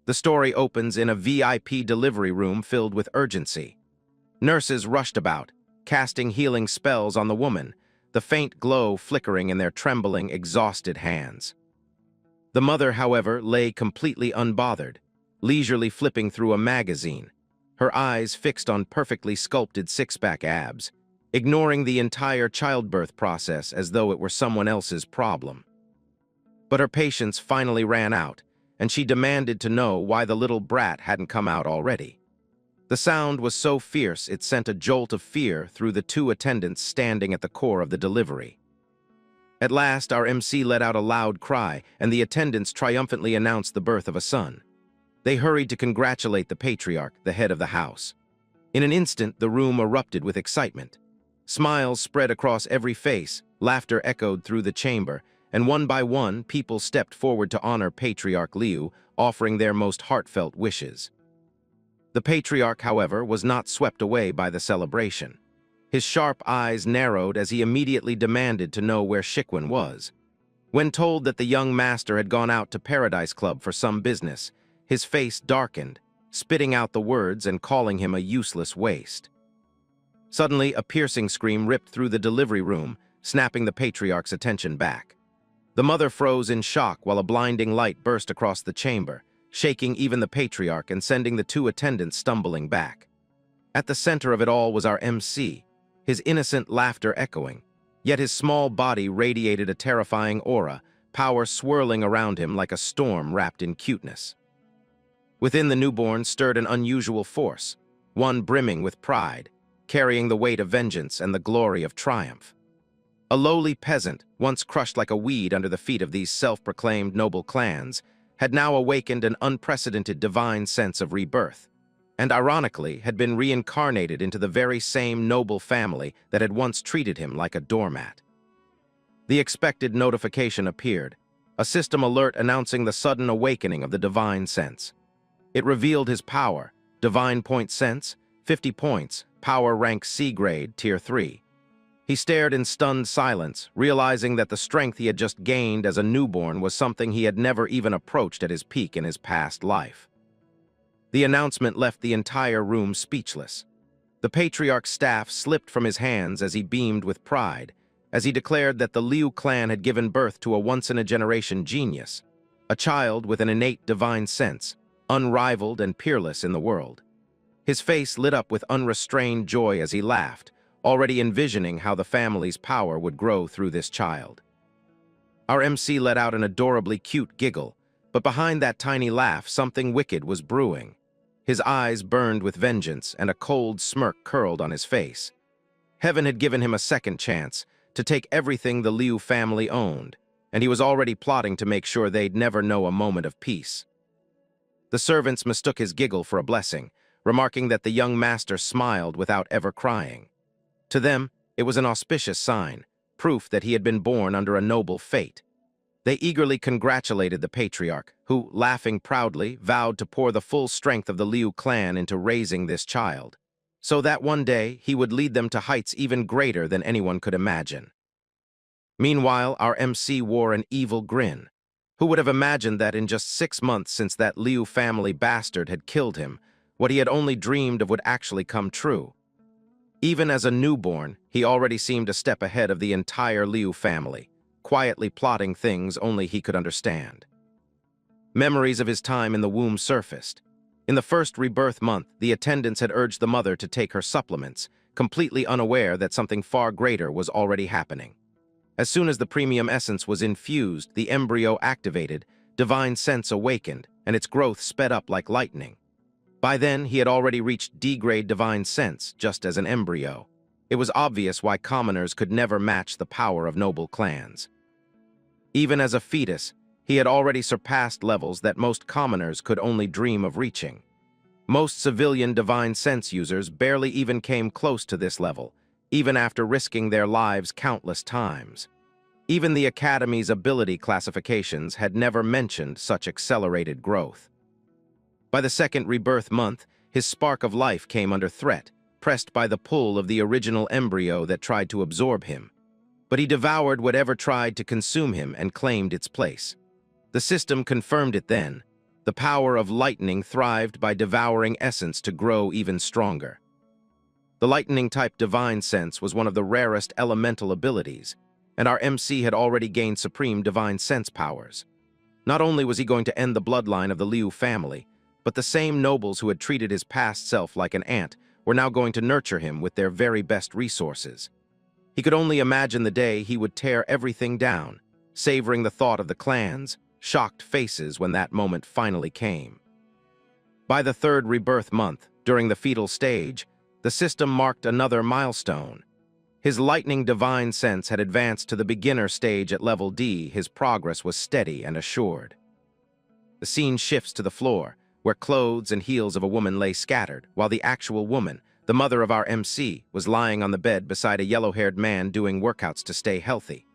The story opens in a VIP delivery room filled with urgency. Nurses rushed about, casting healing spells on the woman, the faint glow flickering in their trembling, exhausted hands. The mother, however, lay completely unbothered, leisurely flipping through a magazine, her eyes fixed on perfectly sculpted six-pack abs, ignoring the entire childbirth process as though it were someone else's problem. But her patience finally ran out, and she demanded to know why the little brat hadn't come out already. The sound was so fierce it sent a jolt of fear through the two attendants standing at the core of the delivery. At last, our MC let out a loud cry, and the attendants triumphantly announced the birth of a son. They hurried to congratulate the patriarch, the head of the house. In an instant, the room erupted with excitement. Smiles spread across every face, laughter echoed through the chamber, and one by one, people stepped forward to honor Patriarch Liu, offering their most heartfelt wishes. The patriarch, however, was not swept away by the celebration. His sharp eyes narrowed as he immediately demanded to know where Shikwin was. When told that the young master had gone out to Paradise Club for some business, his face darkened, spitting out the words and calling him a useless waste. Suddenly, a piercing scream ripped through the delivery room, snapping the patriarch's attention back. The mother froze in shock while a blinding light burst across the chamber, shaking even the patriarch and sending the two attendants stumbling back. At the center of it all was our MC, his innocent laughter echoing, yet his small body radiated a terrifying aura, power swirling around him like a storm wrapped in cuteness. Within the newborn stirred an unusual force, one brimming with pride, carrying the weight of vengeance and the glory of triumph. A lowly peasant, once crushed like a weed under the feet of these self-proclaimed noble clans, had now awakened an unprecedented divine sense of rebirth, and ironically had been reincarnated into the very same noble family that had once treated him like a doormat. The expected notification appeared, a system alert announcing the sudden awakening of the divine sense. It revealed his power, divine point sense, 50 points, power rank C grade, tier 3. He stared in stunned silence, realizing that the strength he had just gained as a newborn was something he had never even approached at his peak in his past life. The announcement left the entire room speechless. The patriarch's staff slipped from his hands as he beamed with pride, as he declared that the Liu clan had given birth to a once-in-a-generation genius, a child with an innate divine sense, unrivaled and peerless in the world. His face lit up with unrestrained joy as he laughed, already envisioning how the family's power would grow through this child. Our MC let out an adorably cute giggle, but behind that tiny laugh, something wicked was brewing. His eyes burned with vengeance, and a cold smirk curled on his face. Heaven had given him a second chance to take everything the Liu family owned, and he was already plotting to make sure they'd never know a moment of peace. The servants mistook his giggle for a blessing, remarking that the young master smiled without ever crying. To them, it was an auspicious sign, proof that he had been born under a noble fate. They eagerly congratulated the patriarch, who, laughing proudly, vowed to pour the full strength of the Liu clan into raising this child, so that one day he would lead them to heights even greater than anyone could imagine. Meanwhile, our MC wore an evil grin. Who would have imagined that in just 6 months since that Liu family bastard had killed him, what he had only dreamed of would actually come true? Even as a newborn, he already seemed a step ahead of the entire Liu family, quietly plotting things only he could understand. Memories of his time in the womb surfaced. In the first rebirth month, the attendants had urged the mother to take her supplements, completely unaware that something far greater was already happening. As soon as the premium essence was infused, the embryo activated, divine sense awakened, and its growth sped up like lightning. By then, he had already reached D-grade divine sense, just as an embryo. It was obvious why commoners could never match the power of noble clans. Even as a fetus, he had already surpassed levels that most commoners could only dream of reaching. Most civilian divine sense users barely even came close to this level, even after risking their lives countless times. Even the Academy's ability classifications had never mentioned such accelerated growth. By the second rebirth month, his spark of life came under threat, pressed by the pull of the original embryo that tried to absorb him. But he devoured whatever tried to consume him and claimed its place. The system confirmed it then. The power of lightning thrived by devouring essence to grow even stronger. The lightning-type divine sense was one of the rarest elemental abilities, and our MC had already gained supreme divine sense powers. Not only was he going to end the bloodline of the Liu family, but the same nobles who had treated his past self like an ant were now going to nurture him with their very best resources. He could only imagine the day he would tear everything down, savoring the thought of the clan's shocked faces when that moment finally came. By the third rebirth month, during the fetal stage, the system marked another milestone. His lightning divine sense had advanced to the beginner stage at level D. His progress was steady and assured. The scene shifts to the floor, where clothes and heels of a woman lay scattered, while the actual woman, the mother of our MC, was lying on the bed beside a yellow-haired man doing workouts to stay healthy.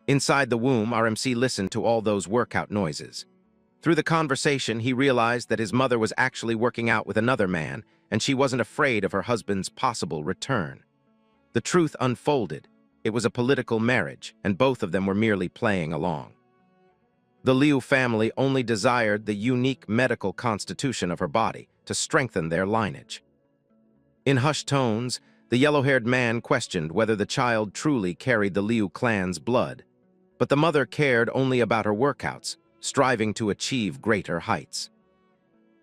Inside the womb, our MC listened to all those workout noises. Through the conversation, he realized that his mother was actually working out with another man, and she wasn't afraid of her husband's possible return. The truth unfolded. It was a political marriage, and both of them were merely playing along. The Liu family only desired the unique medical constitution of her body to strengthen their lineage. In hushed tones, the yellow-haired man questioned whether the child truly carried the Liu clan's blood, but the mother cared only about her workouts, striving to achieve greater heights.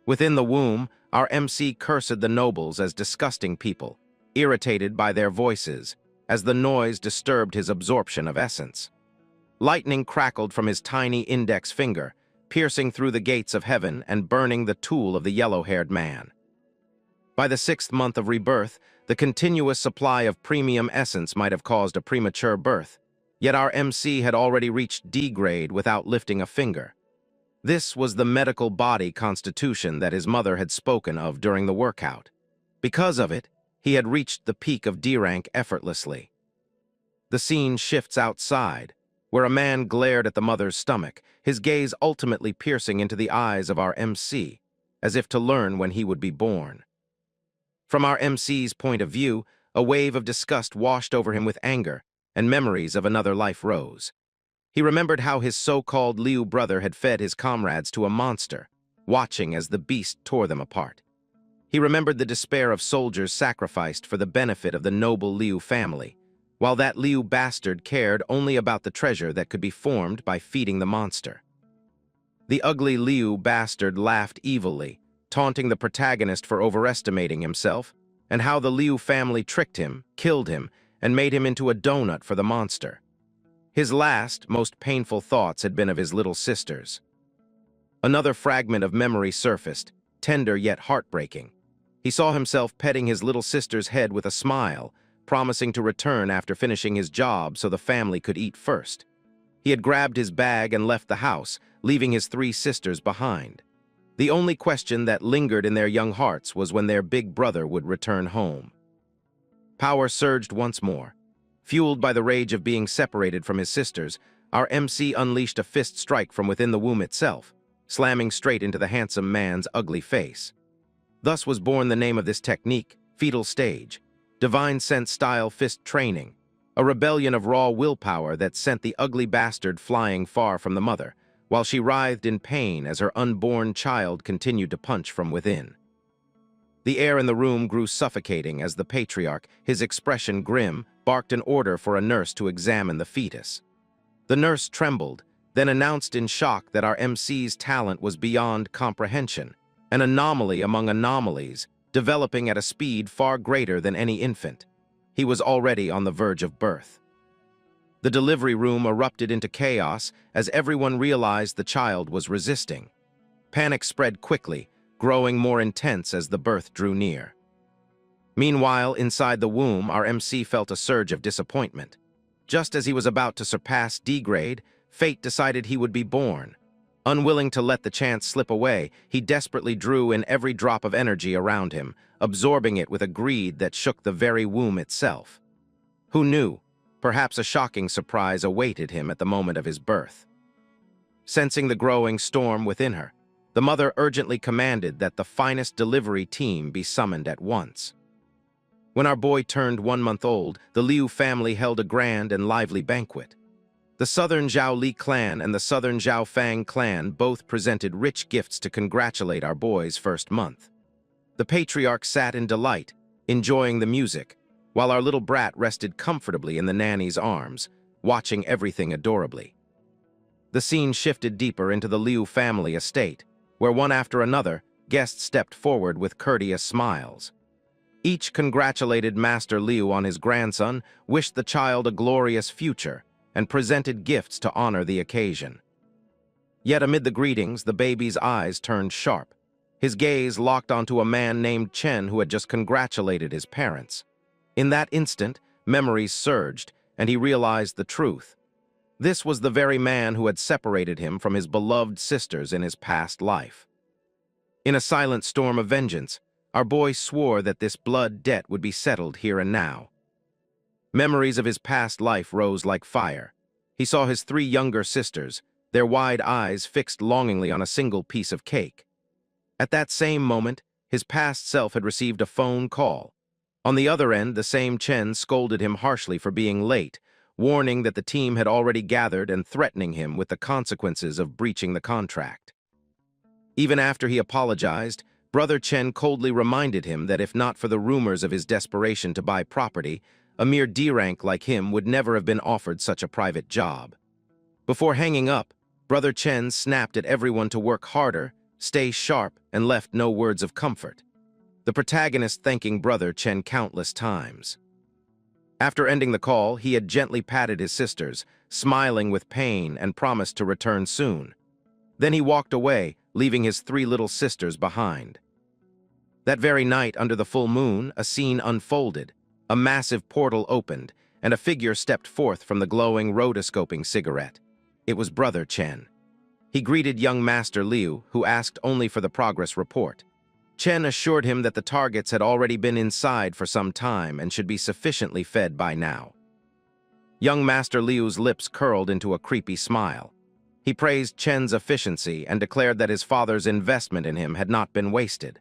Within the womb, our MC cursed the nobles as disgusting people, irritated by their voices, as the noise disturbed his absorption of essence. Lightning crackled from his tiny index finger, piercing through the gates of heaven and burning the tool of the yellow-haired man. By the 6th month of rebirth, the continuous supply of premium essence might have caused a premature birth, yet our MC had already reached D grade without lifting a finger. This was the medical body constitution that his mother had spoken of during the workout. Because of it, he had reached the peak of D rank effortlessly. The scene shifts outside, where a man glared at the mother's stomach, his gaze ultimately piercing into the eyes of our MC, as if to learn when he would be born. From our MC's point of view, a wave of disgust washed over him with anger, and memories of another life rose. He remembered how his so-called Liu brother had fed his comrades to a monster, watching as the beast tore them apart. He remembered the despair of soldiers sacrificed for the benefit of the noble Liu family, while that Liu bastard cared only about the treasure that could be formed by feeding the monster. The ugly Liu bastard laughed evilly, taunting the protagonist for overestimating himself, and how the Liu family tricked him, killed him, and made him into a donut for the monster. His last, most painful thoughts had been of his little sisters. Another fragment of memory surfaced, tender yet heartbreaking. He saw himself petting his little sister's head with a smile, promising to return after finishing his job so the family could eat first. He had grabbed his bag and left the house, leaving his 3 sisters behind. The only question that lingered in their young hearts was when their big brother would return home. Power surged once more. Fueled by the rage of being separated from his sisters, our MC unleashed a fist strike from within the womb itself, slamming straight into the handsome man's ugly face. Thus was born the name of this technique, fetal stage, divine sense-style fist training, a rebellion of raw willpower that sent the ugly bastard flying far from the mother, while she writhed in pain as her unborn child continued to punch from within. The air in the room grew suffocating as the patriarch, his expression grim, barked an order for a nurse to examine the fetus. The nurse trembled, then announced in shock that our MC's talent was beyond comprehension, an anomaly among anomalies, developing at a speed far greater than any infant. He was already on the verge of birth. The delivery room erupted into chaos as everyone realized the child was resisting. Panic spread quickly, growing more intense as the birth drew near. Meanwhile, inside the womb, our MC felt a surge of disappointment. Just as he was about to surpass D grade, fate decided he would be born. Unwilling to let the chance slip away, he desperately drew in every drop of energy around him, absorbing it with a greed that shook the very womb itself. Who knew? Perhaps a shocking surprise awaited him at the moment of his birth. Sensing the growing storm within her, the mother urgently commanded that the finest delivery team be summoned at once. When our boy turned 1 month old, the Liu family held a grand and lively banquet. The Southern Zhao Li clan and the Southern Zhao Fang clan both presented rich gifts to congratulate our boy's first month. The patriarch sat in delight, enjoying the music, while our little brat rested comfortably in the nanny's arms, watching everything adorably. The scene shifted deeper into the Liu family estate, where one after another, guests stepped forward with courteous smiles. Each congratulated Master Liu on his grandson, wished the child a glorious future, and presented gifts to honor the occasion. Yet amid the greetings, the baby's eyes turned sharp. His gaze locked onto a man named Chen who had just congratulated his parents. In that instant, memories surged, and he realized the truth. This was the very man who had separated him from his beloved sisters in his past life. In a silent storm of vengeance, our boy swore that this blood debt would be settled here and now. Memories of his past life rose like fire. He saw his 3 younger sisters, their wide eyes fixed longingly on a single piece of cake. At that same moment, his past self had received a phone call. On the other end, the same Chen scolded him harshly for being late, warning that the team had already gathered and threatening him with the consequences of breaching the contract. Even after he apologized, Brother Chen coldly reminded him that if not for the rumors of his desperation to buy property, a mere D-rank like him would never have been offered such a private job. Before hanging up, Brother Chen snapped at everyone to work harder, stay sharp, and left no words of comfort. The protagonist thanking Brother Chen countless times. After ending the call, he had gently patted his sisters, smiling with pain, and promised to return soon. Then he walked away, leaving his 3 little sisters behind. That very night, under the full moon, a scene unfolded. A massive portal opened, and a figure stepped forth from the glowing rotoscoping cigarette. It was Brother Chen. He greeted young Master Liu, who asked only for the progress report. Chen assured him that the targets had already been inside for some time and should be sufficiently fed by now. Young Master Liu's lips curled into a creepy smile. He praised Chen's efficiency and declared that his father's investment in him had not been wasted.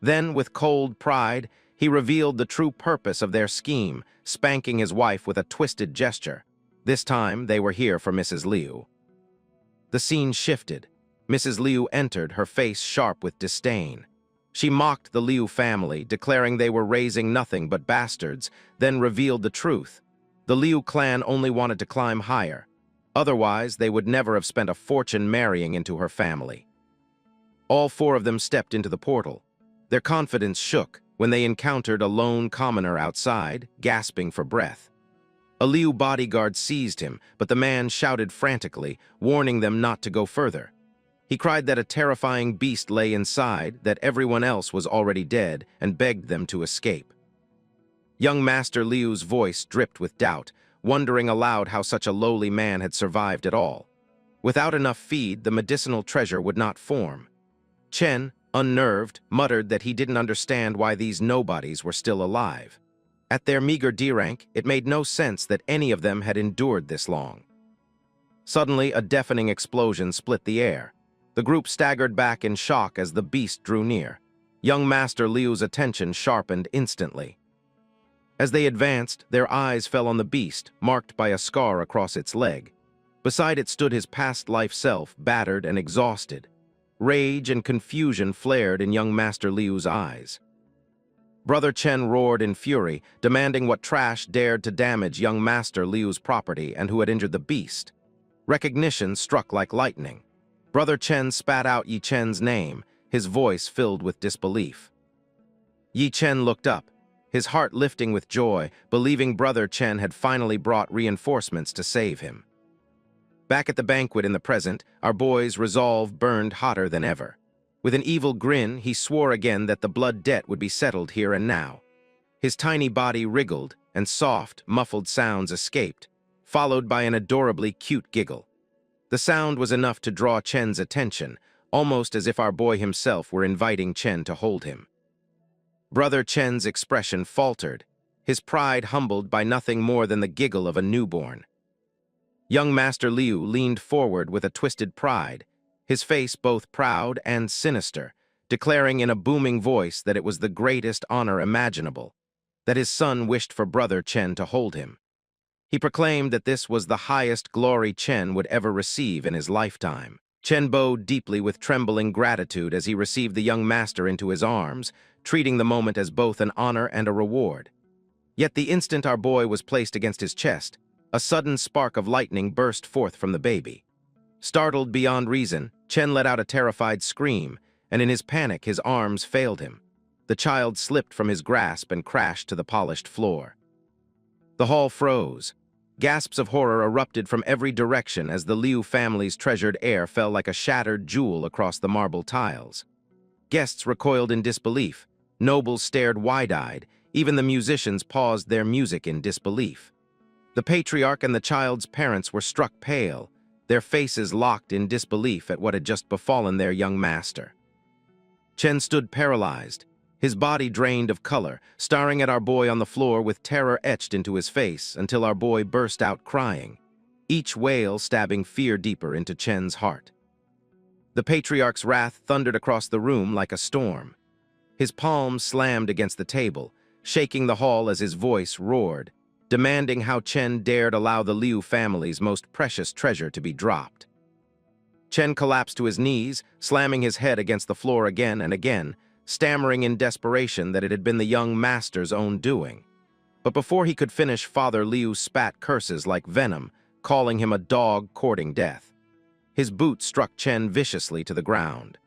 Then, with cold pride, he revealed the true purpose of their scheme, spanking his wife with a twisted gesture. This time, they were here for Mrs. Liu. The scene shifted. Mrs. Liu entered, her face sharp with disdain. She mocked the Liu family, declaring they were raising nothing but bastards, then revealed the truth. The Liu clan only wanted to climb higher. Otherwise, they would never have spent a fortune marrying into her family. All 4 of them stepped into the portal. Their confidence shook when they encountered a lone commoner outside, gasping for breath. A Liu bodyguard seized him, but the man shouted frantically, warning them not to go further. He cried that a terrifying beast lay inside, that everyone else was already dead, and begged them to escape. Young Master Liu's voice dripped with doubt, wondering aloud how such a lowly man had survived at all. Without enough feed, the medicinal treasure would not form. Chen, unnerved, muttered that he didn't understand why these nobodies were still alive. At their meager D-rank, it made no sense that any of them had endured this long. Suddenly, a deafening explosion split the air. The group staggered back in shock as the beast drew near. Young Master Liu's attention sharpened instantly. As they advanced, their eyes fell on the beast, marked by a scar across its leg. Beside it stood his past life self, battered and exhausted. Rage and confusion flared in young Master Liu's eyes. Brother Chen roared in fury, demanding what trash dared to damage young Master Liu's property and who had injured the beast. Recognition struck like lightning. Brother Chen spat out Yi Chen's name, his voice filled with disbelief. Yi Chen looked up, his heart lifting with joy, believing Brother Chen had finally brought reinforcements to save him. Back at the banquet in the present, our boy's resolve burned hotter than ever. With an evil grin, he swore again that the blood debt would be settled here and now. His tiny body wriggled, and soft, muffled sounds escaped, followed by an adorably cute giggle. The sound was enough to draw Chen's attention, almost as if our boy himself were inviting Chen to hold him. Brother Chen's expression faltered, his pride humbled by nothing more than the giggle of a newborn. Young Master Liu leaned forward with a twisted pride, his face both proud and sinister, declaring in a booming voice that it was the greatest honor imaginable, that his son wished for Brother Chen to hold him. He proclaimed that this was the highest glory Chen would ever receive in his lifetime. Chen bowed deeply with trembling gratitude as he received the young master into his arms, treating the moment as both an honor and a reward. Yet the instant our boy was placed against his chest, a sudden spark of lightning burst forth from the baby. Startled beyond reason, Chen let out a terrified scream, and in his panic his arms failed him. The child slipped from his grasp and crashed to the polished floor. The hall froze. Gasps of horror erupted from every direction as the Liu family's treasured heir fell like a shattered jewel across the marble tiles. Guests recoiled in disbelief. Nobles stared wide-eyed. Even the musicians paused their music in disbelief. The patriarch and the child's parents were struck pale, their faces locked in disbelief at what had just befallen their young master. Chen stood paralyzed, his body drained of color, staring at our boy on the floor with terror etched into his face until our boy burst out crying, each wail stabbing fear deeper into Chen's heart. The patriarch's wrath thundered across the room like a storm. His palms slammed against the table, shaking the hall as his voice roared, demanding how Chen dared allow the Liu family's most precious treasure to be dropped. Chen collapsed to his knees, slamming his head against the floor again and again, stammering in desperation that it had been the young master's own doing. But before he could finish, Father Liu spat curses like venom, calling him a dog courting death. His boot struck Chen viciously to the ground.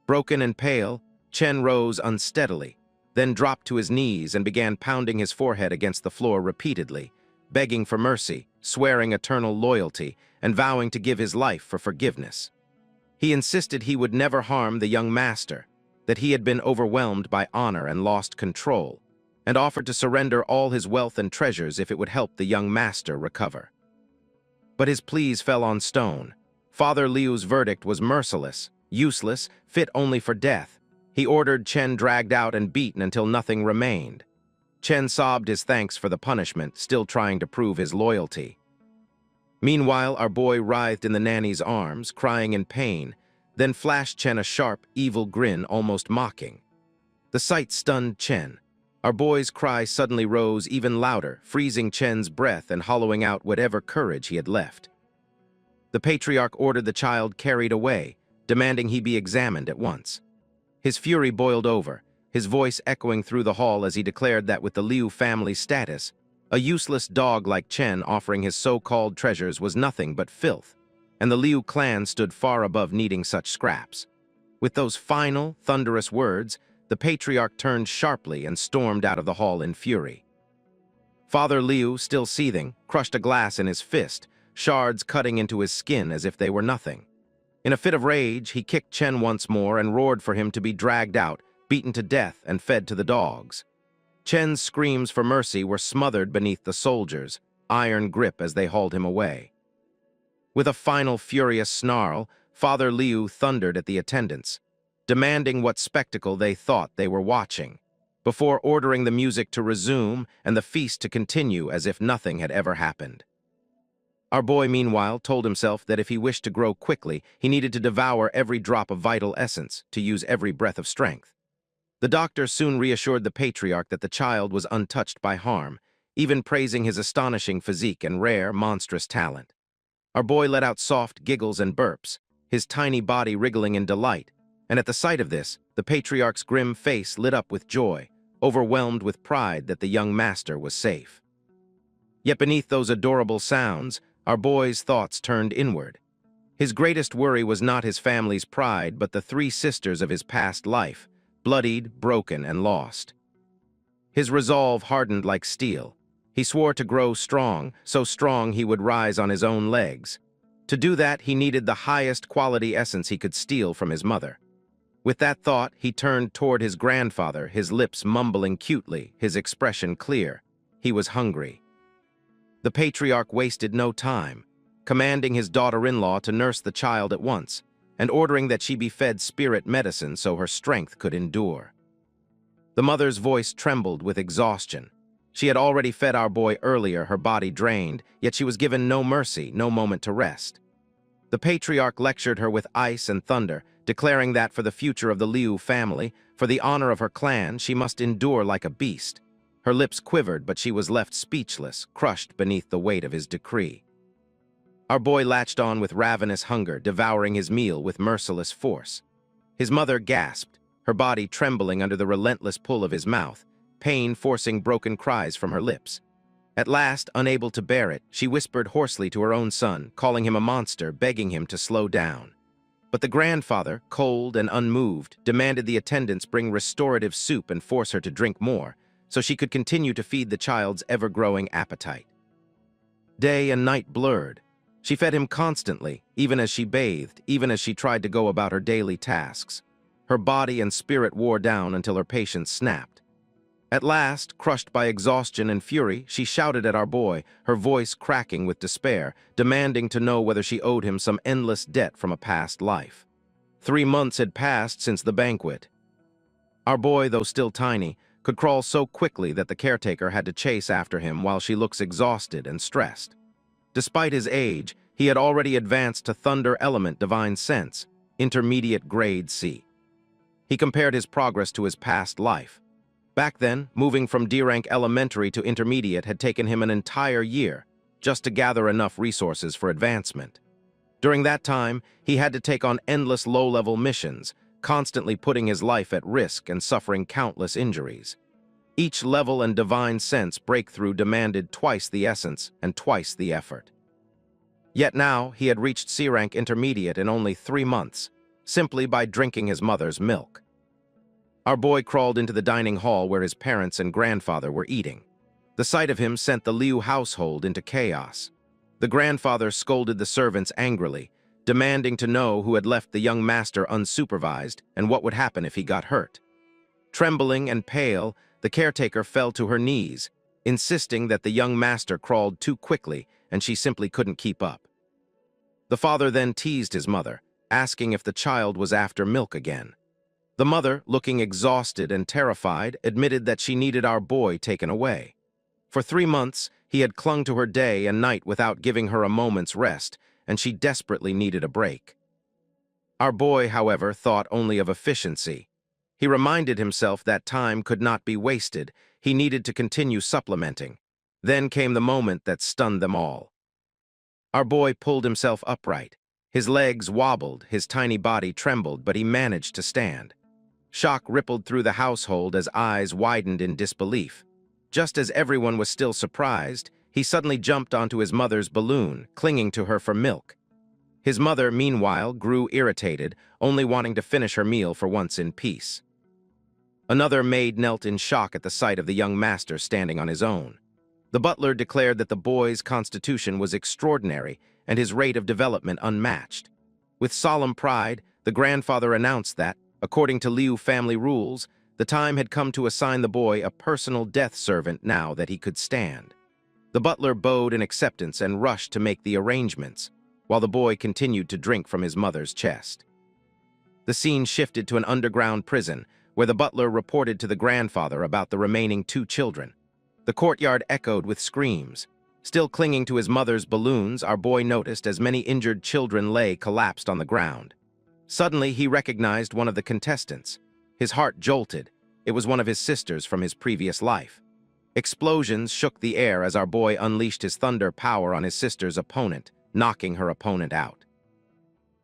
Broken and pale, Chen rose unsteadily, then dropped to his knees and began pounding his forehead against the floor repeatedly, begging for mercy, swearing eternal loyalty, and vowing to give his life for forgiveness. He insisted he would never harm the young master, that he had been overwhelmed by honor and lost control, and offered to surrender all his wealth and treasures if it would help the young master recover. But his pleas fell on stone. Father Liu's verdict was merciless, useless, fit only for death. He ordered Chen dragged out and beaten until nothing remained. Chen sobbed his thanks for the punishment, still trying to prove his loyalty. Meanwhile, our boy writhed in the nanny's arms, crying in pain, then flashed Chen a sharp, evil grin, almost mocking. The sight stunned Chen. Our boy's cry suddenly rose even louder, freezing Chen's breath and hollowing out whatever courage he had left. The patriarch ordered the child carried away, demanding he be examined at once. His fury boiled over, his voice echoing through the hall as he declared that with the Liu family's status, a useless dog like Chen offering his so-called treasures was nothing but filth, and the Liu clan stood far above needing such scraps. With those final, thunderous words, the patriarch turned sharply and stormed out of the hall in fury. Father Liu, still seething, crushed a glass in his fist, shards cutting into his skin as if they were nothing. In a fit of rage, he kicked Chen once more and roared for him to be dragged out, beaten to death, and fed to the dogs. Chen's screams for mercy were smothered beneath the soldiers' iron grip as they hauled him away. With a final furious snarl, Father Liu thundered at the attendants, demanding what spectacle they thought they were watching, before ordering the music to resume and the feast to continue as if nothing had ever happened. Our boy, meanwhile, told himself that if he wished to grow quickly, he needed to devour every drop of vital essence, to use every breath of strength. The doctor soon reassured the patriarch that the child was untouched by harm, even praising his astonishing physique and rare, monstrous talent. Our boy let out soft giggles and burps, his tiny body wriggling in delight, and at the sight of this, the patriarch's grim face lit up with joy, overwhelmed with pride that the young master was safe. Yet beneath those adorable sounds, our boy's thoughts turned inward. His greatest worry was not his family's pride, but the 3 sisters of his past life, bloodied, broken, and lost. His resolve hardened like steel. He swore to grow strong, so strong he would rise on his own legs. To do that, he needed the highest quality essence he could steal from his mother. With that thought, he turned toward his grandfather, his lips mumbling cutely, his expression clear. He was hungry. The patriarch wasted no time, commanding his daughter-in-law to nurse the child at once, and ordering that she be fed spirit medicine so her strength could endure. The mother's voice trembled with exhaustion. She had already fed our boy earlier, her body drained, yet she was given no mercy, no moment to rest. The patriarch lectured her with ice and thunder, declaring that for the future of the Liu family, for the honor of her clan, she must endure like a beast. Her lips quivered, but she was left speechless, crushed beneath the weight of his decree. Our boy latched on with ravenous hunger, devouring his meal with merciless force. His mother gasped, her body trembling under the relentless pull of his mouth, pain forcing broken cries from her lips. At last, unable to bear it, she whispered hoarsely to her own son, calling him a monster, begging him to slow down. But the grandfather, cold and unmoved, demanded the attendants bring restorative soup and force her to drink more, so she could continue to feed the child's ever-growing appetite. Day and night blurred. She fed him constantly, even as she bathed, even as she tried to go about her daily tasks. Her body and spirit wore down until her patience snapped. At last, crushed by exhaustion and fury, she shouted at our boy, her voice cracking with despair, demanding to know whether she owed him some endless debt from a past life. 3 months had passed since the banquet. Our boy, though still tiny, could crawl so quickly that the caretaker had to chase after him while she looks exhausted and stressed. Despite his age, he had already advanced to Thunder Element Divine Sense, Intermediate Grade C. He compared his progress to his past life. Back then, moving from D-Rank Elementary to Intermediate had taken him an entire year, just to gather enough resources for advancement. During that time, he had to take on endless low-level missions, constantly putting his life at risk and suffering countless injuries. Each level and divine sense breakthrough demanded twice the essence and twice the effort. Yet now, he had reached C-Rank Intermediate in only 3 months, simply by drinking his mother's milk. Our boy crawled into the dining hall where his parents and grandfather were eating. The sight of him sent the Liu household into chaos. The grandfather scolded the servants angrily, demanding to know who had left the young master unsupervised and what would happen if he got hurt. Trembling and pale, the caretaker fell to her knees, insisting that the young master crawled too quickly and she simply couldn't keep up. The father then teased his mother, asking if the child was after milk again. The mother, looking exhausted and terrified, admitted that she needed our boy taken away. For 3 months, he had clung to her day and night without giving her a moment's rest, and she desperately needed a break. Our boy, however, thought only of efficiency. He reminded himself that time could not be wasted. He needed to continue supplementing. Then came the moment that stunned them all. Our boy pulled himself upright. His legs wobbled, his tiny body trembled, but he managed to stand. Shock rippled through the household as eyes widened in disbelief. Just as everyone was still surprised, he suddenly jumped onto his mother's balloon, clinging to her for milk. His mother, meanwhile, grew irritated, only wanting to finish her meal for once in peace. Another maid knelt in shock at the sight of the young master standing on his own. The butler declared that the boy's constitution was extraordinary and his rate of development unmatched. With solemn pride, the grandfather announced that, according to Liu family rules, the time had come to assign the boy a personal death servant now that he could stand. The butler bowed in acceptance and rushed to make the arrangements, while the boy continued to drink from his mother's chest. The scene shifted to an underground prison, where the butler reported to the grandfather about the remaining 2 children. The courtyard echoed with screams. Still clinging to his mother's balloons, our boy noticed as many injured children lay collapsed on the ground. Suddenly, he recognized one of the contestants. His heart jolted. It was one of his sisters from his previous life. Explosions shook the air as our boy unleashed his thunder power on his sister's opponent, knocking her opponent out.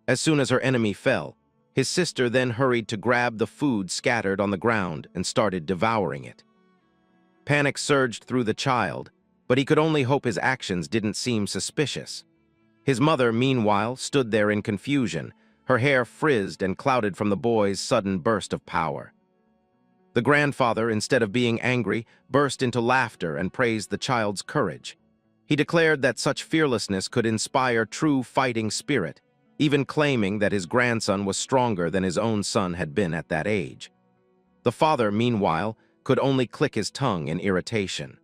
As soon as her enemy fell, his sister then hurried to grab the food scattered on the ground and started devouring it. Panic surged through the child, but he could only hope his actions didn't seem suspicious. His mother, meanwhile, stood there in confusion, her hair frizzed and clouded from the boy's sudden burst of power. The grandfather, instead of being angry, burst into laughter and praised the child's courage. He declared that such fearlessness could inspire true fighting spirit, even claiming that his grandson was stronger than his own son had been at that age. The father, meanwhile, could only click his tongue in irritation.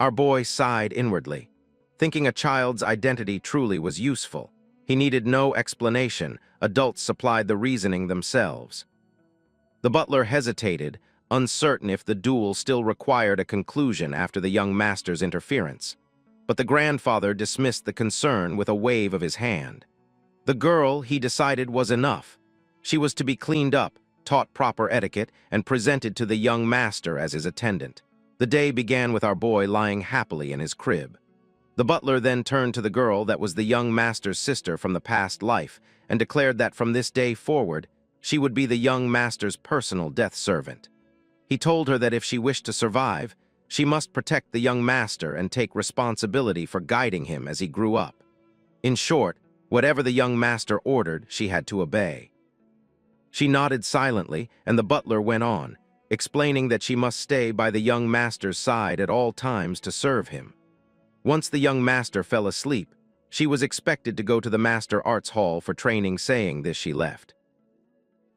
Our boy sighed inwardly. Thinking a child's identity truly was useful, he needed no explanation. Adults supplied the reasoning themselves. The butler hesitated, uncertain if the duel still required a conclusion after the young master's interference. But the grandfather dismissed the concern with a wave of his hand. The girl, he decided, was enough. She was to be cleaned up, taught proper etiquette, and presented to the young master as his attendant. The day began with our boy lying happily in his crib. The butler then turned to the girl that was the young master's sister from the past life and declared that from this day forward, she would be the young master's personal death servant. He told her that if she wished to survive, she must protect the young master and take responsibility for guiding him as he grew up. In short, whatever the young master ordered, she had to obey. She nodded silently, and the butler went on, explaining that she must stay by the young master's side at all times to serve him. Once the young master fell asleep, she was expected to go to the Master Arts Hall for training. Saying this, she left.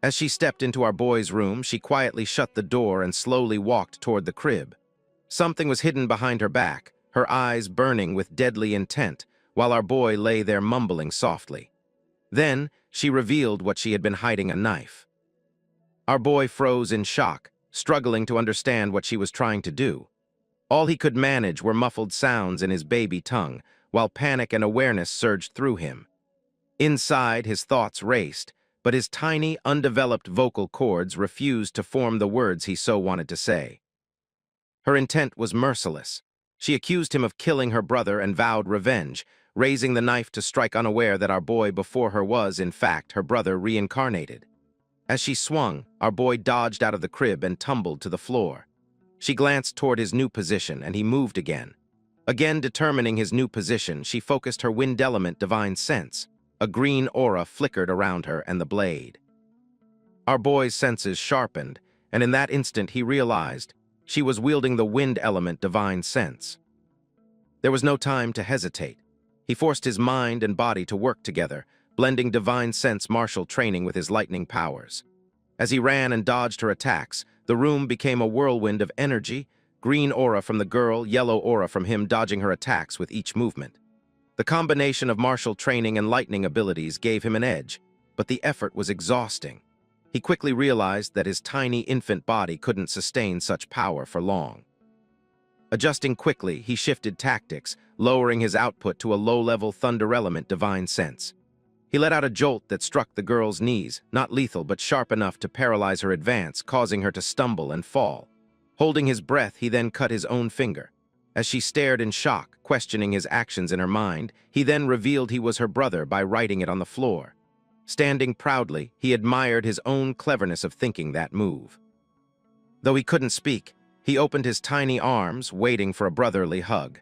As she stepped into our boy's room, she quietly shut the door and slowly walked toward the crib. Something was hidden behind her back, her eyes burning with deadly intent, while our boy lay there mumbling softly. Then, she revealed what she had been hiding: a knife. Our boy froze in shock, struggling to understand what she was trying to do. All he could manage were muffled sounds in his baby tongue, while panic and awareness surged through him. Inside, his thoughts raced, but his tiny, undeveloped vocal cords refused to form the words he so wanted to say. Her intent was merciless. She accused him of killing her brother and vowed revenge, raising the knife to strike, unaware that our boy before her was, in fact, her brother reincarnated. As she swung, our boy dodged out of the crib and tumbled to the floor. She glanced toward his new position, and he moved again. Again determining his new position, she focused her wind element divine sense. A green aura flickered around her and the blade. Our boy's senses sharpened, and in that instant he realized she was wielding the wind element divine sense. There was no time to hesitate. He forced his mind and body to work together, blending divine sense martial training with his lightning powers. As he ran and dodged her attacks, the room became a whirlwind of energy, green aura from the girl, yellow aura from him, dodging her attacks with each movement. The combination of martial training and lightning abilities gave him an edge, but the effort was exhausting. He quickly realized that his tiny infant body couldn't sustain such power for long. Adjusting quickly, he shifted tactics, lowering his output to a low-level thunder element divine sense. He let out a jolt that struck the girl's knees, not lethal but sharp enough to paralyze her advance, causing her to stumble and fall. Holding his breath, he then cut his own finger. As she stared in shock, questioning his actions in her mind, he then revealed he was her brother by writing it on the floor. Standing proudly, he admired his own cleverness of thinking that move. Though he couldn't speak, he opened his tiny arms, waiting for a brotherly hug.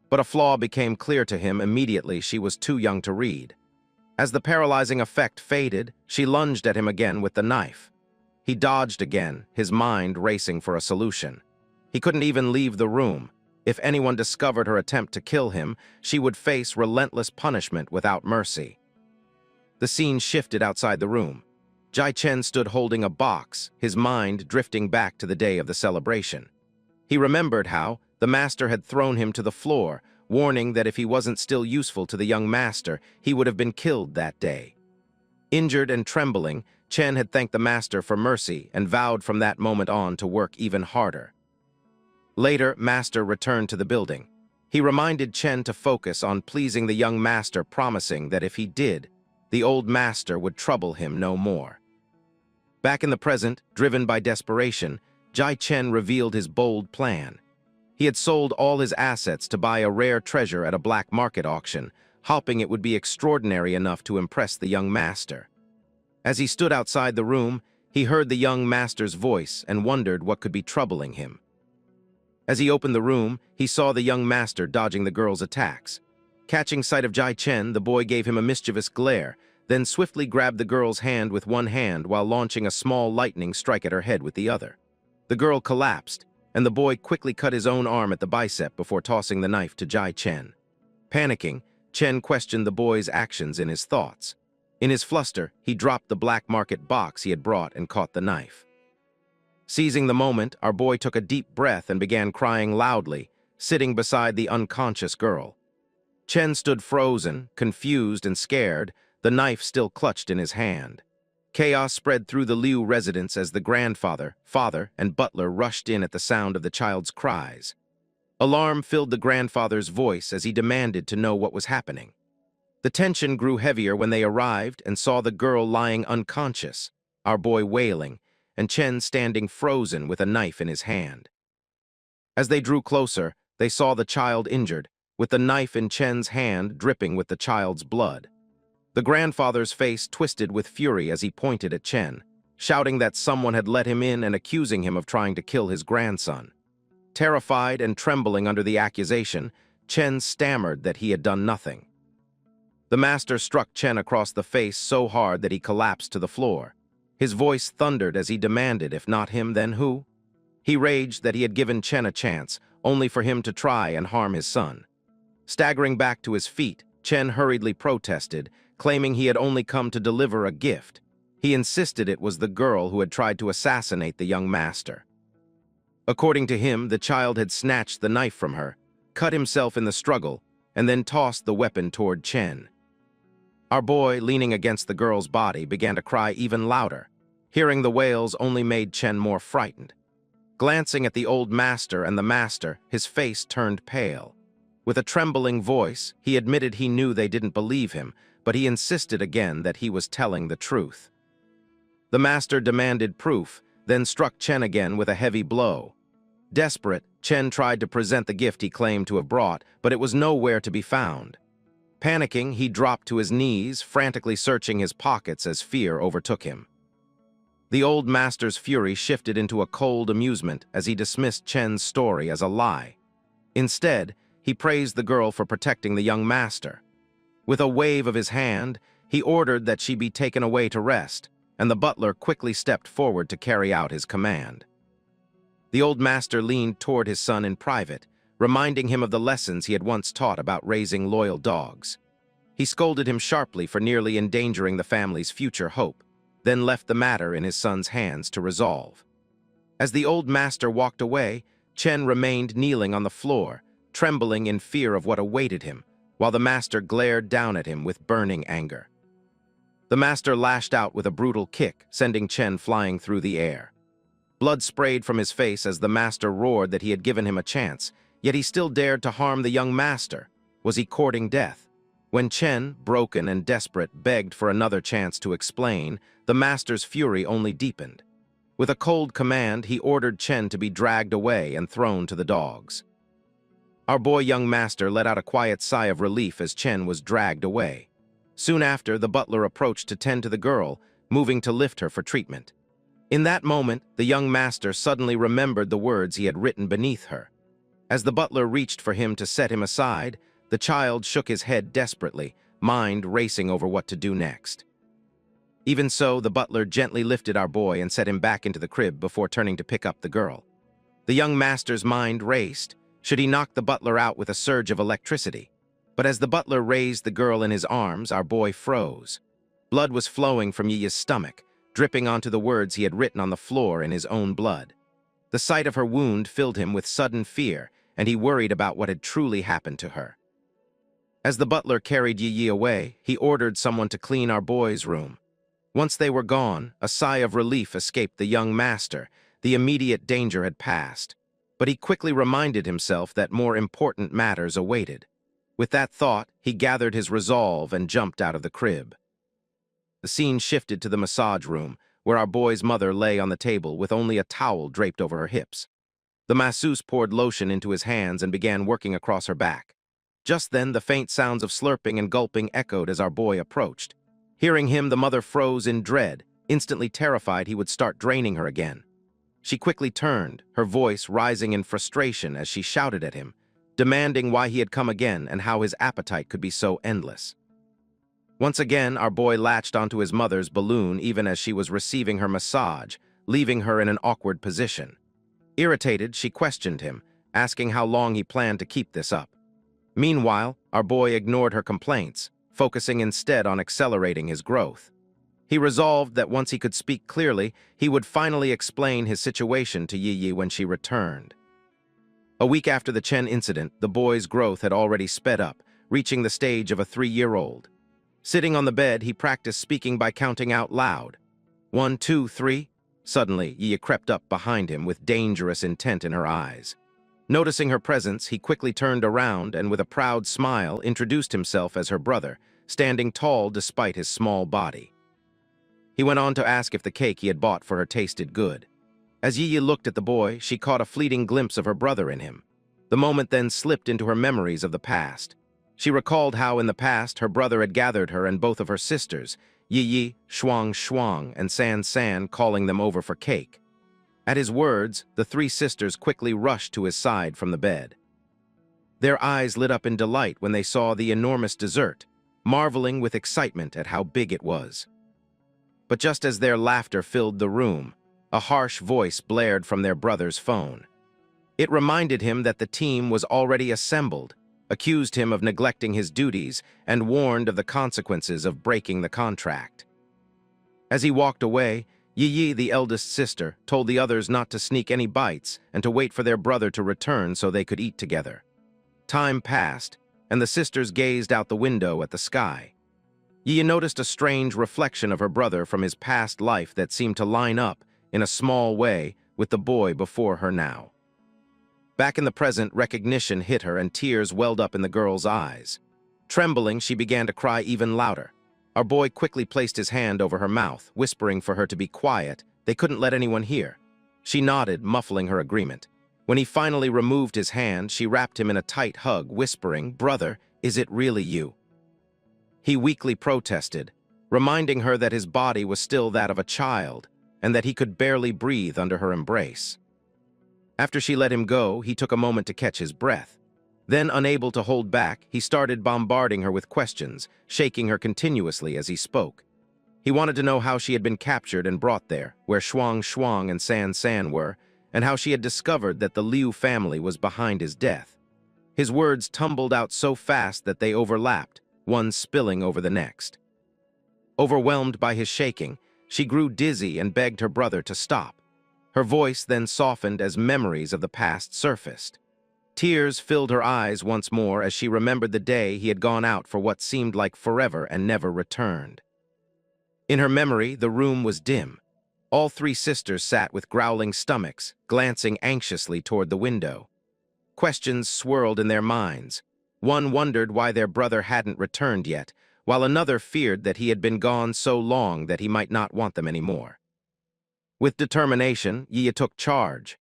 But a flaw became clear to him immediately: she was too young to read. As the paralyzing effect faded, she lunged at him again with the knife. He dodged again, his mind racing for a solution. He couldn't even leave the room. If anyone discovered her attempt to kill him, she would face relentless punishment without mercy. The scene shifted outside the room. Jai Chen stood holding a box, his mind drifting back to the day of the celebration. He remembered how the master had thrown him to the floor, warning that if he wasn't still useful to the young master, he would have been killed that day. Injured and trembling, Chen had thanked the master for mercy and vowed from that moment on to work even harder. Later, Master returned to the building. He reminded Chen to focus on pleasing the young master, promising that if he did, the old master would trouble him no more. Back in the present, driven by desperation, Jai Chen revealed his bold plan. He had sold all his assets to buy a rare treasure at a black market auction, hoping it would be extraordinary enough to impress the young master. As he stood outside the room, he heard the young master's voice and wondered what could be troubling him. As he opened the room, he saw the young master dodging the girl's attacks. Catching sight of Jai Chen, the boy gave him a mischievous glare, then swiftly grabbed the girl's hand with one hand while launching a small lightning strike at her head with the other. The girl collapsed, and the boy quickly cut his own arm at the bicep before tossing the knife to Jai Chen. Panicking, Chen questioned the boy's actions in his thoughts. In his fluster, he dropped the black market box he had brought and caught the knife. Seizing the moment, our boy took a deep breath and began crying loudly, sitting beside the unconscious girl. Chen stood frozen, confused and scared, the knife still clutched in his hand. Chaos spread through the Liu residence as the grandfather, father, and butler rushed in at the sound of the child's cries. Alarm filled the grandfather's voice as he demanded to know what was happening. The tension grew heavier when they arrived and saw the girl lying unconscious, our boy wailing, and Chen standing frozen with a knife in his hand. As they drew closer, they saw the child injured, with the knife in Chen's hand dripping with the child's blood. The grandfather's face twisted with fury as he pointed at Chen, shouting that someone had let him in and accusing him of trying to kill his grandson. Terrified and trembling under the accusation, Chen stammered that he had done nothing. The master struck Chen across the face so hard that he collapsed to the floor. His voice thundered as he demanded, if not him, then who? He raged that he had given Chen a chance, only for him to try and harm his son. Staggering back to his feet, Chen hurriedly protested, claiming he had only come to deliver a gift. He insisted it was the girl who had tried to assassinate the young master. According to him, the child had snatched the knife from her, cut himself in the struggle, and then tossed the weapon toward Chen. Our boy, leaning against the girl's body, began to cry even louder. Hearing the wails only made Chen more frightened. Glancing at the old master and the master, his face turned pale. With a trembling voice, he admitted he knew they didn't believe him, but he insisted again that he was telling the truth. The master demanded proof, then struck Chen again with a heavy blow. Desperate, Chen tried to present the gift he claimed to have brought, but it was nowhere to be found. Panicking, he dropped to his knees, frantically searching his pockets as fear overtook him. The old master's fury shifted into a cold amusement as he dismissed Chen's story as a lie. Instead, he praised the girl for protecting the young master. With a wave of his hand, he ordered that she be taken away to rest, and the butler quickly stepped forward to carry out his command. The old master leaned toward his son in private, reminding him of the lessons he had once taught about raising loyal dogs. He scolded him sharply for nearly endangering the family's future hope, then left the matter in his son's hands to resolve. As the old master walked away, Chen remained kneeling on the floor, trembling in fear of what awaited him, while the master glared down at him with burning anger. The master lashed out with a brutal kick, sending Chen flying through the air. Blood sprayed from his face as the master roared that he had given him a chance, yet he still dared to harm the young master. Was he courting death? When Chen, broken and desperate, begged for another chance to explain, the master's fury only deepened. With a cold command, he ordered Chen to be dragged away and thrown to the dogs. Our boy young master let out a quiet sigh of relief as Chen was dragged away. Soon after, the butler approached to tend to the girl, moving to lift her for treatment. In that moment, the young master suddenly remembered the words he had written beneath her. As the butler reached for him to set him aside, the child shook his head desperately, mind racing over what to do next. Even so, the butler gently lifted our boy and set him back into the crib before turning to pick up the girl. The young master's mind raced. Should he knock the butler out with a surge of electricity? But as the butler raised the girl in his arms, our boy froze. Blood was flowing from Yi's stomach, dripping onto the words he had written on the floor in his own blood. The sight of her wound filled him with sudden fear, and he worried about what had truly happened to her. As the butler carried Yi away, he ordered someone to clean our boy's room. Once they were gone, a sigh of relief escaped the young master. The immediate danger had passed. But he quickly reminded himself that more important matters awaited. With that thought, he gathered his resolve and jumped out of the crib. The scene shifted to the massage room, where our boy's mother lay on the table with only a towel draped over her hips. The masseuse poured lotion into his hands and began working across her back. Just then, the faint sounds of slurping and gulping echoed as our boy approached. Hearing him, the mother froze in dread, instantly terrified he would start draining her again. She quickly turned, her voice rising in frustration as she shouted at him, demanding why he had come again and how his appetite could be so endless. Once again, our boy latched onto his mother's balloon even as she was receiving her massage, leaving her in an awkward position. Irritated, she questioned him, asking how long he planned to keep this up. Meanwhile, our boy ignored her complaints, focusing instead on accelerating his growth. He resolved that once he could speak clearly, he would finally explain his situation to Yi when she returned. A week after the Chen incident, the boy's growth had already sped up, reaching the stage of a 3-year-old. Sitting on the bed, he practiced speaking by counting out loud. 1, 2, 3. Suddenly, Yi crept up behind him with dangerous intent in her eyes. Noticing her presence, he quickly turned around and with a proud smile introduced himself as her brother, standing tall despite his small body. He went on to ask if the cake he had bought for her tasted good. As Yi looked at the boy, she caught a fleeting glimpse of her brother in him. The moment then slipped into her memories of the past. She recalled how in the past her brother had gathered her and both of her sisters, Yi, Shuang, and San, calling them over for cake. At his words, the three sisters quickly rushed to his side from the bed. Their eyes lit up in delight when they saw the enormous dessert, marveling with excitement at how big it was. But just as their laughter filled the room, a harsh voice blared from their brother's phone. It reminded him that the team was already assembled, accused him of neglecting his duties, and warned of the consequences of breaking the contract. As he walked away, Yi, the eldest sister, told the others not to sneak any bites and to wait for their brother to return so they could eat together. Time passed, and the sisters gazed out the window at the sky. Yi noticed a strange reflection of her brother from his past life that seemed to line up, in a small way, with the boy before her now. Back in the present, recognition hit her and tears welled up in the girl's eyes. Trembling, she began to cry even louder. Our boy quickly placed his hand over her mouth, whispering for her to be quiet. They couldn't let anyone hear. She nodded, muffling her agreement. When he finally removed his hand, she wrapped him in a tight hug, whispering, "Brother, is it really you?" He weakly protested, reminding her that his body was still that of a child, and that he could barely breathe under her embrace. After she let him go, he took a moment to catch his breath. Then, unable to hold back, he started bombarding her with questions, shaking her continuously as he spoke. He wanted to know how she had been captured and brought there, where Shuang and San were, and how she had discovered that the Liu family was behind his death. His words tumbled out so fast that they overlapped, one spilling over the next. Overwhelmed by his shaking, she grew dizzy and begged her brother to stop. Her voice then softened as memories of the past surfaced. Tears filled her eyes once more as she remembered the day he had gone out for what seemed like forever and never returned. In her memory, the room was dim. All three sisters sat with growling stomachs, glancing anxiously toward the window. Questions swirled in their minds. One wondered why their brother hadn't returned yet, while another feared that he had been gone so long that he might not want them anymore. With determination, Yi took charge.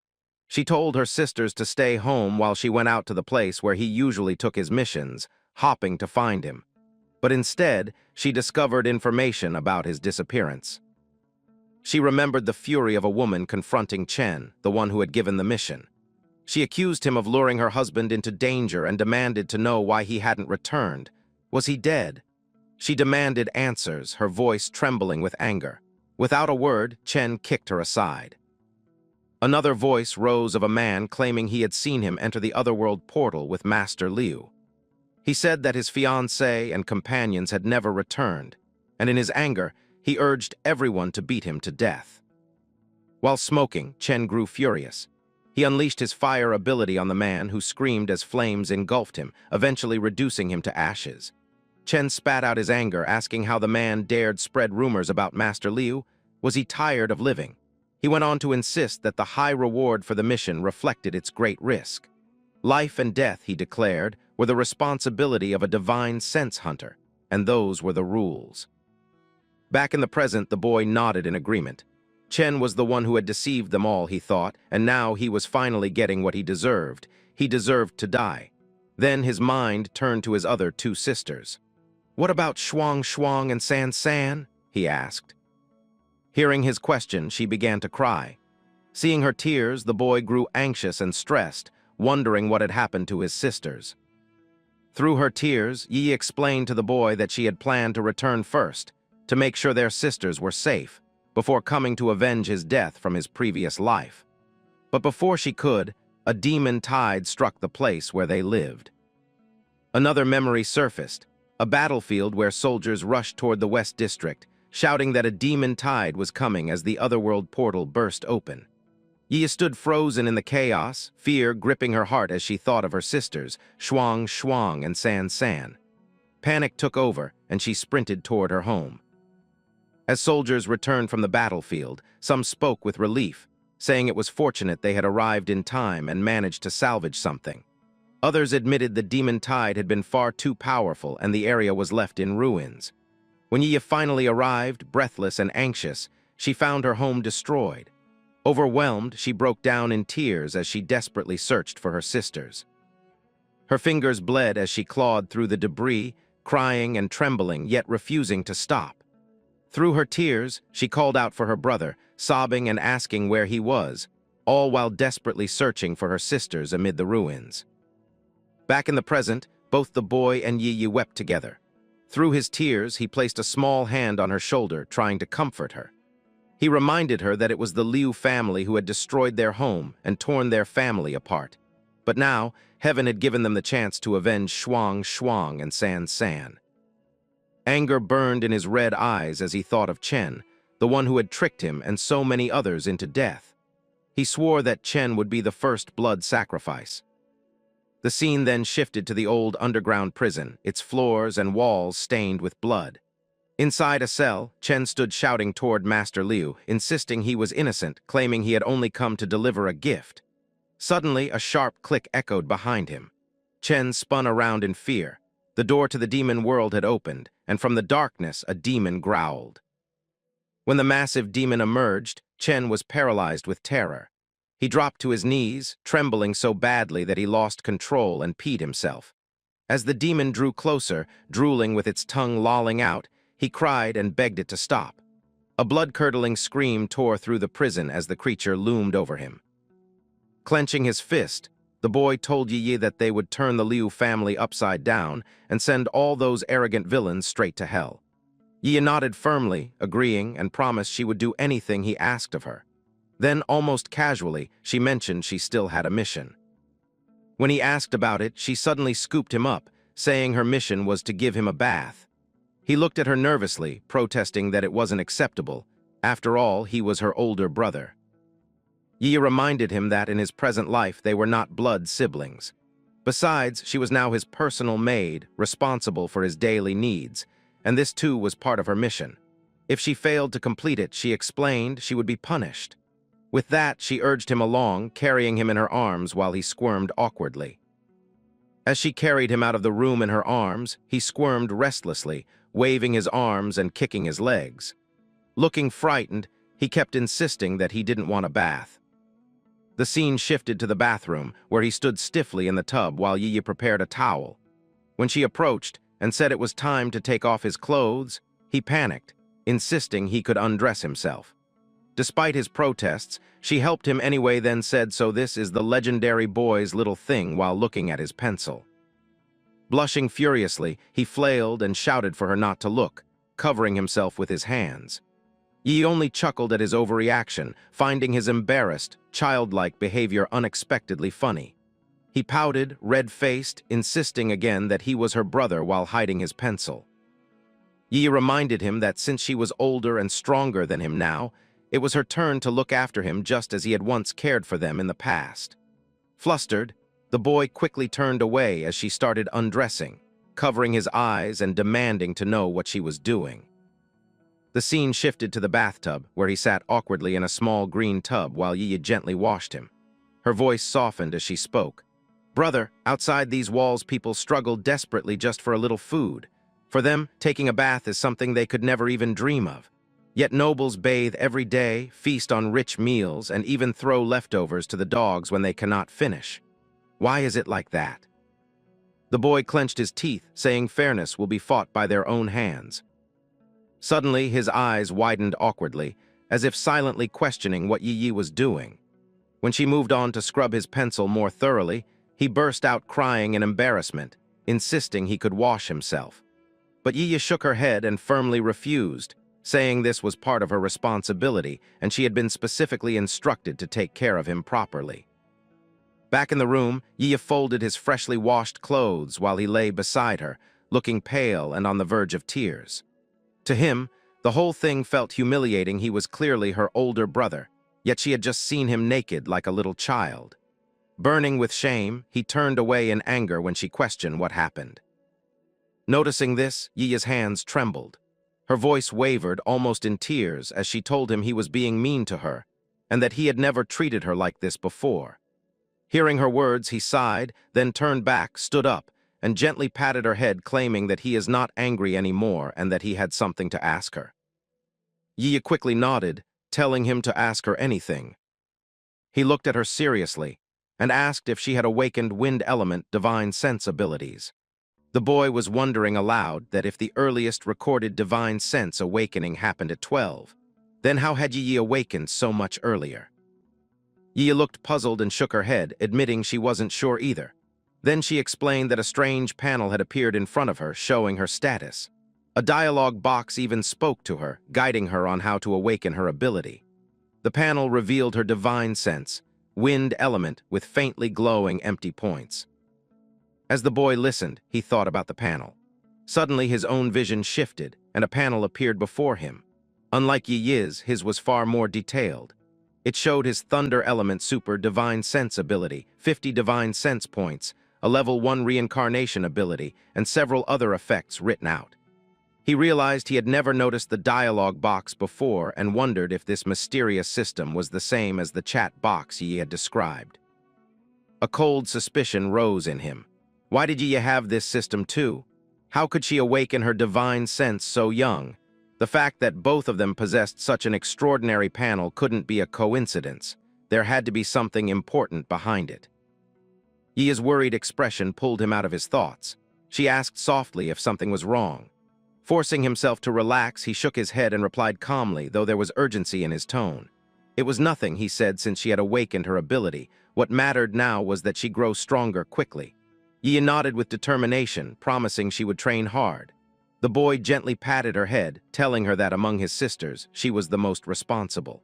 She told her sisters to stay home while she went out to the place where he usually took his missions, hopping to find him. But instead, she discovered information about his disappearance. She remembered the fury of a woman confronting Chen, the one who had given the mission. She accused him of luring her husband into danger and demanded to know why he hadn't returned. Was he dead? She demanded answers, her voice trembling with anger. Without a word, Chen kicked her aside. Another voice rose of a man claiming he had seen him enter the otherworld portal with Master Liu. He said that his fiancée and companions had never returned, and in his anger, he urged everyone to beat him to death. While smoking, Chen grew furious. He unleashed his fire ability on the man, who screamed as flames engulfed him, eventually reducing him to ashes. Chen spat out his anger, asking how the man dared spread rumors about Master Liu. Was he tired of living? He went on to insist that the high reward for the mission reflected its great risk. Life and death, he declared, were the responsibility of a divine sense hunter, and those were the rules. Back in the present, the boy nodded in agreement. Chen was the one who had deceived them all, he thought, and now he was finally getting what he deserved. He deserved to die. Then his mind turned to his other two sisters. "What about Shuang and San?" he asked. Hearing his question, she began to cry. Seeing her tears, the boy grew anxious and stressed, wondering what had happened to his sisters. Through her tears, Yi explained to the boy that she had planned to return first, to make sure their sisters were safe, before coming to avenge his death from his previous life. But before she could, a demon tide struck the place where they lived. Another memory surfaced, a battlefield where soldiers rushed toward the West District, shouting that a demon tide was coming as the otherworld portal burst open. Yi stood frozen in the chaos, fear gripping her heart as she thought of her sisters, Shuang and San. Panic took over, and she sprinted toward her home. As soldiers returned from the battlefield, some spoke with relief, saying it was fortunate they had arrived in time and managed to salvage something. Others admitted the demon tide had been far too powerful and the area was left in ruins. When Yi finally arrived, breathless and anxious, she found her home destroyed. Overwhelmed, she broke down in tears as she desperately searched for her sisters. Her fingers bled as she clawed through the debris, crying and trembling, yet refusing to stop. Through her tears, she called out for her brother, sobbing and asking where he was, all while desperately searching for her sisters amid the ruins. Back in the present, both the boy and Yi wept together. Through his tears, he placed a small hand on her shoulder, trying to comfort her. He reminded her that it was the Liu family who had destroyed their home and torn their family apart. But now, heaven had given them the chance to avenge Shuang and San. Anger burned in his red eyes as he thought of Chen, the one who had tricked him and so many others into death. He swore that Chen would be the first blood sacrifice. The scene then shifted to the old underground prison, its floors and walls stained with blood. Inside a cell, Chen stood shouting toward Master Liu, insisting he was innocent, claiming he had only come to deliver a gift. Suddenly, a sharp click echoed behind him. Chen spun around in fear. The door to the demon world had opened, and from the darkness, a demon growled. When the massive demon emerged, Chen was paralyzed with terror. He dropped to his knees, trembling so badly that he lost control and peed himself. As the demon drew closer, drooling with its tongue lolling out, he cried and begged it to stop. A blood-curdling scream tore through the prison as the creature loomed over him. Clenching his fist, the boy told Yi that they would turn the Liu family upside down and send all those arrogant villains straight to hell. Yi nodded firmly, agreeing, and promised she would do anything he asked of her. Then, almost casually, she mentioned she still had a mission. When he asked about it, she suddenly scooped him up, saying her mission was to give him a bath. He looked at her nervously, protesting that it wasn't acceptable. After all, he was her older brother. Yi reminded him that in his present life they were not blood siblings. Besides, she was now his personal maid, responsible for his daily needs, and this too was part of her mission. If she failed to complete it, she explained, she would be punished. With that, she urged him along, carrying him in her arms while he squirmed awkwardly. As she carried him out of the room in her arms, he squirmed restlessly, waving his arms and kicking his legs. Looking frightened, he kept insisting that he didn't want a bath. The scene shifted to the bathroom, where he stood stiffly in the tub while Yi prepared a towel. When she approached and said it was time to take off his clothes, he panicked, insisting he could undress himself. Despite his protests, she helped him anyway, then said, "So this is the legendary boy's little thing," while looking at his pencil. Blushing furiously, he flailed and shouted for her not to look, covering himself with his hands. Yi only chuckled at his overreaction, finding his embarrassed, childlike behavior unexpectedly funny. He pouted, red-faced, insisting again that he was her brother while hiding his pencil. Yi reminded him that since she was older and stronger than him now, it was her turn to look after him just as he had once cared for them in the past. Flustered, the boy quickly turned away as she started undressing, covering his eyes and demanding to know what she was doing. The scene shifted to the bathtub, where he sat awkwardly in a small green tub while Yi gently washed him. Her voice softened as she spoke. "Brother, outside these walls people struggle desperately just for a little food. For them, taking a bath is something they could never even dream of. Yet nobles bathe every day, feast on rich meals, and even throw leftovers to the dogs when they cannot finish. Why is it like that?" The boy clenched his teeth, saying fairness will be fought by their own hands. Suddenly, his eyes widened awkwardly, as if silently questioning what Yi was doing. When she moved on to scrub his pencil more thoroughly, he burst out crying in embarrassment, insisting he could wash himself. But Yi shook her head and firmly refused, saying this was part of her responsibility and she had been specifically instructed to take care of him properly. Back in the room, Yi folded his freshly washed clothes while he lay beside her, looking pale and on the verge of tears. To him, the whole thing felt humiliating. He was clearly her older brother, yet she had just seen him naked like a little child. Burning with shame, he turned away in anger when she questioned what happened. Noticing this, Yi's hands trembled. Her voice wavered, almost in tears, as she told him he was being mean to her, and that he had never treated her like this before. Hearing her words, he sighed, then turned back, stood up, and gently patted her head, claiming that he is not angry anymore and that he had something to ask her. Yi quickly nodded, telling him to ask her anything. He looked at her seriously and asked if she had awakened wind element divine sense abilities. The boy was wondering aloud that if the earliest recorded divine sense awakening happened at 12, then how had Yi awakened so much earlier? Yi looked puzzled and shook her head, admitting she wasn't sure either. Then she explained that a strange panel had appeared in front of her, showing her status. A dialogue box even spoke to her, guiding her on how to awaken her ability. The panel revealed her divine sense, wind element with faintly glowing empty points. As the boy listened, he thought about the panel. Suddenly his own vision shifted, and a panel appeared before him. Unlike Yi's, his was far more detailed. It showed his Thunder Element Super Divine Sense ability, 50 Divine Sense points, a Level 1 Reincarnation ability, and several other effects written out. He realized he had never noticed the dialogue box before and wondered if this mysterious system was the same as the chat box Yi had described. A cold suspicion rose in him. Why did Yi have this system too? How could she awaken her divine sense so young? The fact that both of them possessed such an extraordinary panel couldn't be a coincidence. There had to be something important behind it. Yi's worried expression pulled him out of his thoughts. She asked softly if something was wrong. Forcing himself to relax, he shook his head and replied calmly, though there was urgency in his tone. It was nothing, he said, since she had awakened her ability. What mattered now was that she grow stronger quickly. Yi nodded with determination, promising she would train hard. The boy gently patted her head, telling her that among his sisters, she was the most responsible.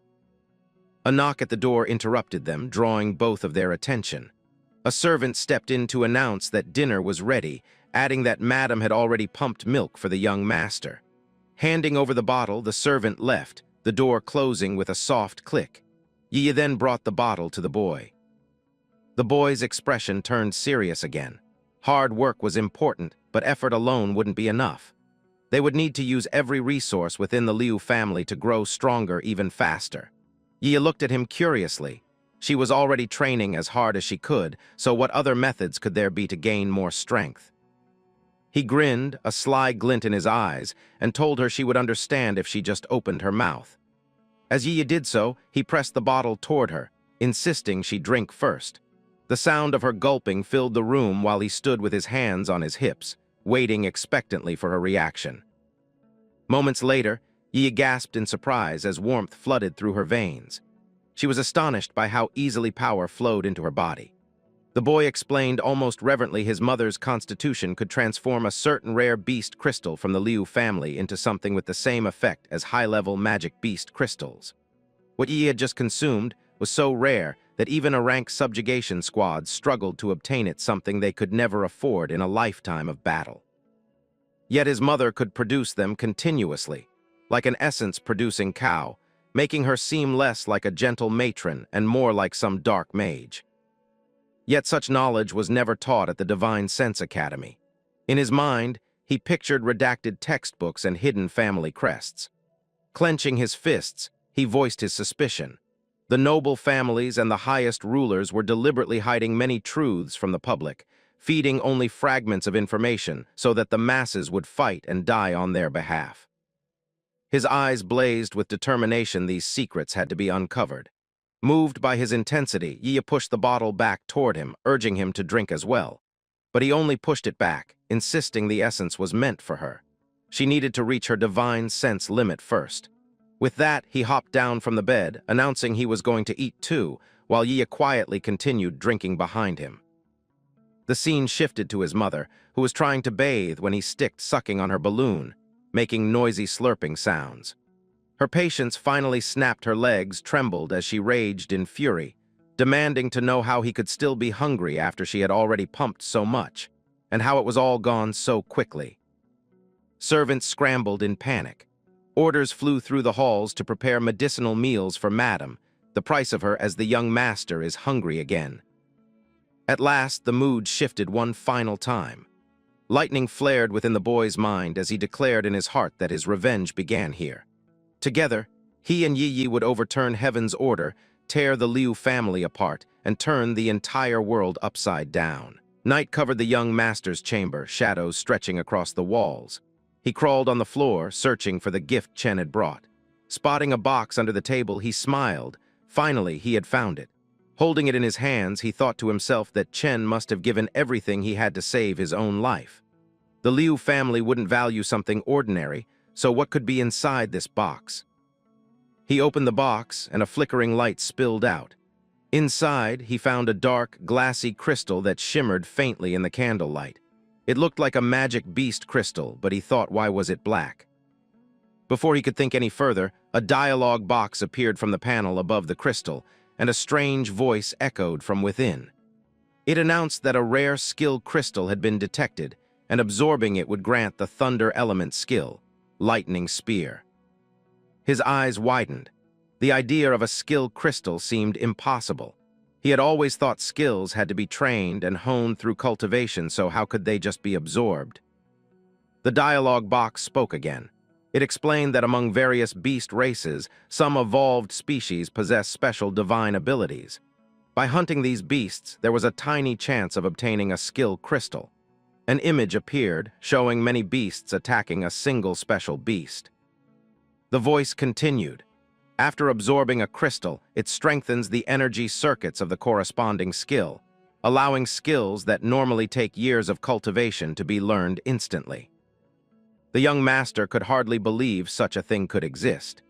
A knock at the door interrupted them, drawing both of their attention. A servant stepped in to announce that dinner was ready, adding that Madam had already pumped milk for the young master. Handing over the bottle, the servant left, the door closing with a soft click. Yi then brought the bottle to the boy. The boy's expression turned serious again. Hard work was important, but effort alone wouldn't be enough. They would need to use every resource within the Liu family to grow stronger even faster. Yi looked at him curiously. She was already training as hard as she could, so what other methods could there be to gain more strength? He grinned, a sly glint in his eyes, and told her she would understand if she just opened her mouth. As Yi did so, he pressed the bottle toward her, insisting she drink first. The sound of her gulping filled the room while he stood with his hands on his hips, waiting expectantly for her reaction. Moments later, Yi gasped in surprise as warmth flooded through her veins. She was astonished by how easily power flowed into her body. The boy explained almost reverently his mother's constitution could transform a certain rare beast crystal from the Liu family into something with the same effect as high-level magic beast crystals. What Yi had just consumed was so rare that even a rank subjugation squad struggled to obtain it, something they could never afford in a lifetime of battle. Yet his mother could produce them continuously, like an essence-producing cow, making her seem less like a gentle matron and more like some dark mage. Yet such knowledge was never taught at the Divine Sense Academy. In his mind, he pictured redacted textbooks and hidden family crests. Clenching his fists, he voiced his suspicion. The noble families and the highest rulers were deliberately hiding many truths from the public, feeding only fragments of information so that the masses would fight and die on their behalf. His eyes blazed with determination. These secrets had to be uncovered. Moved by his intensity, Yi pushed the bottle back toward him, urging him to drink as well. But he only pushed it back, insisting the essence was meant for her. She needed to reach her divine sense limit first. With that, he hopped down from the bed, announcing he was going to eat too, while Yi quietly continued drinking behind him. The scene shifted to his mother, who was trying to bathe when he sticked sucking on her balloon, making noisy slurping sounds. Her patience finally snapped, her legs trembled as she raged in fury, demanding to know how he could still be hungry after she had already pumped so much, and how it was all gone so quickly. Servants scrambled in panic. Orders flew through the halls to prepare medicinal meals for Madam, the price of her as the young master is hungry again. At last, the mood shifted one final time. Lightning flared within the boy's mind as he declared in his heart that his revenge began here. Together, he and Yi would overturn heaven's order, tear the Liu family apart, and turn the entire world upside down. Night covered the young master's chamber, shadows stretching across the walls. He crawled on the floor, searching for the gift Chen had brought. Spotting a box under the table, he smiled. Finally, he had found it. Holding it in his hands, he thought to himself that Chen must have given everything he had to save his own life. The Liu family wouldn't value something ordinary, so what could be inside this box? He opened the box, and a flickering light spilled out. Inside, he found a dark, glassy crystal that shimmered faintly in the candlelight. It looked like a magic beast crystal, but he thought, why was it black? Before he could think any further, a dialogue box appeared from the panel above the crystal, and a strange voice echoed from within. It announced that a rare skill crystal had been detected, and absorbing it would grant the thunder element skill, Lightning Spear. His eyes widened. The idea of a skill crystal seemed impossible. He had always thought skills had to be trained and honed through cultivation, so how could they just be absorbed? The dialogue box spoke again. It explained that among various beast races, some evolved species possess special divine abilities. By hunting these beasts, there was a tiny chance of obtaining a skill crystal. An image appeared, showing many beasts attacking a single special beast. The voice continued. After absorbing a crystal, it strengthens the energy circuits of the corresponding skill, allowing skills that normally take years of cultivation to be learned instantly. The young master could hardly believe such a thing could exist.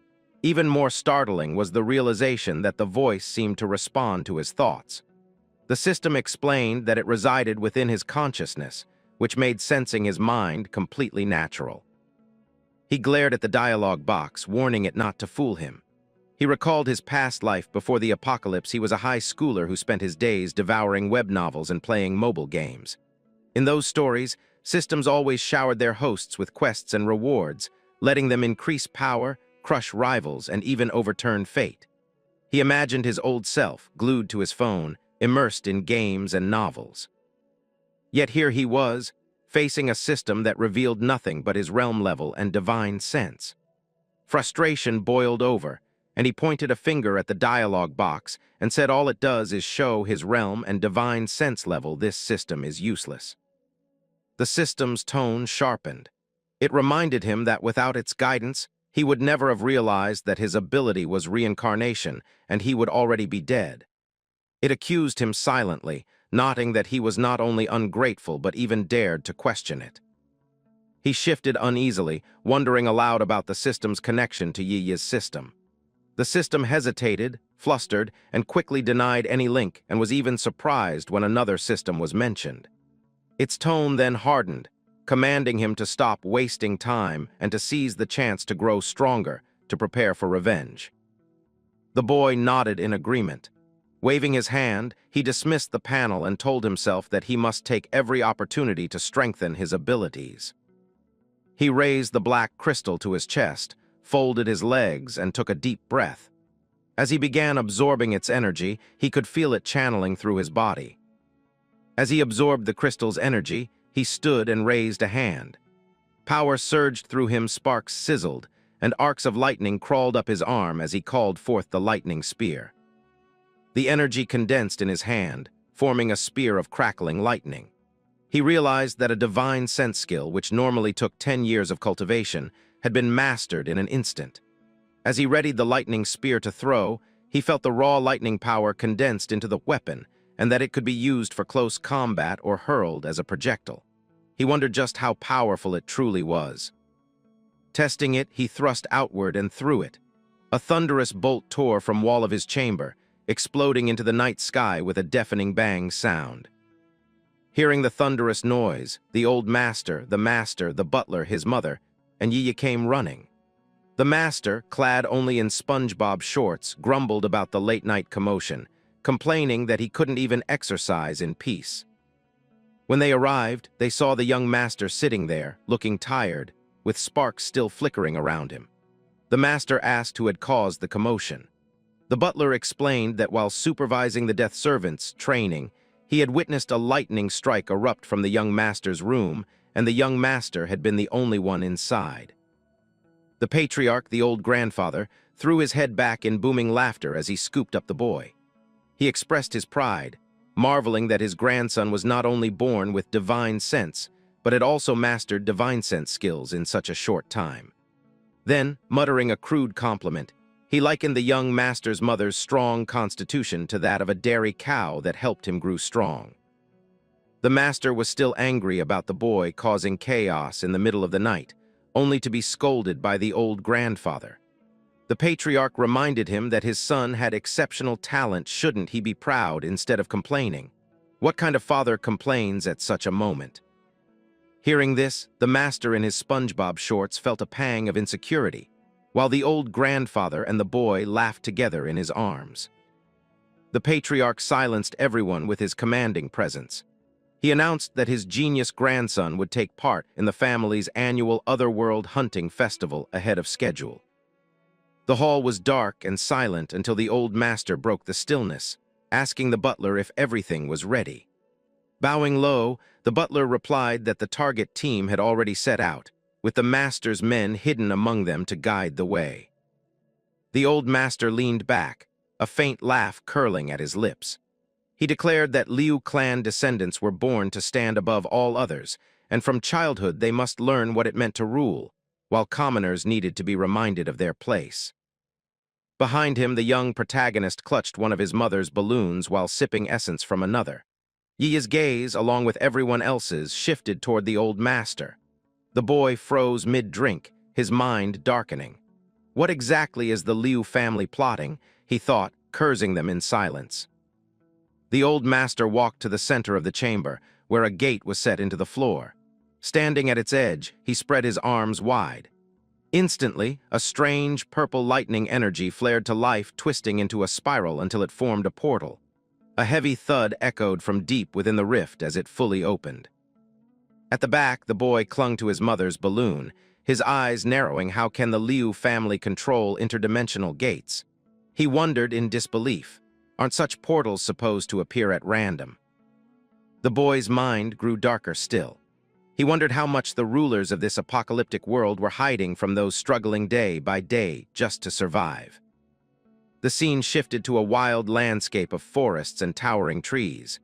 Even more startling was the realization that the voice seemed to respond to his thoughts. The system explained that it resided within his consciousness, which made sensing his mind completely natural. He glared at the dialogue box, warning it not to fool him. He recalled his past life before the apocalypse. He was a high schooler who spent his days devouring web novels and playing mobile games. In those stories, systems always showered their hosts with quests and rewards, letting them increase power, crush rivals, and even overturn fate. He imagined his old self, glued to his phone, immersed in games and novels. Yet here he was, facing a system that revealed nothing but his realm level and divine sense. Frustration boiled over, and he pointed a finger at the dialogue box and said all it does is show his realm and divine sense level. This system is useless. The system's tone sharpened. It reminded him that without its guidance, he would never have realized that his ability was reincarnation and he would already be dead. It accused him silently, noting that he was not only ungrateful but even dared to question it. He shifted uneasily, wondering aloud about the system's connection to Yi's system. The system hesitated, flustered, and quickly denied any link, and was even surprised when another system was mentioned. Its tone then hardened, commanding him to stop wasting time and to seize the chance to grow stronger, to prepare for revenge. The boy nodded in agreement. Waving his hand, he dismissed the panel and told himself that he must take every opportunity to strengthen his abilities. He raised the black crystal to his chest, folded his legs, and took a deep breath. As he began absorbing its energy, he could feel it channeling through his body. As he absorbed the crystal's energy, he stood and raised a hand. Power surged through him, sparks sizzled, and arcs of lightning crawled up his arm as he called forth the lightning spear. The energy condensed in his hand, forming a spear of crackling lightning. He realized that a divine sense skill, which normally took 10 years of cultivation, had been mastered in an instant. As he readied the lightning spear to throw, he felt the raw lightning power condensed into the weapon, and that it could be used for close combat or hurled as a projectile. He wondered just how powerful it truly was. Testing it, he thrust outward and threw it. A thunderous bolt tore from wall of his chamber, exploding into the night sky with a deafening bang sound. Hearing the thunderous noise, the old master, the butler, his mother, and Yi came running. The master, clad only in SpongeBob shorts, grumbled about the late-night commotion, complaining that he couldn't even exercise in peace. When they arrived, they saw the young master sitting there, looking tired, with sparks still flickering around him. The master asked who had caused the commotion. The butler explained that while supervising the death servants' training, he had witnessed a lightning strike erupt from the young master's room, and the young master had been the only one inside. The patriarch, the old grandfather, threw his head back in booming laughter as he scooped up the boy. He expressed his pride, marveling that his grandson was not only born with divine sense, but had also mastered divine sense skills in such a short time. Then, muttering a crude compliment, He likened the young master's mother's strong constitution to that of a dairy cow that helped him grow strong. The master was still angry about the boy causing chaos in the middle of the night, only to be scolded by the old grandfather. The patriarch reminded him that his son had exceptional talent. Shouldn't he be proud instead of complaining? What kind of father complains at such a moment? Hearing this, the master in his SpongeBob shorts felt a pang of insecurity, while the old grandfather and the boy laughed together in his arms. The patriarch silenced everyone with his commanding presence. He announced that his genius grandson would take part in the family's annual Otherworld hunting festival ahead of schedule. The hall was dark and silent until the old master broke the stillness, asking the butler if everything was ready. Bowing low, the butler replied that the target team had already set out, with the master's men hidden among them to guide the way. The old master leaned back, a faint laugh curling at his lips. He declared that Liu clan descendants were born to stand above all others, and from childhood they must learn what it meant to rule, while commoners needed to be reminded of their place. Behind him, the young protagonist clutched one of his mother's balloons while sipping essence from another. Yi's gaze, along with everyone else's, shifted toward the old master. The boy froze mid-drink, his mind darkening. What exactly is the Liu family plotting? He thought, cursing them in silence. The old master walked to the center of the chamber, where a gate was set into the floor. Standing at its edge, he spread his arms wide. Instantly, a strange, purple lightning energy flared to life, twisting into a spiral until it formed a portal. A heavy thud echoed from deep within the rift as it fully opened. At the back, the boy clung to his mother's balloon, his eyes narrowing. How can the Liu family control interdimensional gates? He wondered in disbelief. Aren't such portals supposed to appear at random? The boy's mind grew darker still. He wondered how much the rulers of this apocalyptic world were hiding from those struggling day by day just to survive. The scene shifted to a wild landscape of forests and towering trees.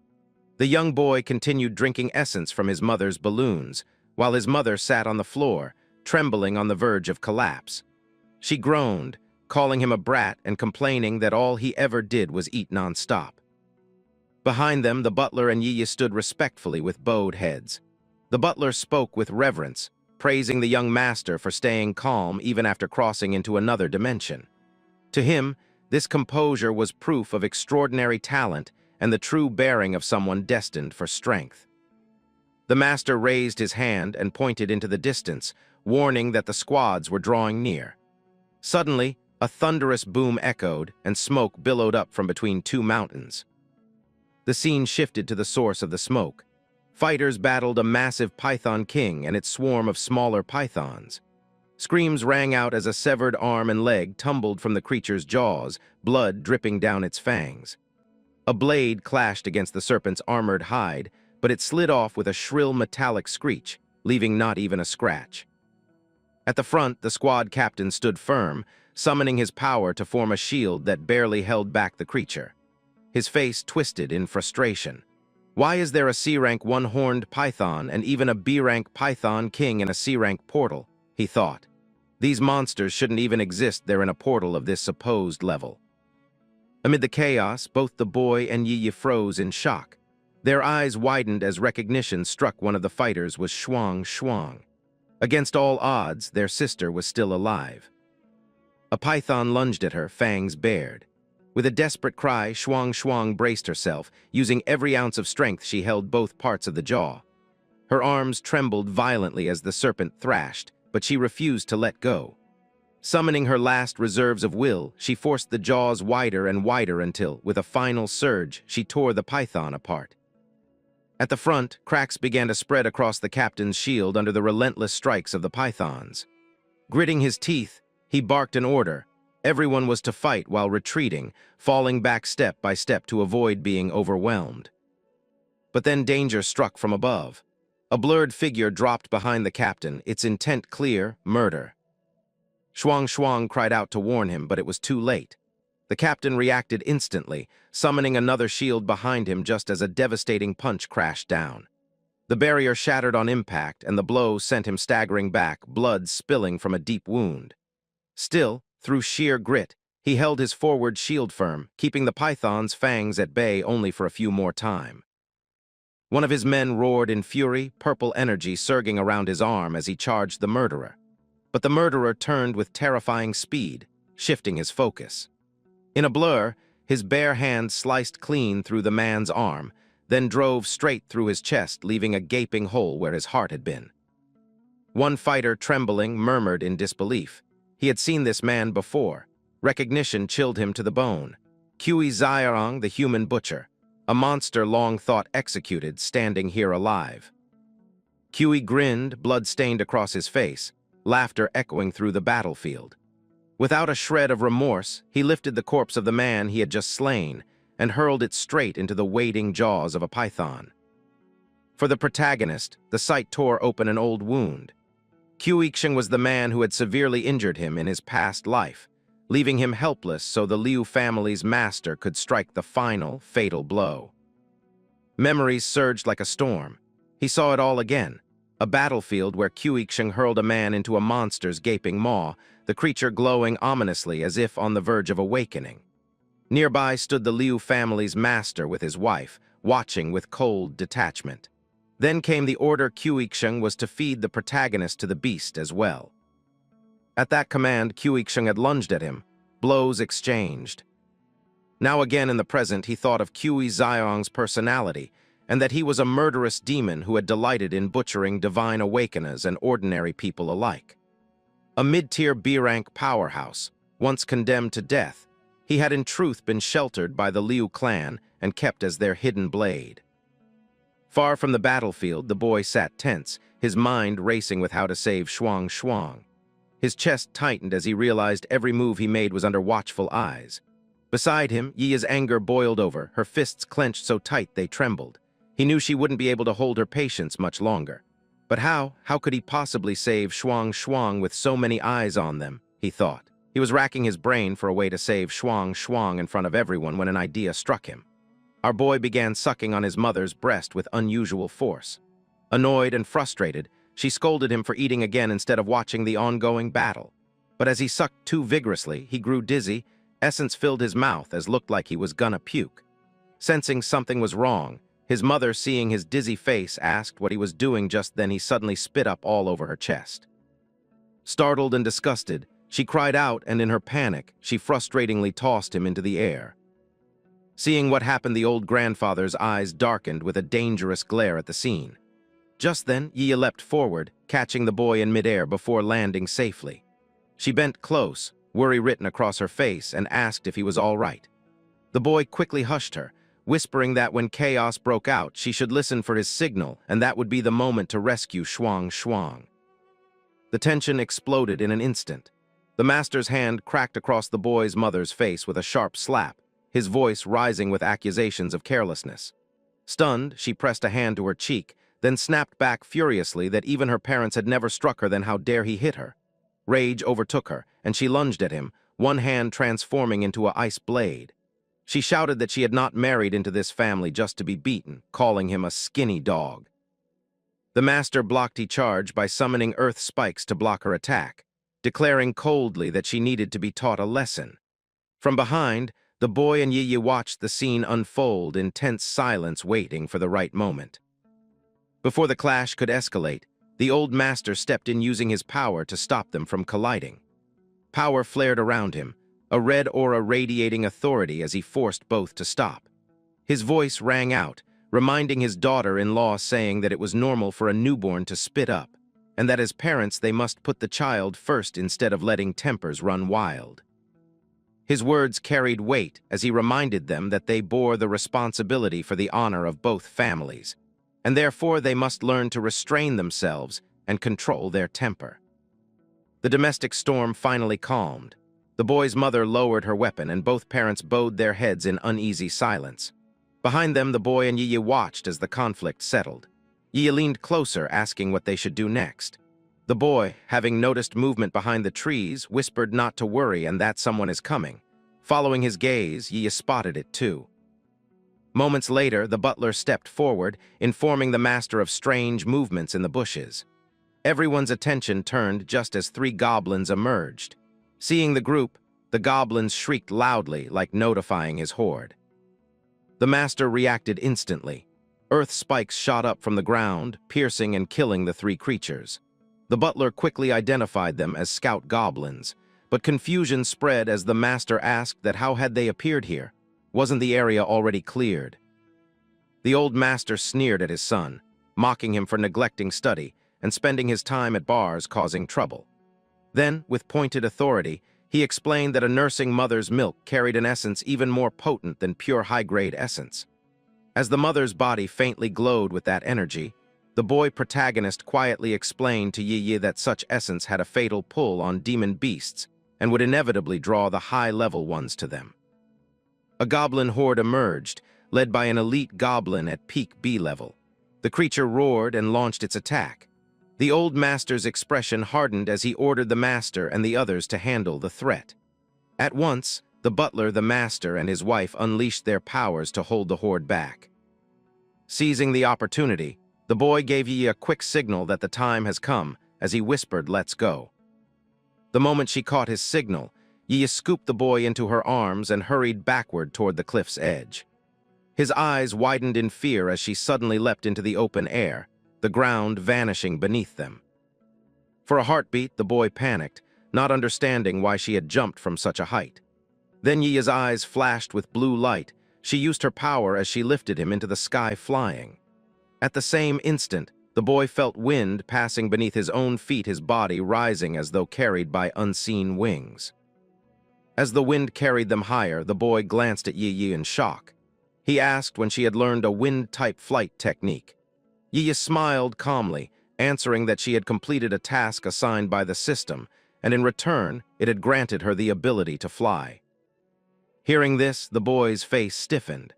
The young boy continued drinking essence from his mother's balloons, while his mother sat on the floor, trembling on the verge of collapse. She groaned, calling him a brat and complaining that all he ever did was eat nonstop. Behind them, the butler and Yi stood respectfully with bowed heads. The butler spoke with reverence, praising the young master for staying calm even after crossing into another dimension. To him, this composure was proof of extraordinary talent and the true bearing of someone destined for strength. The master raised his hand and pointed into the distance, warning that the squads were drawing near. Suddenly, a thunderous boom echoed and smoke billowed up from between two mountains. The scene shifted to the source of the smoke. Fighters battled a massive python king and its swarm of smaller pythons. Screams rang out as a severed arm and leg tumbled from the creature's jaws, blood dripping down its fangs. A blade clashed against the serpent's armored hide, but it slid off with a shrill metallic screech, leaving not even a scratch. At the front, the squad captain stood firm, summoning his power to form a shield that barely held back the creature. His face twisted in frustration. Why is there a C-rank one-horned python and even a B-rank python king in a C-rank portal? He thought. These monsters shouldn't even exist there in a portal of this supposed level. Amid the chaos, both the boy and Yi froze in shock. Their eyes widened as recognition struck one of the fighters was Shuang Shuang. Against all odds, their sister was still alive. A python lunged at her, fangs bared. With a desperate cry, Shuang Shuang braced herself, using every ounce of strength she held both parts of the jaw. Her arms trembled violently as the serpent thrashed, but she refused to let go. Summoning her last reserves of will, she forced the jaws wider and wider until, with a final surge, she tore the python apart. At the front, cracks began to spread across the captain's shield under the relentless strikes of the pythons. Gritting his teeth, he barked an order. Everyone was to fight while retreating, falling back step by step to avoid being overwhelmed. But then danger struck from above. A blurred figure dropped behind the captain, its intent clear: murder. Shuang Shuang cried out to warn him, but it was too late. The captain reacted instantly, summoning another shield behind him just as a devastating punch crashed down. The barrier shattered on impact, and the blow sent him staggering back, blood spilling from a deep wound. Still, through sheer grit, He held his forward shield firm, keeping the python's fangs at bay only for a few more time. One of his men roared in fury, purple energy surging around his arm as he charged the murderer. But the murderer turned with terrifying speed, shifting his focus. In a blur, his bare hand sliced clean through the man's arm, then drove straight through his chest, leaving a gaping hole where his heart had been. One fighter, trembling, murmured in disbelief. He had seen this man before. Recognition chilled him to the bone. Kui Xiaorong, the human butcher, a monster long thought executed, standing here alive. Kui grinned, blood-stained across his face, laughter echoing through the battlefield. Without a shred of remorse, he lifted the corpse of the man he had just slain and hurled it straight into the waiting jaws of a python. For the protagonist, the sight tore open an old wound. Qiuqing was the man who had severely injured him in his past life, leaving him helpless so the Liu family's master could strike the final, fatal blow. Memories surged like a storm. He saw it all again, a battlefield where Qiuqing hurled a man into a monster's gaping maw, the creature glowing ominously as if on the verge of awakening. Nearby stood the Liu family's master with his wife, watching with cold detachment. Then came the order Qiuqing was to feed the protagonist to the beast as well. At that command, Qiuqing had lunged at him, blows exchanged. Now again in the present, he thought of Kui Xiaorong's personality, and that he was a murderous demon who had delighted in butchering divine awakeners and ordinary people alike. A mid-tier B-rank powerhouse, once condemned to death, he had in truth been sheltered by the Liu clan and kept as their hidden blade. Far from the battlefield, the boy sat tense, his mind racing with how to save Shuang. His chest tightened as he realized every move he made was under watchful eyes. Beside him, Yi's anger boiled over, her fists clenched so tight they trembled. He knew she wouldn't be able to hold her patience much longer. But how could he possibly save Shuang with so many eyes on them, he thought. He was racking his brain for a way to save Shuang in front of everyone when an idea struck him. Our boy began sucking on his mother's breast with unusual force. Annoyed and frustrated, she scolded him for eating again instead of watching the ongoing battle. But as he sucked too vigorously, he grew dizzy, essence filled his mouth as looked like he was gonna puke. Sensing something was wrong, his mother, seeing his dizzy face, asked what he was doing. Just then he suddenly spit up all over her chest. Startled and disgusted, she cried out, and in her panic, she frustratingly tossed him into the air. Seeing what happened, the old grandfather's eyes darkened with a dangerous glare at the scene. Just then, Yi leapt forward, catching the boy in midair before landing safely. She bent close, worry written across her face, and asked if he was all right. The boy quickly hushed her, whispering that when chaos broke out, she should listen for his signal, and that would be the moment to rescue Shuang. The tension exploded in an instant. The master's hand cracked across the boy's mother's face with a sharp slap, his voice rising with accusations of carelessness. Stunned, she pressed a hand to her cheek, then snapped back furiously that even her parents had never struck her. Then how dare he hit her? Rage overtook her, and she lunged at him, one hand transforming into an ice blade. She shouted that she had not married into this family just to be beaten, calling him a skinny dog. The master blocked her charge by summoning earth spikes to block her attack, declaring coldly that she needed to be taught a lesson. From behind, the boy and Yi watched the scene unfold in tense silence, waiting for the right moment. Before the clash could escalate, the old master stepped in, using his power to stop them from colliding. Power flared around him, a red aura radiating authority as he forced both to stop. His voice rang out, reminding his daughter-in-law, saying that it was normal for a newborn to spit up, and that as parents they must put the child first instead of letting tempers run wild. His words carried weight as he reminded them that they bore the responsibility for the honor of both families, and therefore they must learn to restrain themselves and control their temper. The domestic storm finally calmed. The boy's mother lowered her weapon, and both parents bowed their heads in uneasy silence. Behind them, the boy and Yi watched as the conflict settled. Yi leaned closer, asking what they should do next. The boy, having noticed movement behind the trees, whispered not to worry and that someone is coming. Following his gaze, Yi spotted it too. Moments later, the butler stepped forward, informing the master of strange movements in the bushes. Everyone's attention turned just as three goblins emerged. Seeing the group, The goblins shrieked loudly, like notifying his horde. The master reacted instantly. Earth spikes shot up from the ground, piercing and killing the three creatures. The butler quickly identified them as scout goblins, but confusion spread as the master asked that how had they appeared here? Wasn't the area already cleared? The old master sneered at his son, mocking him for neglecting study and spending his time at bars causing trouble. Then, with pointed authority, he explained that a nursing mother's milk carried an essence even more potent than pure high-grade essence. As the mother's body faintly glowed with that energy, the boy protagonist quietly explained to Yi that such essence had a fatal pull on demon beasts and would inevitably draw the high-level ones to them. A goblin horde emerged, led by an elite goblin at peak B level. The creature roared and launched its attack. The old master's expression hardened as he ordered the master and the others to handle the threat. At once, the butler, the master, and his wife unleashed their powers to hold the horde back. Seizing the opportunity, the boy gave Yi a quick signal that the time has come as he whispered, "Let's go." The moment she caught his signal, Yi scooped the boy into her arms and hurried backward toward the cliff's edge. His eyes widened in fear as she suddenly leapt into the open air, the ground vanishing beneath them. For a heartbeat, the boy panicked, not understanding why she had jumped from such a height. Then Yi's eyes flashed with blue light. She used her power as she lifted him into the sky flying. At the same instant, the boy felt wind passing beneath his own feet, his body rising as though carried by unseen wings. As the wind carried them higher, the boy glanced at Yi in shock. He asked when she had learned a wind-type flight technique. Yi smiled calmly, answering that she had completed a task assigned by the system, and in return, it had granted her the ability to fly. Hearing this, the boy's face stiffened.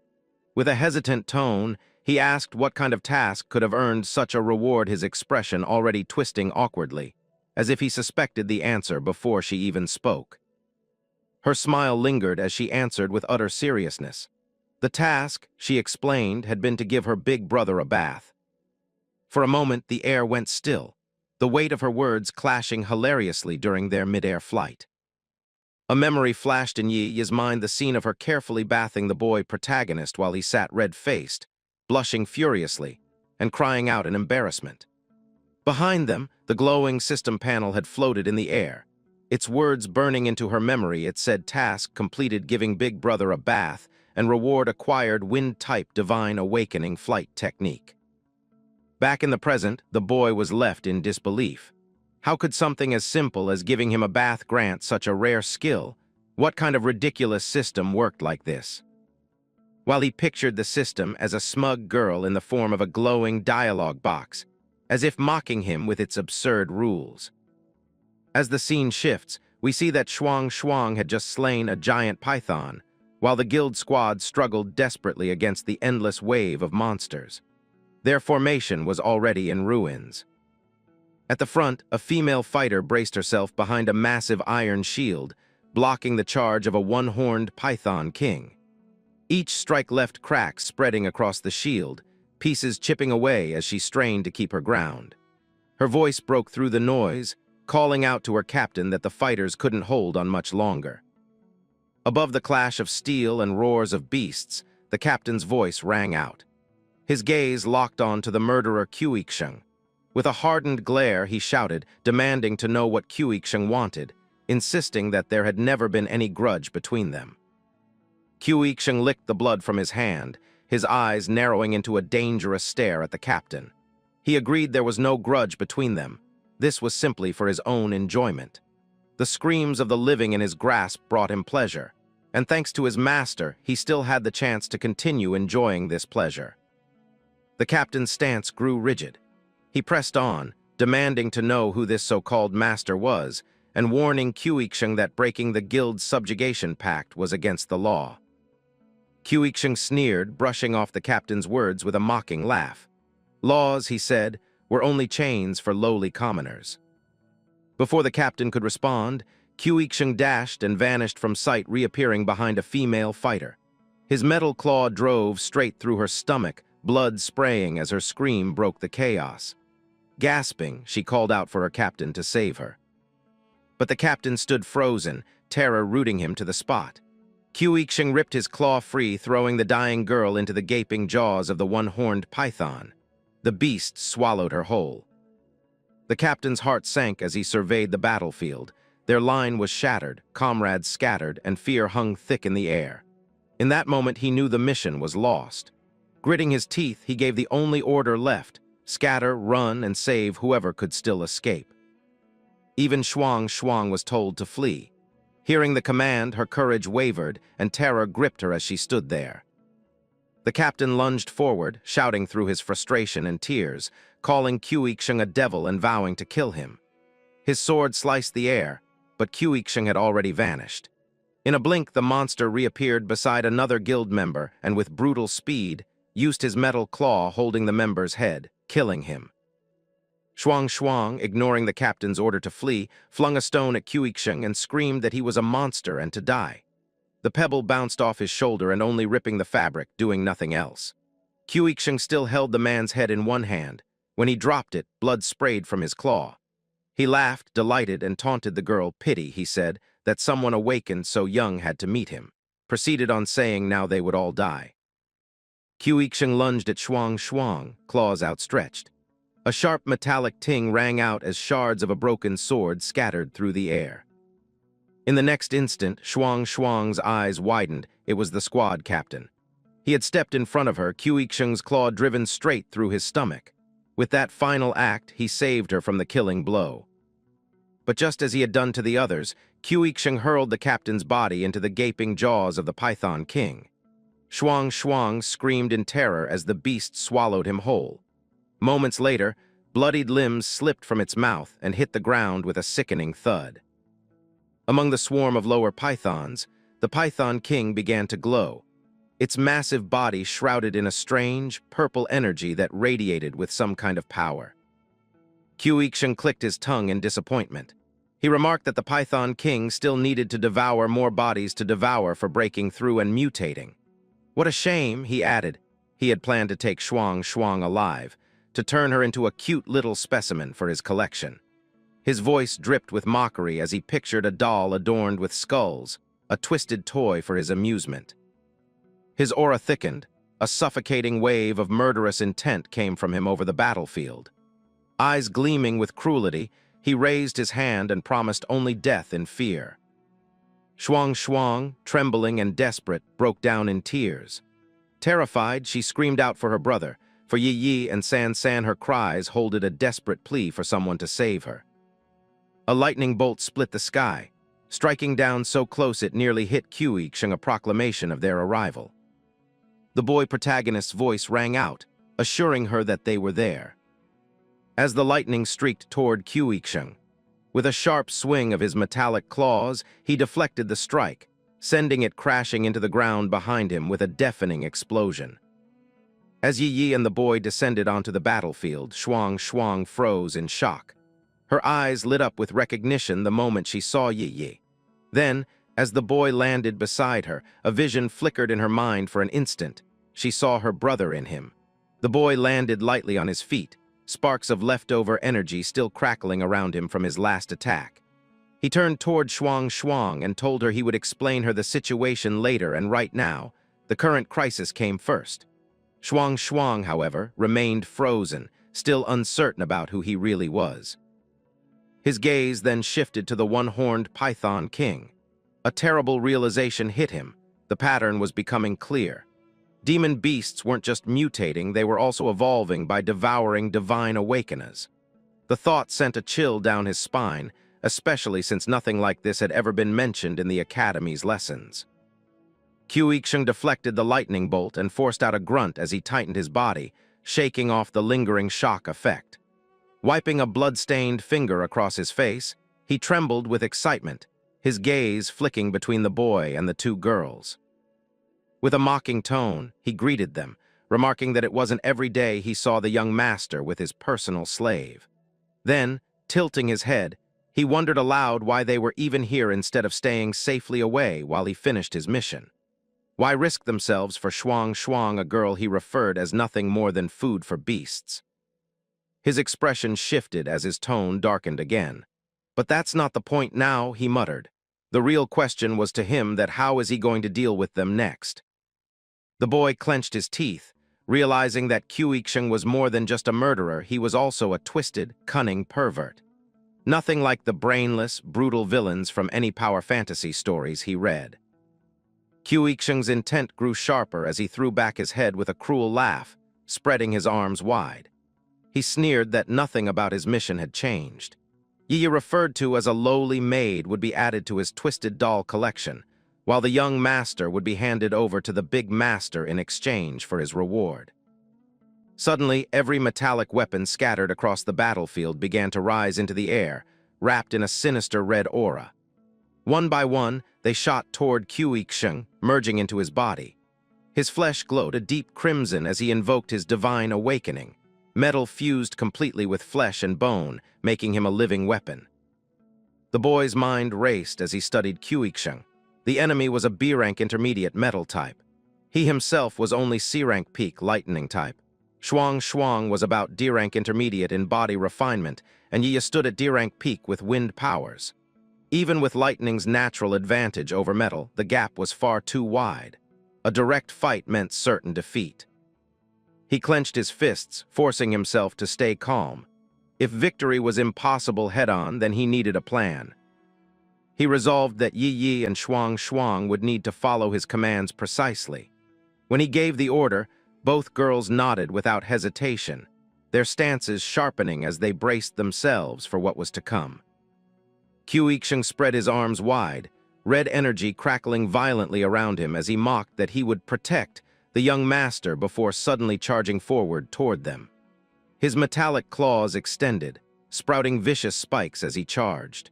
With a hesitant tone, he asked what kind of task could have earned such a reward, his expression already twisting awkwardly, as if he suspected the answer before she even spoke. Her smile lingered as she answered with utter seriousness. The task, she explained, had been to give her big brother a bath. For a moment, the air went still, the weight of her words clashing hilariously during their mid-air flight. A memory flashed in Yi's mind, the scene of her carefully bathing the boy protagonist while he sat red-faced, blushing furiously, and crying out in embarrassment. Behind them, the glowing system panel had floated in the air. Its words burning into her memory, it said task completed, giving big brother a bath, and reward acquired wind-type divine awakening flight technique. Back in the present, the boy was left in disbelief. How could something as simple as giving him a bath grant such a rare skill? What kind of ridiculous system worked like this? While he pictured the system as a smug girl in the form of a glowing dialogue box, as if mocking him with its absurd rules. As the scene shifts, we see that Shuang had just slain a giant python, while the guild squad struggled desperately against the endless wave of monsters. Their formation was already in ruins. At the front, a female fighter braced herself behind a massive iron shield, blocking the charge of a one-horned python king. Each strike left cracks spreading across the shield, pieces chipping away as she strained to keep her ground. Her voice broke through the noise, calling out to her captain that the fighters couldn't hold on much longer. Above the clash of steel and roars of beasts, the captain's voice rang out. His gaze locked on to the murderer Qiuqisheng. With a hardened glare, he shouted, demanding to know what Qiuqisheng wanted, insisting that there had never been any grudge between them. Qiuqisheng licked the blood from his hand, his eyes narrowing into a dangerous stare at the captain. He agreed there was no grudge between them. This was simply for his own enjoyment. The screams of the living in his grasp brought him pleasure, and thanks to his master, he still had the chance to continue enjoying this pleasure. The captain's stance grew rigid. He pressed on, demanding to know who this so-called master was, and warning Qiuqisheng that breaking the guild's subjugation pact was against the law. Qiuqisheng sneered, brushing off the captain's words with a mocking laugh. Laws, he said, were only chains for lowly commoners. Before the captain could respond, Qiuqisheng dashed and vanished from sight, reappearing behind a female fighter. His metal claw drove straight through her stomach, blood spraying as her scream broke the chaos. Gasping, she called out for her captain to save her. But the captain stood frozen, terror rooting him to the spot. Qiuqing ripped his claw free, throwing the dying girl into the gaping jaws of the one-horned python. The beast swallowed her whole. The captain's heart sank as he surveyed the battlefield. Their line was shattered, comrades scattered, and fear hung thick in the air. In that moment, he knew the mission was lost. Gritting his teeth, he gave the only order left: scatter, run, and save whoever could still escape. Even Shuang was told to flee. Hearing the command, her courage wavered, and terror gripped her as she stood there. The captain lunged forward, shouting through his frustration and tears, calling Qiuqing a devil and vowing to kill him. His sword sliced the air, but Qiuqing had already vanished. In a blink, the monster reappeared beside another guild member and with brutal speed used his metal claw holding the member's head, killing him. Shuang, ignoring the captain's order to flee, flung a stone at Qiuqing and screamed that he was a monster and to die. The pebble bounced off his shoulder and only ripping the fabric, doing nothing else. Qiuqing still held the man's head in one hand. When he dropped it, blood sprayed from his claw. He laughed, delighted, and taunted the girl. Pity, he said, that someone awakened so young had to meet him. Proceeded on saying now they would all die. Qiuqing lunged at Shuang, claws outstretched. A sharp metallic ting rang out as shards of a broken sword scattered through the air. In the next instant, Shuang's eyes widened. It was the squad captain. He had stepped in front of her, Qiuqing's claw driven straight through his stomach. With that final act, he saved her from the killing blow. But just as he had done to the others, Qiuqing hurled the captain's body into the gaping jaws of the Python King. Shuang screamed in terror as the beast swallowed him whole. Moments later, bloodied limbs slipped from its mouth and hit the ground with a sickening thud. Among the swarm of lower pythons, the Python King began to glow, its massive body shrouded in a strange, purple energy that radiated with some kind of power. Qiuqing clicked his tongue in disappointment. He remarked that the Python King still needed to devour more bodies to devour for breaking through and mutating. What a shame, he added. He had planned to take Shuang alive, to turn her into a cute little specimen for his collection. His voice dripped with mockery as he pictured a doll adorned with skulls, a twisted toy for his amusement. His aura thickened. A suffocating wave of murderous intent came from him over the battlefield. Eyes gleaming with cruelty, he raised his hand and promised only death in fear. Shuang, trembling and desperate, broke down in tears. Terrified, she screamed out for her brother. For Yi and San, her cries holded a desperate plea for someone to save her. A lightning bolt split the sky, striking down so close it nearly hit Qiuqing, a proclamation of their arrival. The boy protagonist's voice rang out, assuring her that they were there. As the lightning streaked toward Qiuqing, with a sharp swing of his metallic claws, he deflected the strike, sending it crashing into the ground behind him with a deafening explosion. As Yi and the boy descended onto the battlefield, Shuang froze in shock. Her eyes lit up with recognition the moment she saw Yi. Then, as the boy landed beside her, a vision flickered in her mind for an instant. She saw her brother in him. The boy landed lightly on his feet, sparks of leftover energy still crackling around him from his last attack. He turned toward Shuang and told her he would explain her the situation later, and right now, the current crisis came first. Shuang, however, remained frozen, still uncertain about who he really was. His gaze then shifted to the one-horned Python King. A terrible realization hit him. The pattern was becoming clear. Demon beasts weren't just mutating, they were also evolving by devouring divine awakeners. The thought sent a chill down his spine, especially since nothing like this had ever been mentioned in the Academy's lessons. Qiuqing deflected the lightning bolt and forced out a grunt as he tightened his body, shaking off the lingering shock effect. Wiping a blood-stained finger across his face, he trembled with excitement, his gaze flicking between the boy and the two girls. With a mocking tone, he greeted them, remarking that it wasn't every day he saw the young master with his personal slave. Then, tilting his head, he wondered aloud why they were even here instead of staying safely away while he finished his mission. Why risk themselves for Shuang, a girl he referred as nothing more than food for beasts? His expression shifted as his tone darkened again. But that's not the point now, he muttered. The real question was to him that how is he going to deal with them next? The boy clenched his teeth, realizing that Qiuqing was more than just a murderer, he was also a twisted, cunning pervert. Nothing like the brainless, brutal villains from any power fantasy stories he read. Qiuqing's intent grew sharper as he threw back his head with a cruel laugh, spreading his arms wide. He sneered that nothing about his mission had changed. Yi, referred to as a lowly maid, would be added to his twisted doll collection, while the young master would be handed over to the big master in exchange for his reward. Suddenly, every metallic weapon scattered across the battlefield began to rise into the air, wrapped in a sinister red aura. One by one, they shot toward Qiuqing, merging into his body. His flesh glowed a deep crimson as he invoked his divine awakening. Metal fused completely with flesh and bone, making him a living weapon. The boy's mind raced as he studied Qiuqing. The enemy was a B-rank intermediate metal type. He himself was only C-rank peak lightning type. Shuang was about D-rank intermediate in body refinement, and Yi stood at D-rank peak with wind powers. Even with lightning's natural advantage over metal, the gap was far too wide. A direct fight meant certain defeat. He clenched his fists, forcing himself to stay calm. If victory was impossible head-on, then he needed a plan. He resolved that Yi and Shuang would need to follow his commands precisely. When he gave the order, both girls nodded without hesitation, their stances sharpening as they braced themselves for what was to come. Qiuqing spread his arms wide, red energy crackling violently around him as he mocked that he would protect the young master before suddenly charging forward toward them. His metallic claws extended, sprouting vicious spikes as he charged.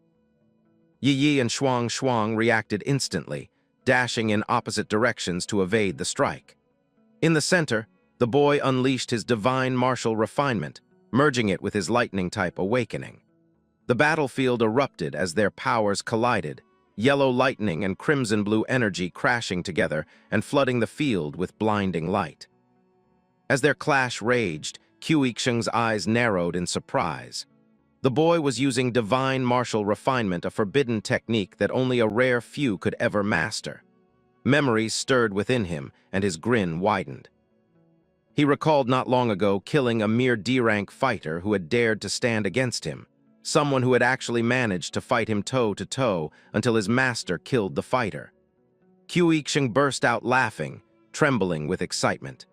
Yi and Shuang reacted instantly, dashing in opposite directions to evade the strike. In the center, the boy unleashed his divine martial refinement, merging it with his lightning-type awakening. The battlefield erupted as their powers collided, yellow lightning and crimson-blue energy crashing together and flooding the field with blinding light. As their clash raged, Qiuqing's eyes narrowed in surprise. The boy was using divine martial refinement, a forbidden technique that only a rare few could ever master. Memories stirred within him, and his grin widened. He recalled not long ago killing a mere D-rank fighter who had dared to stand against him, someone who had actually managed to fight him toe-to-toe until his master killed the fighter. Qiuqing burst out laughing, trembling with excitement.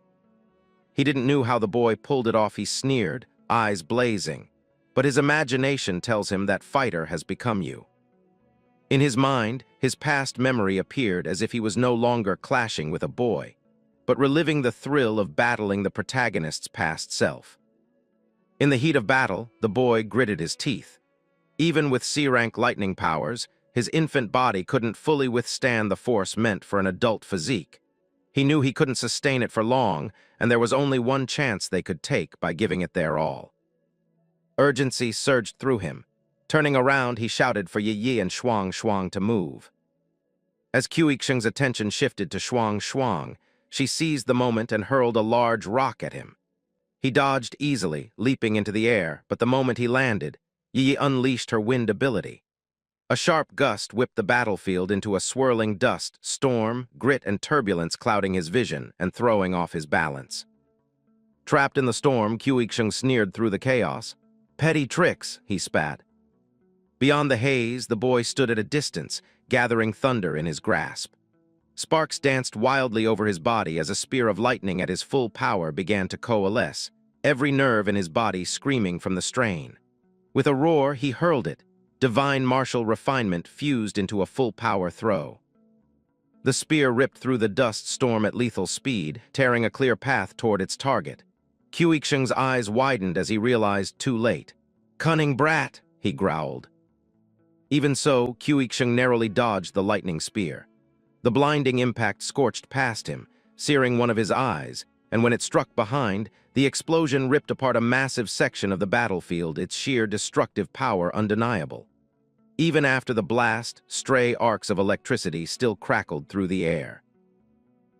He didn't know how the boy pulled it off. He sneered, eyes blazing. But his imagination tells him that fighter has become you. In his mind, his past memory appeared as if he was no longer clashing with a boy, but reliving the thrill of battling the protagonist's past self. In the heat of battle, the boy gritted his teeth. Even with C-rank lightning powers, his infant body couldn't fully withstand the force meant for an adult physique. He knew he couldn't sustain it for long, and there was only one chance they could take by giving it their all. Urgency surged through him. Turning around, he shouted for Yi and Shuang to move. As Qiuqing's attention shifted to Shuang, she seized the moment and hurled a large rock at him. He dodged easily, leaping into the air, but the moment he landed, Yi unleashed her wind ability. A sharp gust whipped the battlefield into a swirling dust storm, grit and turbulence clouding his vision and throwing off his balance. Trapped in the storm, Qiuqing sneered through the chaos. "Petty tricks," he spat. Beyond the haze, the boy stood at a distance, gathering thunder in his grasp. Sparks danced wildly over his body as a spear of lightning at his full power began to coalesce, every nerve in his body screaming from the strain. With a roar, he hurled it, divine martial refinement fused into a full-power throw. The spear ripped through the dust storm at lethal speed, tearing a clear path toward its target. Qiuqing's eyes widened as he realized too late. "Cunning brat," he growled. Even so, Qiuqing narrowly dodged the lightning spear. The blinding impact scorched past him, searing one of his eyes, and when it struck behind, the explosion ripped apart a massive section of the battlefield, its sheer destructive power undeniable. Even after the blast, stray arcs of electricity still crackled through the air.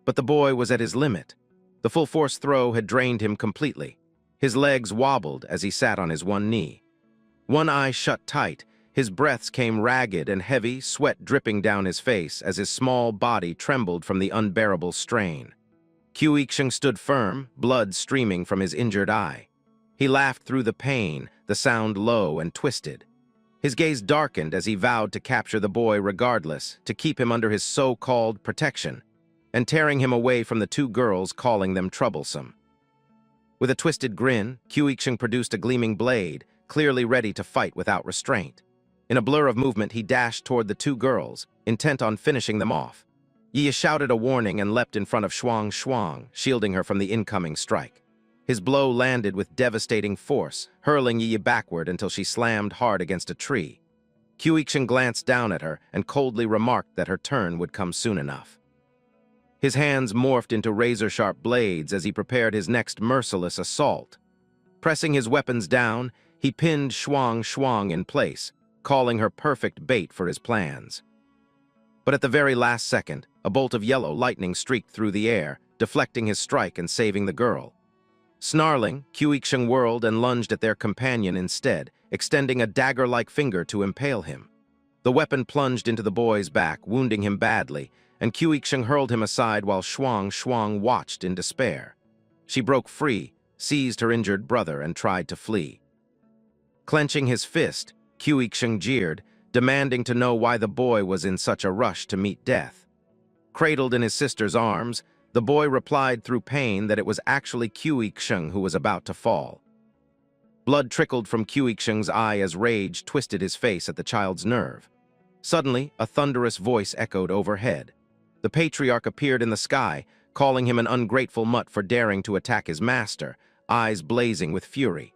But the boy was at his limit. The full-force throw had drained him completely. His legs wobbled as he sat on his one knee. One eye shut tight, His breaths came ragged and heavy, sweat dripping down his face as his small body trembled from the unbearable strain. Qiu Yixing stood firm, blood streaming from his injured eye. He laughed through the pain, the sound low and twisted. His gaze darkened as he vowed to capture the boy regardless, to keep him under his so-called protection, and tearing him away from the two girls, calling them troublesome. With a twisted grin, Qiu Yixing produced a gleaming blade, clearly ready to fight without restraint. In a blur of movement, he dashed toward the two girls, intent on finishing them off. Yi shouted a warning and leapt in front of Shuang, shielding her from the incoming strike. His blow landed with devastating force, hurling Yi backward until she slammed hard against a tree. Qiu Yixing glanced down at her and coldly remarked that her turn would come soon enough. His hands morphed into razor-sharp blades as he prepared his next merciless assault. Pressing his weapons down, he pinned Shuang in place, calling her perfect bait for his plans. But at the very last second, a bolt of yellow lightning streaked through the air, deflecting his strike and saving the girl. Snarling, Qiu Yixing whirled and lunged at their companion instead, extending a dagger-like finger to impale him. The weapon plunged into the boy's back, wounding him badly, and Qiu Yixing hurled him aside while Shuang watched in despair. She broke free, seized her injured brother, and tried to flee. Clenching his fist, Qiu Yixing jeered, demanding to know why the boy was in such a rush to meet death. Cradled in his sister's arms, the boy replied through pain that it was actually Qiu Yixing who was about to fall. Blood trickled from Qiu Yixing's eye as rage twisted his face at the child's nerve. Suddenly, a thunderous voice echoed overhead. The patriarch appeared in the sky, calling him an ungrateful mutt for daring to attack his master, eyes blazing with fury.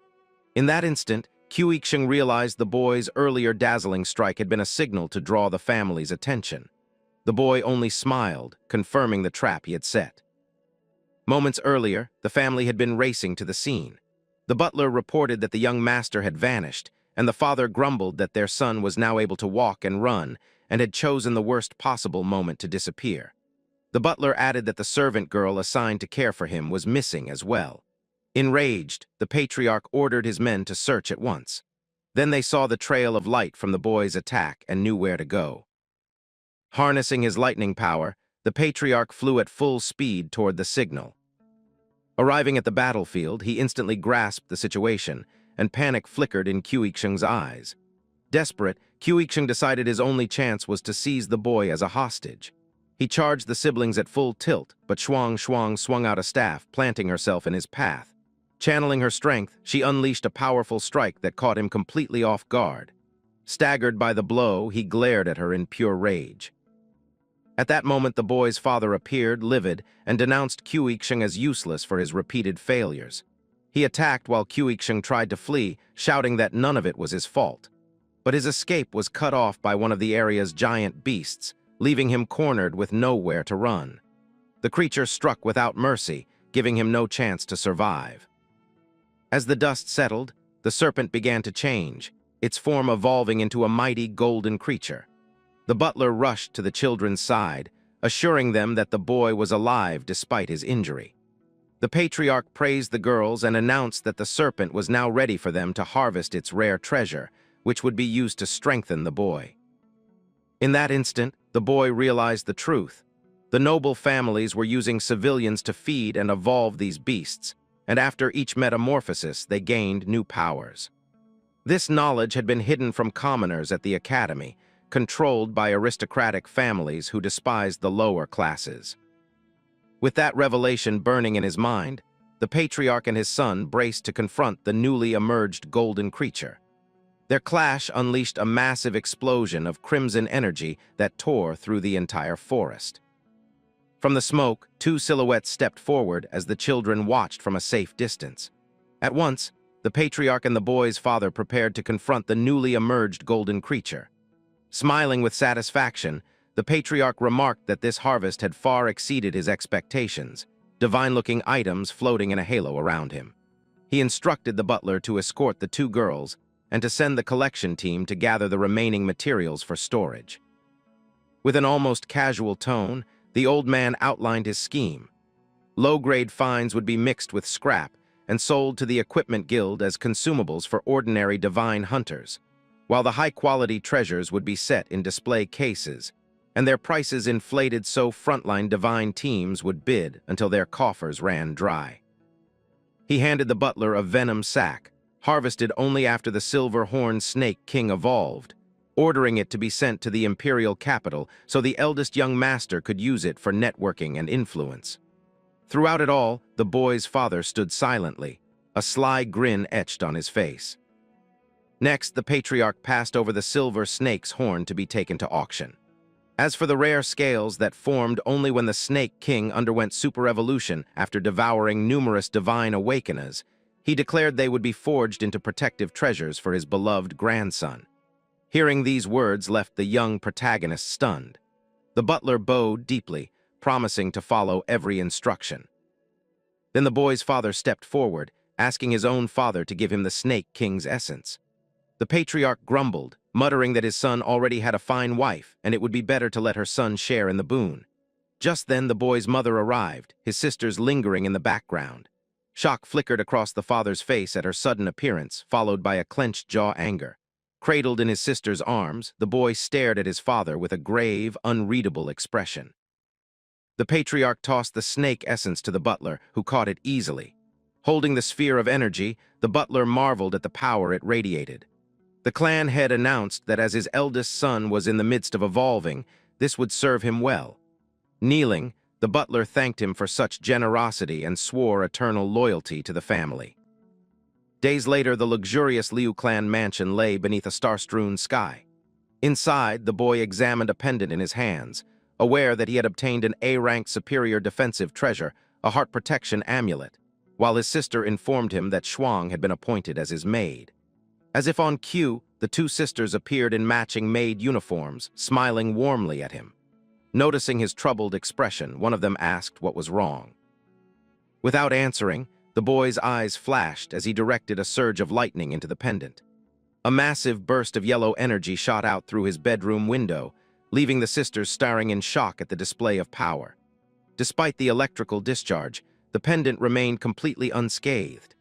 In that instant, Qiu Yixing realized the boy's earlier dazzling strike had been a signal to draw the family's attention. The boy only smiled, confirming the trap he had set. Moments earlier, the family had been racing to the scene. The butler reported that the young master had vanished, and the father grumbled that their son was now able to walk and run, and had chosen the worst possible moment to disappear. The butler added that the servant girl assigned to care for him was missing as well. Enraged, the patriarch ordered his men to search at once. Then they saw the trail of light from the boy's attack and knew where to go. Harnessing his lightning power, the patriarch flew at full speed toward the signal. Arriving at the battlefield, he instantly grasped the situation, and panic flickered in Qiu Yixing's eyes. Desperate, Qiu Yixing decided his only chance was to seize the boy as a hostage. He charged the siblings at full tilt, but Shuang swung out a staff, planting herself in his path. Channeling her strength, she unleashed a powerful strike that caught him completely off guard. Staggered by the blow, he glared at her in pure rage. At that moment, the boy's father appeared, livid, and denounced Qiu Yixing as useless for his repeated failures. He attacked while Qiu Yixing tried to flee, shouting that none of it was his fault. But his escape was cut off by one of the area's giant beasts, leaving him cornered with nowhere to run. The creature struck without mercy, giving him no chance to survive. As the dust settled, the serpent began to change, its form evolving into a mighty golden creature. The butler rushed to the children's side, assuring them that the boy was alive despite his injury. The patriarch praised the girls and announced that the serpent was now ready for them to harvest its rare treasure, which would be used to strengthen the boy. In that instant, the boy realized the truth. The noble families were using civilians to feed and evolve these beasts, and after each metamorphosis, they gained new powers. This knowledge had been hidden from commoners at the academy, controlled by aristocratic families who despised the lower classes. With that revelation burning in his mind, the patriarch and his son braced to confront the newly emerged golden creature. Their clash unleashed a massive explosion of crimson energy that tore through the entire forest. From the smoke, two silhouettes stepped forward as the children watched from a safe distance. At once, the patriarch and the boy's father prepared to confront the newly emerged golden creature. Smiling with satisfaction, the patriarch remarked that this harvest had far exceeded his expectations, divine-looking items floating in a halo around him. He instructed the butler to escort the two girls and to send the collection team to gather the remaining materials for storage. With an almost casual tone, the old man outlined his scheme. Low-grade finds would be mixed with scrap and sold to the Equipment Guild as consumables for ordinary divine hunters, while the high-quality treasures would be set in display cases, and their prices inflated so frontline divine teams would bid until their coffers ran dry. He handed the butler a venom sac, harvested only after the silver-horned snake king evolved, ordering it to be sent to the imperial capital so the eldest young master could use it for networking and influence. Throughout it all, the boy's father stood silently, a sly grin etched on his face. Next, the patriarch passed over the silver snake's horn to be taken to auction. As for the rare scales that formed only when the Snake King underwent super-evolution after devouring numerous divine awakeners, he declared they would be forged into protective treasures for his beloved grandson. Hearing these words left the young protagonist stunned. The butler bowed deeply, promising to follow every instruction. Then the boy's father stepped forward, asking his own father to give him the Snake King's essence. The patriarch grumbled, muttering that his son already had a fine wife and it would be better to let her son share in the boon. Just then the boy's mother arrived, his sisters lingering in the background. Shock flickered across the father's face at her sudden appearance, followed by a clenched jaw anger. Cradled in his sister's arms, the boy stared at his father with a grave, unreadable expression. The patriarch tossed the snake essence to the butler, who caught it easily. Holding the sphere of energy, the butler marveled at the power it radiated. The clan head announced that as his eldest son was in the midst of evolving, this would serve him well. Kneeling, the butler thanked him for such generosity and swore eternal loyalty to the family. Days later, the luxurious Liu clan mansion lay beneath a star-strewn sky. Inside, the boy examined a pendant in his hands, aware that he had obtained an A-rank superior defensive treasure, a heart protection amulet, while his sister informed him that Shuang had been appointed as his maid. As if on cue, the two sisters appeared in matching maid uniforms, smiling warmly at him. Noticing his troubled expression, one of them asked what was wrong. Without answering, the boy's eyes flashed as he directed a surge of lightning into the pendant. A massive burst of yellow energy shot out through his bedroom window, leaving the sisters staring in shock at the display of power. Despite the electrical discharge, the pendant remained completely unscathed.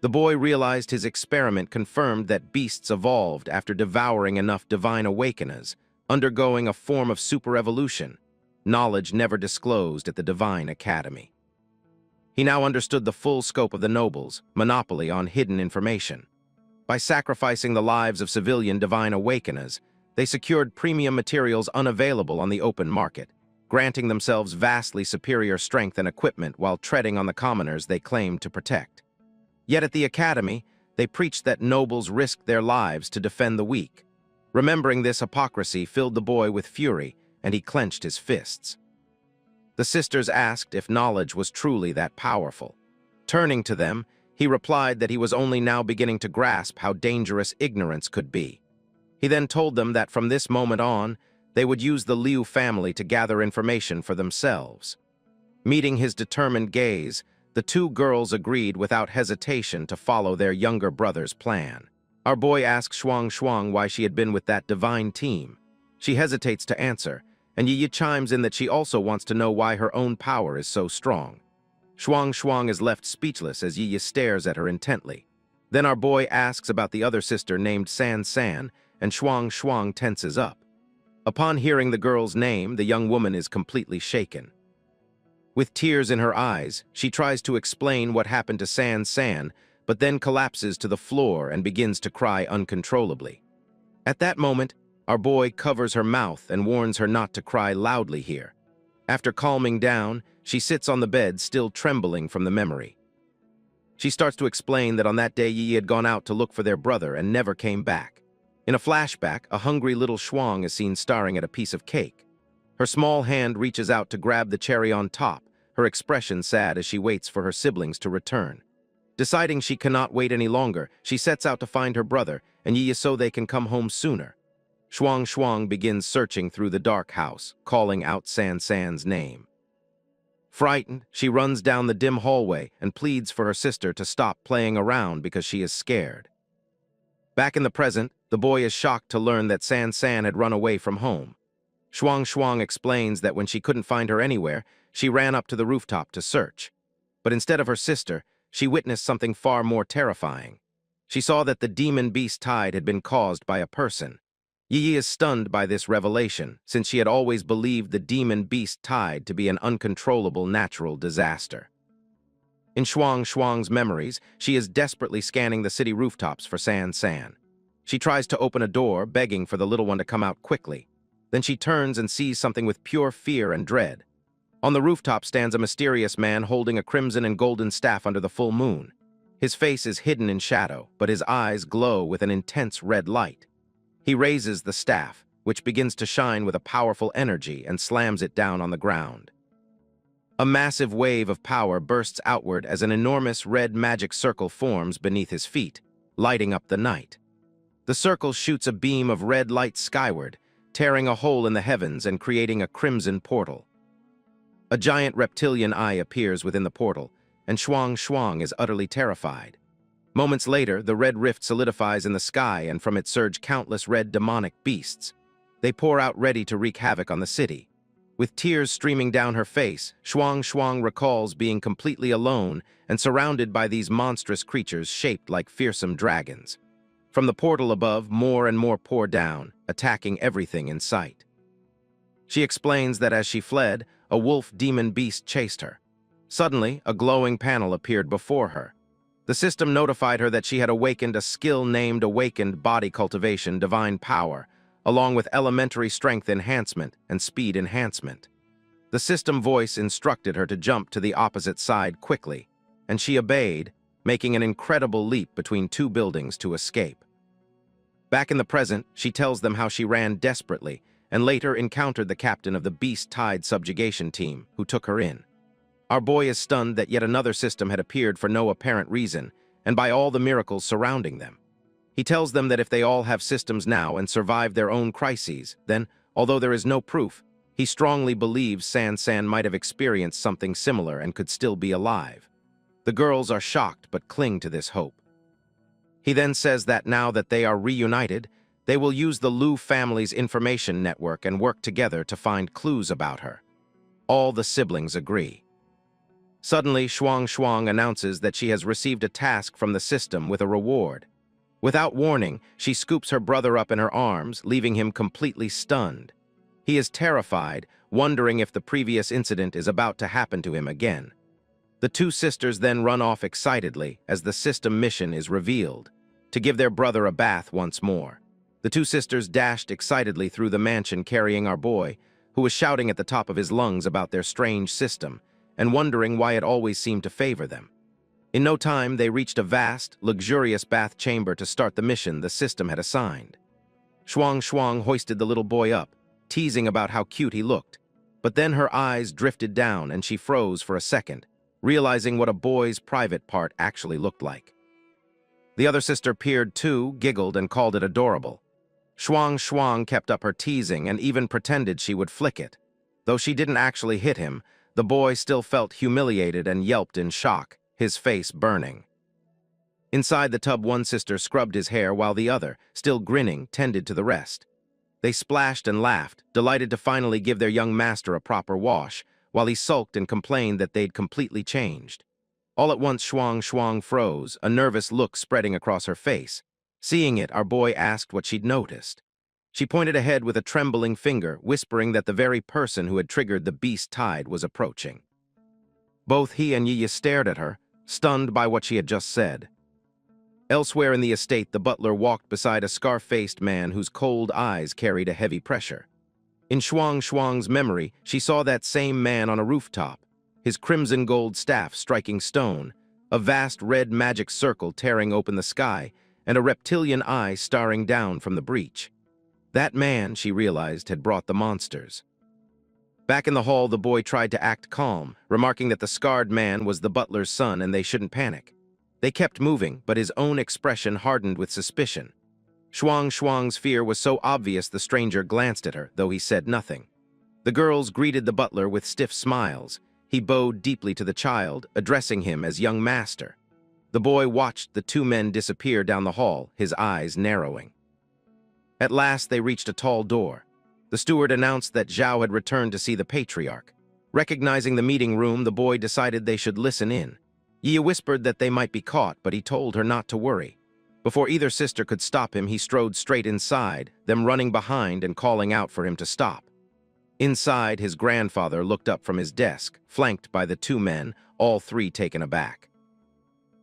The boy realized his experiment confirmed that beasts evolved after devouring enough divine awakeners, undergoing a form of super-evolution, knowledge never disclosed at the Divine Academy. He now understood the full scope of the nobles' monopoly on hidden information. By sacrificing the lives of civilian divine awakeners, they secured premium materials unavailable on the open market, granting themselves vastly superior strength and equipment while treading on the commoners they claimed to protect. Yet at the academy, they preached that nobles risked their lives to defend the weak. Remembering this hypocrisy filled the boy with fury, and he clenched his fists. The sisters asked if knowledge was truly that powerful. Turning to them, he replied that he was only now beginning to grasp how dangerous ignorance could be. He then told them that from this moment on, they would use the Liu family to gather information for themselves. Meeting his determined gaze, the two girls agreed without hesitation to follow their younger brother's plan. Our boy asks Shuang why she had been with that divine team. She hesitates to answer, and Yi chimes in that she also wants to know why her own power is so strong. Shuang is left speechless as Yi stares at her intently. Then our boy asks about the other sister named San, and Shuang tenses up. Upon hearing the girl's name, the young woman is completely shaken. With tears in her eyes, she tries to explain what happened to San, but then collapses to the floor and begins to cry uncontrollably. At that moment, our boy covers her mouth and warns her not to cry loudly here. After calming down, she sits on the bed, still trembling from the memory. She starts to explain that on that day Yi had gone out to look for their brother and never came back. In a flashback, a hungry little Shuang is seen staring at a piece of cake. Her small hand reaches out to grab the cherry on top, her expression sad as she waits for her siblings to return. Deciding she cannot wait any longer, she sets out to find her brother, and Yi so they can come home sooner. Shuang begins searching through the dark house, calling out San's name. Frightened, she runs down the dim hallway and pleads for her sister to stop playing around because she is scared. Back in the present, the boy is shocked to learn that San had run away from home. Shuang explains that when she couldn't find her anywhere, she ran up to the rooftop to search. But instead of her sister, she witnessed something far more terrifying. She saw that the demon beast tide had been caused by a person. Yi is stunned by this revelation, since she had always believed the demon beast tide to be an uncontrollable natural disaster. In Shuang's memories, she is desperately scanning the city rooftops for San. She tries to open a door, begging for the little one to come out quickly. Then she turns and sees something with pure fear and dread. On the rooftop stands a mysterious man holding a crimson and golden staff under the full moon. His face is hidden in shadow, but his eyes glow with an intense red light. He raises the staff, which begins to shine with a powerful energy, and slams it down on the ground. A massive wave of power bursts outward as an enormous red magic circle forms beneath his feet, lighting up the night. The circle shoots a beam of red light skyward, tearing a hole in the heavens and creating a crimson portal. A giant reptilian eye appears within the portal, and Shuang is utterly terrified. Moments later, the red rift solidifies in the sky, and from it surge countless red demonic beasts. They pour out ready to wreak havoc on the city. With tears streaming down her face, Shuang recalls being completely alone and surrounded by these monstrous creatures shaped like fearsome dragons. From the portal above, more and more pour down, attacking everything in sight. She explains that as she fled, a wolf demon beast chased her. Suddenly, a glowing panel appeared before her. The system notified her that she had awakened a skill named Awakened Body Cultivation Divine Power, along with Elementary Strength Enhancement and Speed Enhancement. The system voice instructed her to jump to the opposite side quickly, and she obeyed, making an incredible leap between two buildings to escape. Back in the present, she tells them how she ran desperately and later encountered the captain of the Beast Tide subjugation team, who took her in. Our boy is stunned that yet another system had appeared for no apparent reason, and by all the miracles surrounding them. He tells them that if they all have systems now and survive their own crises, then, although there is no proof, he strongly believes San might have experienced something similar and could still be alive. The girls are shocked but cling to this hope. He then says that now that they are reunited, they will use the Liu family's information network and work together to find clues about her. All the siblings agree. Suddenly, Shuang announces that she has received a task from the system with a reward. Without warning, she scoops her brother up in her arms, leaving him completely stunned. He is terrified, wondering if the previous incident is about to happen to him again. The two sisters then run off excitedly as the system mission is revealed, to give their brother a bath once more. The two sisters dashed excitedly through the mansion carrying our boy, who was shouting at the top of his lungs about their strange system, and wondering why it always seemed to favor them. In no time, they reached a vast, luxurious bath chamber to start the mission the system had assigned. Shuang hoisted the little boy up, teasing about how cute he looked. But then her eyes drifted down and she froze for a second, realizing what a boy's private part actually looked like. The other sister peered too, giggled, and called it adorable. Shuang kept up her teasing and even pretended she would flick it. Though she didn't actually hit him, the boy still felt humiliated and yelped in shock, his face burning. Inside the tub, one sister scrubbed his hair while the other, still grinning, tended to the rest. They splashed and laughed, delighted to finally give their young master a proper wash, while he sulked and complained that they'd completely changed. All at once, Shuang froze, a nervous look spreading across her face. Seeing it, our boy asked what she'd noticed. She pointed ahead with a trembling finger, whispering that the very person who had triggered the beast tide was approaching. Both he and Yi stared at her, stunned by what she had just said. Elsewhere in the estate, the butler walked beside a scar-faced man whose cold eyes carried a heavy pressure. In Shuang's memory, she saw that same man on a rooftop, his crimson gold staff striking stone, a vast red magic circle tearing open the sky, and a reptilian eye staring down from the breach. That man, she realized, had brought the monsters. Back in the hall, the boy tried to act calm, remarking that the scarred man was the butler's son and they shouldn't panic. They kept moving, but his own expression hardened with suspicion. Shuang's fear was so obvious the stranger glanced at her, though he said nothing. The girls greeted the butler with stiff smiles. He bowed deeply to the child, addressing him as young master. The boy watched the two men disappear down the hall, his eyes narrowing. At last, they reached a tall door. The steward announced that Zhao had returned to see the patriarch. Recognizing the meeting room, the boy decided they should listen in. Yi whispered that they might be caught, but he told her not to worry. Before either sister could stop him, he strode straight inside, them running behind and calling out for him to stop. Inside, his grandfather looked up from his desk, flanked by the two men, all three taken aback.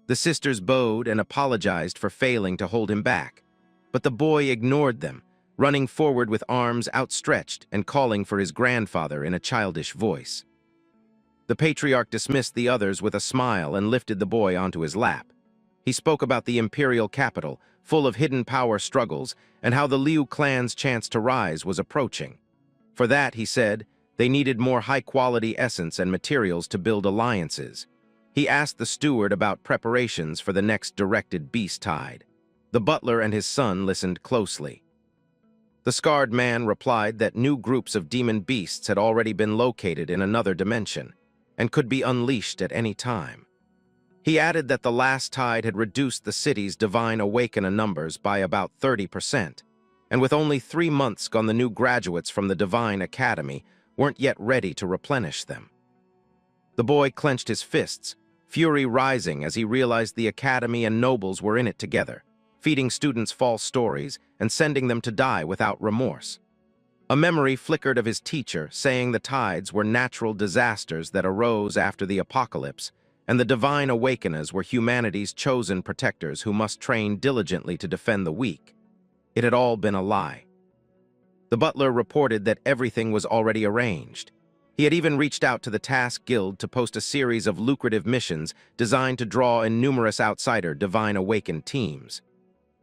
The sisters bowed and apologized for failing to hold him back, but the boy ignored them, running forward with arms outstretched and calling for his grandfather in a childish voice. The patriarch dismissed the others with a smile and lifted the boy onto his lap. He spoke about the imperial capital, full of hidden power struggles, and how the Liu clan's chance to rise was approaching. For that, he said, they needed more high-quality essence and materials to build alliances. He asked the steward about preparations for the next directed beast tide. The butler and his son listened closely. The scarred man replied that new groups of demon beasts had already been located in another dimension and could be unleashed at any time. He added that the last tide had reduced the city's divine awakener numbers by about 30%, and with only 3 months gone, the new graduates from the Divine Academy weren't yet ready to replenish them. The boy clenched his fists, fury rising as he realized the academy and nobles were in it together, feeding students false stories and sending them to die without remorse. A memory flickered of his teacher saying the tides were natural disasters that arose after the apocalypse, and the divine awakeners were humanity's chosen protectors who must train diligently to defend the weak. It had all been a lie. The butler reported that everything was already arranged. He had even reached out to the Task Guild to post a series of lucrative missions designed to draw in numerous outsider divine awakened teams.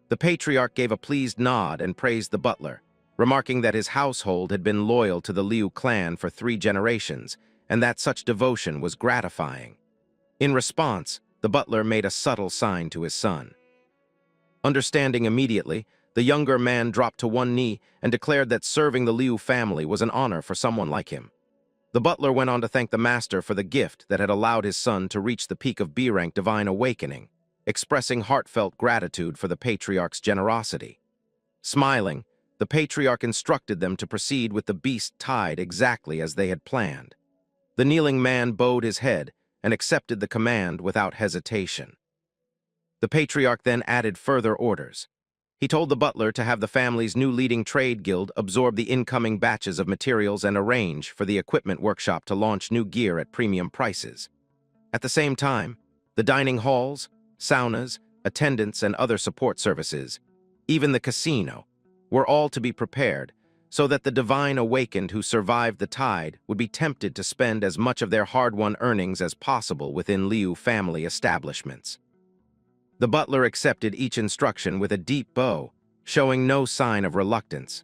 The patriarch gave a pleased nod and praised the butler, remarking that his household had been loyal to the Liu clan for 3 generations, and that such devotion was gratifying. In response, the butler made a subtle sign to his son. Understanding immediately, the younger man dropped to one knee and declared that serving the Liu family was an honor for someone like him. The butler went on to thank the master for the gift that had allowed his son to reach the peak of B-rank divine awakening, expressing heartfelt gratitude for the patriarch's generosity. Smiling, the patriarch instructed them to proceed with the beast tide exactly as they had planned. The kneeling man bowed his head and accepted the command without hesitation. The patriarch then added further orders. He told the butler to have the family's new leading trade guild absorb the incoming batches of materials and arrange for the equipment workshop to launch new gear at premium prices. At the same time, the dining halls, saunas, attendants, and other support services, even the casino, were all to be prepared so that the divine awakened who survived the tide would be tempted to spend as much of their hard-won earnings as possible within Liu family establishments. The butler accepted each instruction with a deep bow, showing no sign of reluctance.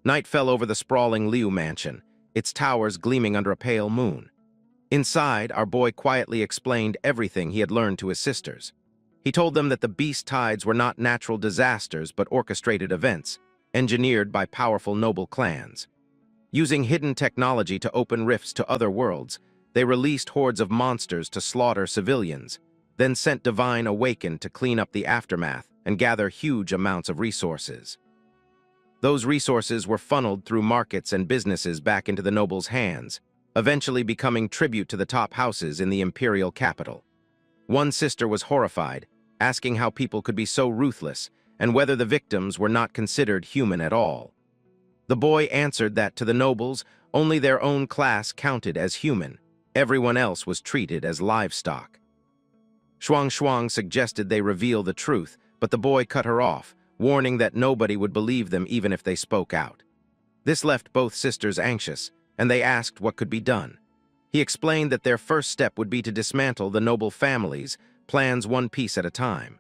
Night fell over the sprawling Liu mansion, its towers gleaming under a pale moon. Inside, our boy quietly explained everything he had learned to his sisters. He told them that the beast tides were not natural disasters but orchestrated events, engineered by powerful noble clans. Using hidden technology to open rifts to other worlds, they released hordes of monsters to slaughter civilians, then sent Divine Awakened to clean up the aftermath and gather huge amounts of resources. Those resources were funneled through markets and businesses back into the nobles' hands, eventually becoming tribute to the top houses in the imperial capital. One sister was horrified, asking how people could be so ruthless and whether the victims were not considered human at all. The boy answered that to the nobles, only their own class counted as human. Everyone else was treated as livestock. Shuang suggested they reveal the truth, but the boy cut her off, warning that nobody would believe them even if they spoke out. This left both sisters anxious, and they asked what could be done. He explained that their first step would be to dismantle the noble families, plans one piece at a time.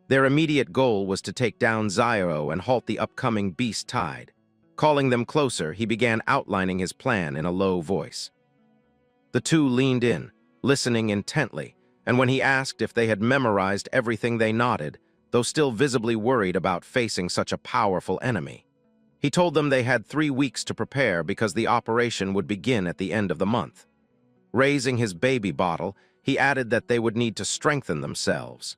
Their immediate goal was to take down Zyro and halt the upcoming beast tide. Calling them closer, he began outlining his plan in a low voice. The two leaned in, listening intently, and when he asked if they had memorized everything, they nodded, though still visibly worried about facing such a powerful enemy. He told them they had 3 weeks to prepare because the operation would begin at the end of the month. Raising his baby bottle, he added that they would need to strengthen themselves.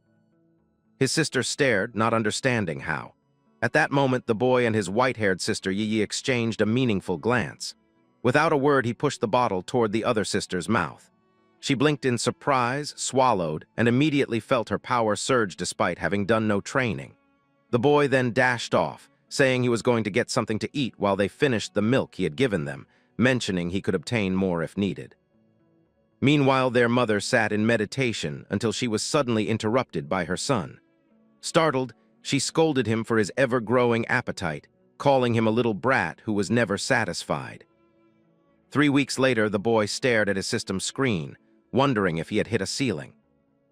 His sister stared, not understanding how. At that moment, the boy and his white-haired sister Yi exchanged a meaningful glance. Without a word, he pushed the bottle toward the other sister's mouth. She blinked in surprise, swallowed, and immediately felt her power surge despite having done no training. The boy then dashed off, saying he was going to get something to eat while they finished the milk he had given them, mentioning he could obtain more if needed. Meanwhile, their mother sat in meditation until she was suddenly interrupted by her son. Startled, she scolded him for his ever-growing appetite, calling him a little brat who was never satisfied. 3 weeks later, the boy stared at his system screen, wondering if he had hit a ceiling.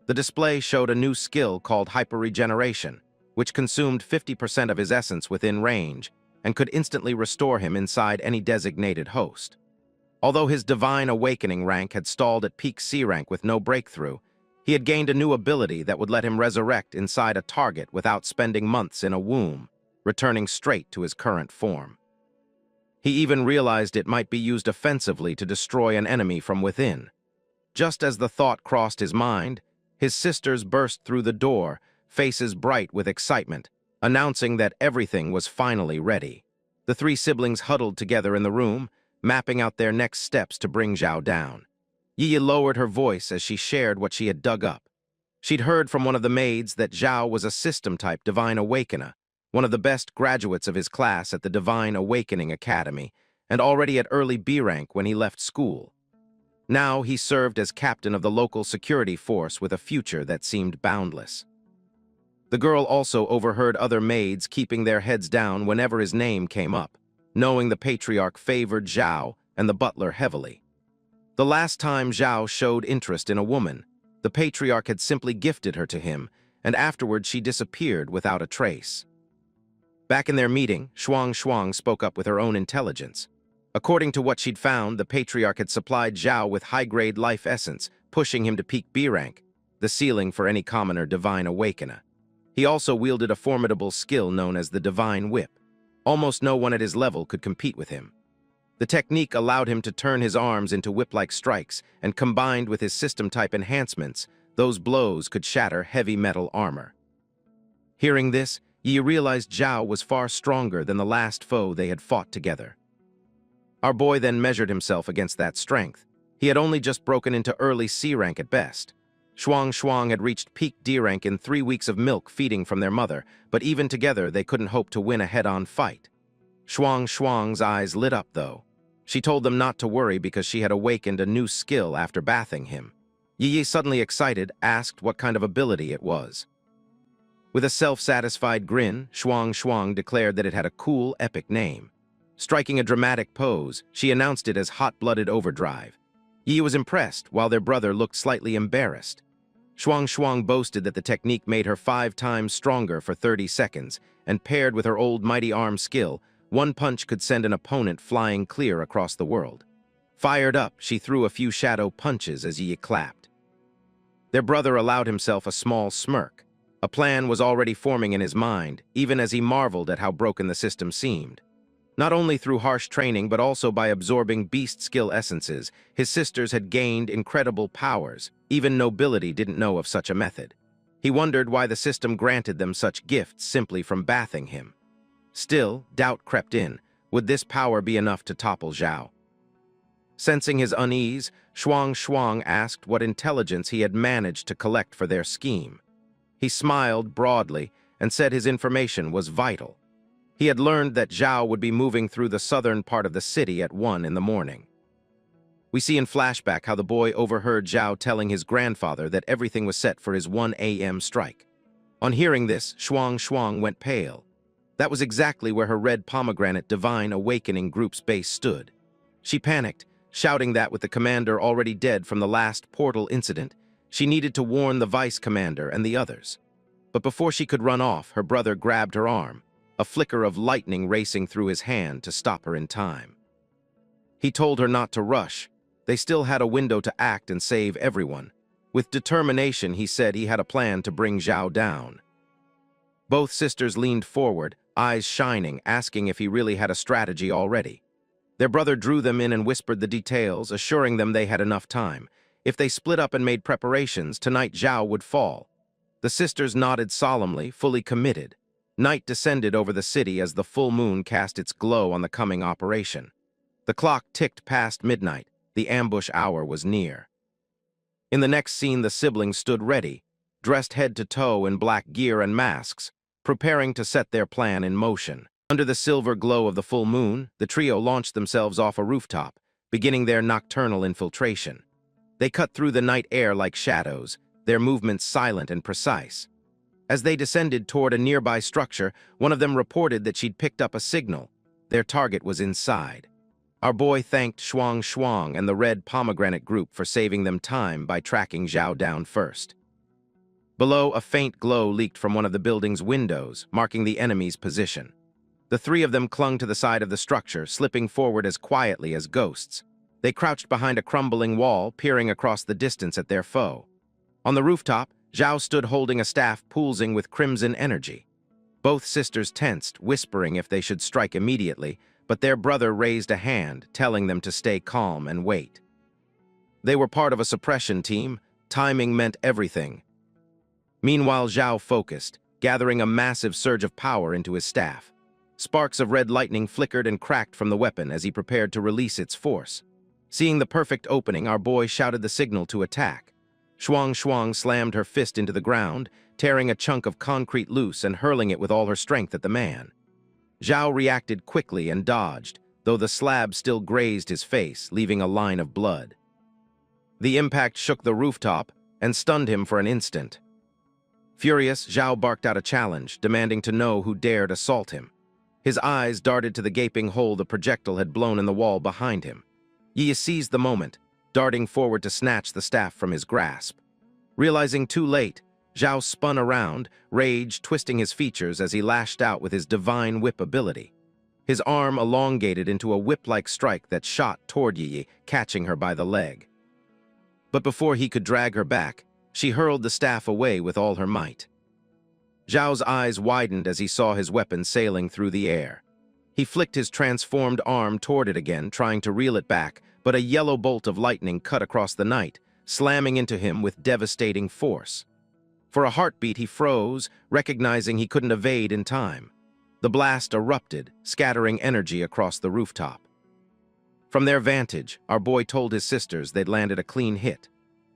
The display showed a new skill called hyperregeneration, which consumed 50% of his essence within range and could instantly restore him inside any designated host. Although his Divine Awakening rank had stalled at peak C rank with no breakthrough, he had gained a new ability that would let him resurrect inside a target without spending months in a womb, returning straight to his current form. He even realized it might be used offensively to destroy an enemy from within. Just as the thought crossed his mind, his sisters burst through the door, faces bright with excitement, announcing that everything was finally ready. The 3 siblings huddled together in the room, mapping out their next steps to bring Zhao down. Yi lowered her voice as she shared what she had dug up. She'd heard from one of the maids that Zhao was a system-type Divine Awakener, one of the best graduates of his class at the Divine Awakening Academy, and already at early B rank when he left school. Now he served as captain of the local security force with a future that seemed boundless. The girl also overheard other maids keeping their heads down whenever his name came up, knowing the patriarch favored Zhao and the butler heavily. The last time Zhao showed interest in a woman, the patriarch had simply gifted her to him, and afterwards she disappeared without a trace. Back in their meeting, Shuang spoke up with her own intelligence. According to what she'd found, the patriarch had supplied Zhao with high-grade life essence, pushing him to peak B rank, the ceiling for any commoner Divine Awakener. He also wielded a formidable skill known as the Divine Whip. Almost no one at his level could compete with him. The technique allowed him to turn his arms into whip-like strikes, and combined with his system-type enhancements, those blows could shatter heavy metal armor. Hearing this, Yi realized Zhao was far stronger than the last foe they had fought together. Our boy then measured himself against that strength. He had only just broken into early C rank at best. Shuang had reached peak D rank in 3 weeks of milk feeding from their mother, but even together they couldn't hope to win a head-on fight. Shuang's eyes lit up, though. She told them not to worry because she had awakened a new skill after bathing him. Yi, suddenly excited, asked what kind of ability it was. With a self-satisfied grin, Shuang declared that it had a cool, epic name. Striking a dramatic pose, she announced it as Hot-Blooded Overdrive. Yi was impressed, while their brother looked slightly embarrassed. Shuang boasted that the technique made her 5 times stronger for 30 seconds, and paired with her old mighty arm skill, one punch could send an opponent flying clear across the world. Fired up, she threw a few shadow punches as Yi clapped. Their brother allowed himself a small smirk. A plan was already forming in his mind, even as he marveled at how broken the system seemed. Not only through harsh training, but also by absorbing beast skill essences, his sisters had gained incredible powers. Even nobility didn't know of such a method. He wondered why the system granted them such gifts simply from bathing him. Still, doubt crept in. Would this power be enough to topple Zhao? Sensing his unease, Shuang asked what intelligence he had managed to collect for their scheme. He smiled broadly and said his information was vital. He had learned that Zhao would be moving through the southern part of the city at 1 in the morning. We see in flashback how the boy overheard Zhao telling his grandfather that everything was set for his 1 a.m. strike. On hearing this, Shuang went pale. That was exactly where her red pomegranate Divine Awakening group's base stood. She panicked, shouting that with the commander already dead from the last portal incident, she needed to warn the vice commander and the others. But before she could run off, her brother grabbed her arm, a flicker of lightning racing through his hand to stop her in time. He told her not to rush. They still had a window to act and save everyone. With determination, he said he had a plan to bring Zhao down. Both sisters leaned forward, eyes shining, asking if he really had a strategy already. Their brother drew them in and whispered the details, assuring them they had enough time. If they split up and made preparations, tonight Zhao would fall. The sisters nodded solemnly, fully committed. Night descended over the city as the full moon cast its glow on the coming operation. The clock ticked past midnight. The ambush hour was near. In the next scene, the siblings stood ready, dressed head to toe in black gear and masks, preparing to set their plan in motion. Under the silver glow of the full moon, the trio launched themselves off a rooftop, beginning their nocturnal infiltration. They cut through the night air like shadows, their movements silent and precise. As they descended toward a nearby structure, one of them reported that she'd picked up a signal. Their target was inside. Our boy thanked Shuang Shuang and the Red Pomegranate Group for saving them time by tracking Zhao down first. Below, a faint glow leaked from one of the building's windows, marking the enemy's position. The three of them clung to the side of the structure, slipping forward as quietly as ghosts. They crouched behind a crumbling wall, peering across the distance at their foe. On the rooftop, Zhao stood holding a staff pulsing with crimson energy. Both sisters tensed, whispering if they should strike immediately, but their brother raised a hand, telling them to stay calm and wait. They were part of a suppression team. Timing meant everything. Meanwhile, Zhao focused, gathering a massive surge of power into his staff. Sparks of red lightning flickered and cracked from the weapon as he prepared to release its force. Seeing the perfect opening, our boy shouted the signal to attack. Shuang Shuang slammed her fist into the ground, tearing a chunk of concrete loose and hurling it with all her strength at the man. Zhao reacted quickly and dodged, though the slab still grazed his face, leaving a line of blood. The impact shook the rooftop and stunned him for an instant. Furious, Zhao barked out a challenge, demanding to know who dared assault him. His eyes darted to the gaping hole the projectile had blown in the wall behind him. Yi seized the moment, darting forward to snatch the staff from his grasp. Realizing too late, Zhao spun around, rage twisting his features as he lashed out with his divine whip ability. His arm elongated into a whip-like strike that shot toward Yi, catching her by the leg. But before he could drag her back, she hurled the staff away with all her might. Zhao's eyes widened as he saw his weapon sailing through the air. He flicked his transformed arm toward it again, trying to reel it back, but a yellow bolt of lightning cut across the night, slamming into him with devastating force. For a heartbeat, he froze, recognizing he couldn't evade in time. The blast erupted, scattering energy across the rooftop. From their vantage, our boy told his sisters they'd landed a clean hit.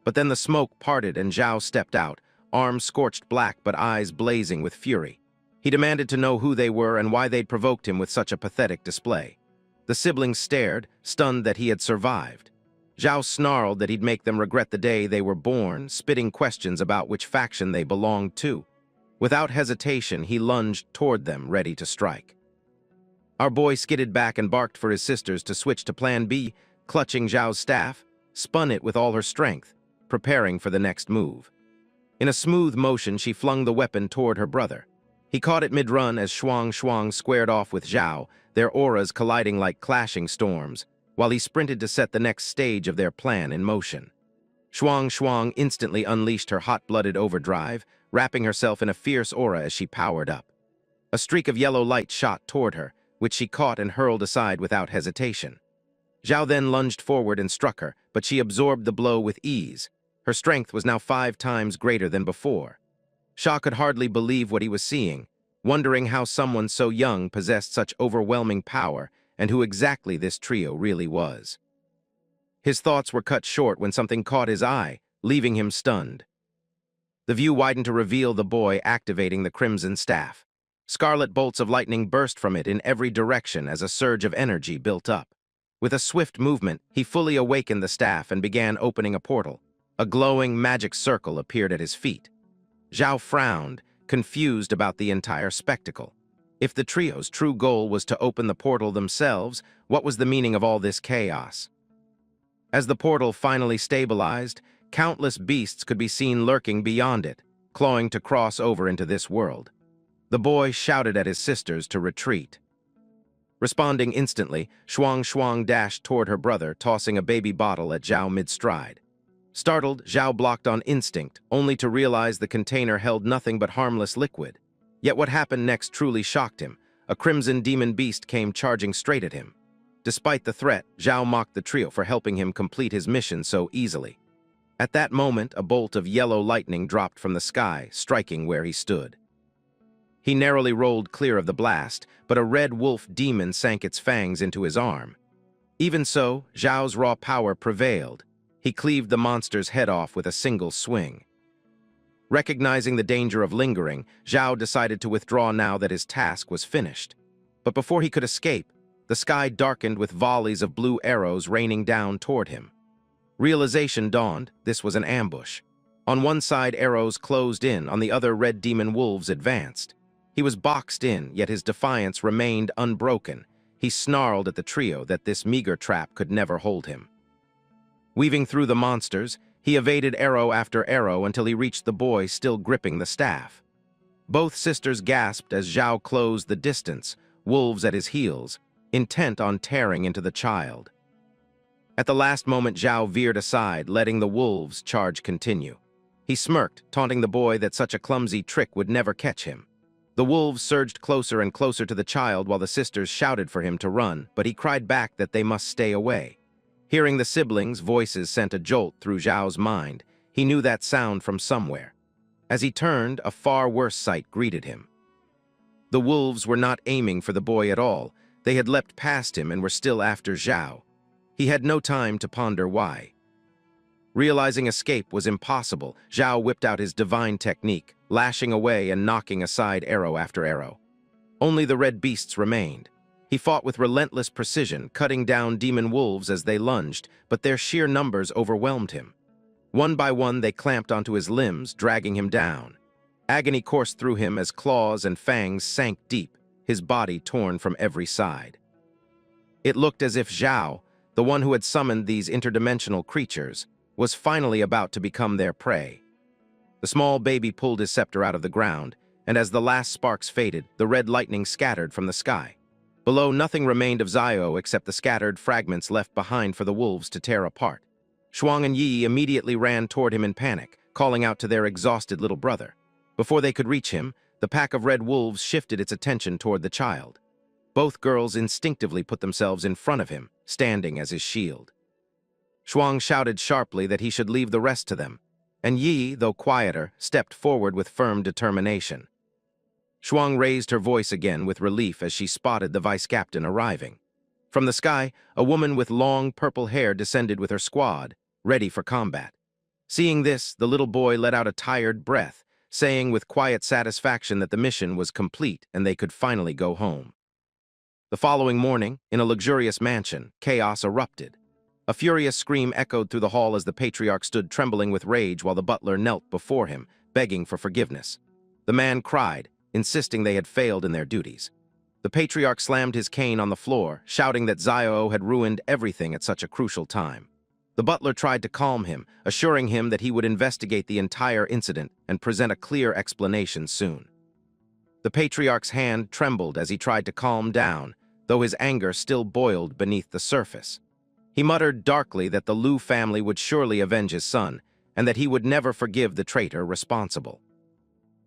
But then the smoke parted and Zhao stepped out, arms scorched black but eyes blazing with fury. He demanded to know who they were and why they'd provoked him with such a pathetic display. The siblings stared, stunned that he had survived. Zhao snarled that he'd make them regret the day they were born, spitting questions about which faction they belonged to. Without hesitation, he lunged toward them, ready to strike. Our boy skidded back and barked for his sisters to switch to Plan B, clutching Zhao's staff, spun it with all her strength, preparing for the next move. In a smooth motion, she flung the weapon toward her brother. He caught it mid-run as Shuang Shuang squared off with Zhao, their auras colliding like clashing storms, while he sprinted to set the next stage of their plan in motion. Shuang Shuang instantly unleashed her hot-blooded overdrive, wrapping herself in a fierce aura as she powered up. A streak of yellow light shot toward her, which she caught and hurled aside without hesitation. Zhao then lunged forward and struck her, but she absorbed the blow with ease. Her strength was now 5 times greater than before. Sha could hardly believe what he was seeing, wondering how someone so young possessed such overwhelming power and who exactly this trio really was. His thoughts were cut short when something caught his eye, leaving him stunned. The view widened to reveal the boy activating the crimson staff. Scarlet bolts of lightning burst from it in every direction as a surge of energy built up. With a swift movement, he fully awakened the staff and began opening a portal. A glowing magic circle appeared at his feet. Zhao frowned, confused about the entire spectacle. If the trio's true goal was to open the portal themselves, what was the meaning of all this chaos? As the portal finally stabilized, countless beasts could be seen lurking beyond it, clawing to cross over into this world. The boy shouted at his sisters to retreat. Responding instantly, Shuang Shuang dashed toward her brother, tossing a baby bottle at Zhao mid-stride. Startled, Zhao blocked on instinct, only to realize the container held nothing but harmless liquid. Yet what happened next truly shocked him. A crimson demon beast came charging straight at him. Despite the threat, Zhao mocked the trio for helping him complete his mission so easily. At that moment, a bolt of yellow lightning dropped from the sky, striking where he stood. He narrowly rolled clear of the blast, but a red wolf demon sank its fangs into his arm. Even so, Zhao's raw power prevailed. He cleaved the monster's head off with a single swing. Recognizing the danger of lingering, Zhao decided to withdraw now that his task was finished. But before he could escape, the sky darkened with volleys of blue arrows raining down toward him. Realization dawned, this was an ambush. On one side, arrows closed in, on the other, red demon wolves advanced. He was boxed in, yet his defiance remained unbroken. He snarled at the trio that this meager trap could never hold him. Weaving through the monsters, he evaded arrow after arrow until he reached the boy still gripping the staff. Both sisters gasped as Zhao closed the distance, wolves at his heels, intent on tearing into the child. At the last moment, Zhao veered aside, letting the wolves' charge continue. He smirked, taunting the boy that such a clumsy trick would never catch him. The wolves surged closer and closer to the child while the sisters shouted for him to run, but he cried back that they must stay away. Hearing the siblings' voices sent a jolt through Zhao's mind. He knew that sound from somewhere. As he turned, a far worse sight greeted him. The wolves were not aiming for the boy at all. They had leapt past him and were still after Zhao. He had no time to ponder why. Realizing escape was impossible, Zhao whipped out his divine technique, lashing away and knocking aside arrow after arrow. Only the red beasts remained. He fought with relentless precision, cutting down demon wolves as they lunged, but their sheer numbers overwhelmed him. One by one, they clamped onto his limbs, dragging him down. Agony coursed through him as claws and fangs sank deep, his body torn from every side. It looked as if Zhao, the one who had summoned these interdimensional creatures, was finally about to become their prey. The small baby pulled his scepter out of the ground, and as the last sparks faded, the red lightning scattered from the sky. Below, nothing remained of Zio except the scattered fragments left behind for the wolves to tear apart. Shuang and Yi immediately ran toward him in panic, calling out to their exhausted little brother. Before they could reach him, the pack of red wolves shifted its attention toward the child. Both girls instinctively put themselves in front of him, standing as his shield. Shuang shouted sharply that he should leave the rest to them, and Yi, though quieter, stepped forward with firm determination. Shuang raised her voice again with relief as she spotted the vice-captain arriving. From the sky, a woman with long purple hair descended with her squad, ready for combat. Seeing this, the little boy let out a tired breath, saying with quiet satisfaction that the mission was complete and they could finally go home. The following morning, in a luxurious mansion, chaos erupted. A furious scream echoed through the hall as the patriarch stood trembling with rage while the butler knelt before him, begging for forgiveness. The man cried, insisting they had failed in their duties. The patriarch slammed his cane on the floor, shouting that Zio had ruined everything at such a crucial time. The butler tried to calm him, assuring him that he would investigate the entire incident and present a clear explanation soon. The patriarch's hand trembled as he tried to calm down, though his anger still boiled beneath the surface. He muttered darkly that the Lu family would surely avenge his son, and that he would never forgive the traitor responsible.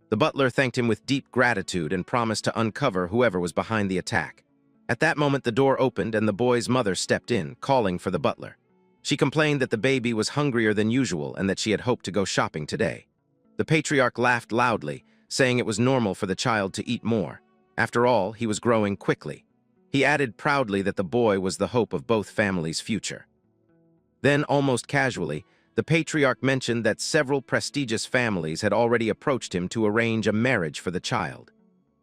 The butler thanked him with deep gratitude and promised to uncover whoever was behind the attack. At that moment, the door opened and the boy's mother stepped in, calling for the butler. She complained that the baby was hungrier than usual and that she had hoped to go shopping today. The patriarch laughed loudly, saying it was normal for the child to eat more. After all, he was growing quickly. He added proudly that the boy was the hope of both families' future. Then, almost casually, the patriarch mentioned that several prestigious families had already approached him to arrange a marriage for the child.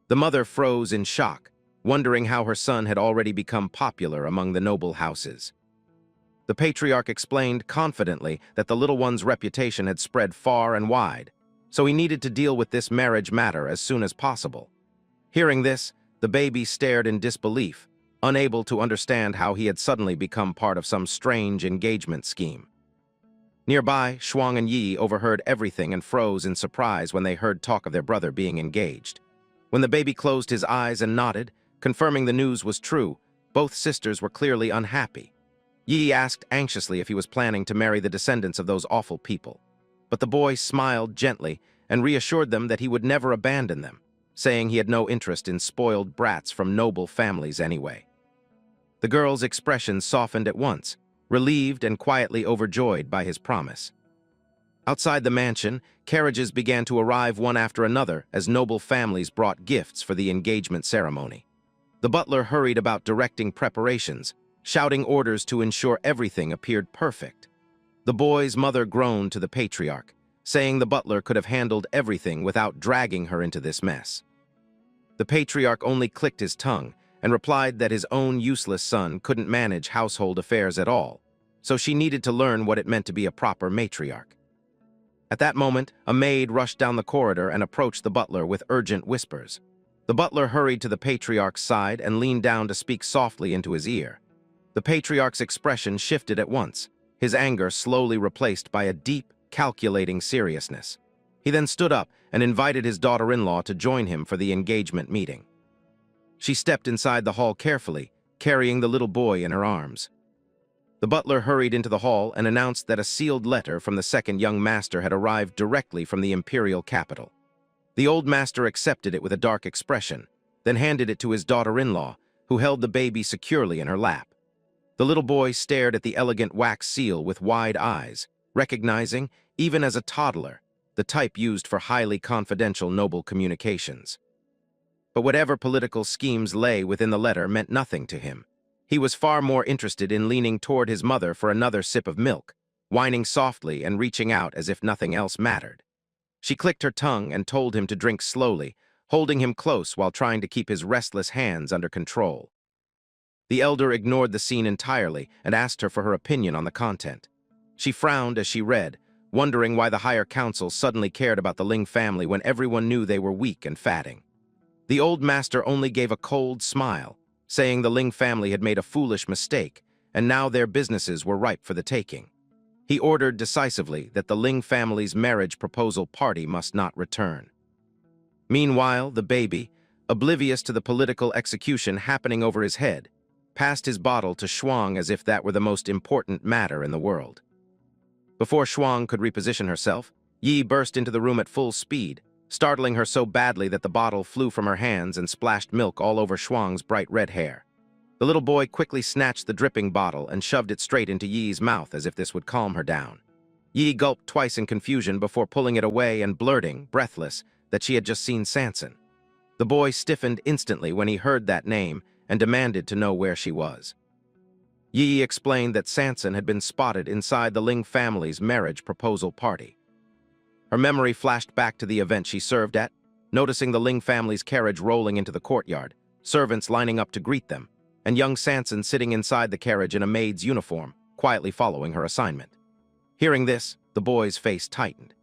The mother froze in shock, wondering how her son had already become popular among the noble houses. The patriarch explained confidently that the little one's reputation had spread far and wide, so he needed to deal with this marriage matter as soon as possible. Hearing this, the baby stared in disbelief, unable to understand how he had suddenly become part of some strange engagement scheme. Nearby, Shuang and Yi overheard everything and froze in surprise when they heard talk of their brother being engaged. When the baby closed his eyes and nodded, confirming the news was true, both sisters were clearly unhappy. Yi asked anxiously if he was planning to marry the descendants of those awful people. But the boy smiled gently and reassured them that he would never abandon them, saying he had no interest in spoiled brats from noble families anyway. The girl's expression softened at once, relieved and quietly overjoyed by his promise. Outside the mansion, carriages began to arrive one after another as noble families brought gifts for the engagement ceremony. The butler hurried about directing preparations, shouting orders to ensure everything appeared perfect. The boy's mother groaned to the patriarch, saying the butler could have handled everything without dragging her into this mess. The patriarch only clicked his tongue and replied that his own useless son couldn't manage household affairs at all, so she needed to learn what it meant to be a proper matriarch. At that moment, a maid rushed down the corridor and approached the butler with urgent whispers. The butler hurried to the patriarch's side and leaned down to speak softly into his ear. The patriarch's expression shifted at once, his anger slowly replaced by a deep, calculating seriousness. He then stood up and invited his daughter-in-law to join him for the engagement meeting. She stepped inside the hall carefully, carrying the little boy in her arms. The butler hurried into the hall and announced that a sealed letter from the second young master had arrived directly from the imperial capital. The old master accepted it with a dark expression, then handed it to his daughter-in-law, who held the baby securely in her lap. The little boy stared at the elegant wax seal with wide eyes, recognizing, even as a toddler, the type used for highly confidential noble communications. But whatever political schemes lay within the letter meant nothing to him. He was far more interested in leaning toward his mother for another sip of milk, whining softly and reaching out as if nothing else mattered. She clicked her tongue and told him to drink slowly, holding him close while trying to keep his restless hands under control. The elder ignored the scene entirely and asked her for her opinion on the content. She frowned as she read, wondering why the higher council suddenly cared about the Ling family when everyone knew they were weak and fatting. The old master only gave a cold smile, saying the Ling family had made a foolish mistake, and now their businesses were ripe for the taking. He ordered decisively that the Ling family's marriage proposal party must not return. Meanwhile, the baby, oblivious to the political execution happening over his head, passed his bottle to Shuang as if that were the most important matter in the world. Before Shuang could reposition herself, Yi burst into the room at full speed, startling her so badly that the bottle flew from her hands and splashed milk all over Shuang's bright red hair. The little boy quickly snatched the dripping bottle and shoved it straight into Yi's mouth as if this would calm her down. Yi gulped twice in confusion before pulling it away and blurting, breathless, that she had just seen Sanson. The boy stiffened instantly when he heard that name and demanded to know where she was. Yi explained that Sanson had been spotted inside the Ling family's marriage proposal party. Her memory flashed back to the event she served at, noticing the Ling family's carriage rolling into the courtyard, servants lining up to greet them, and young Sanson sitting inside the carriage in a maid's uniform, quietly following her assignment. Hearing this, the boy's face tightened.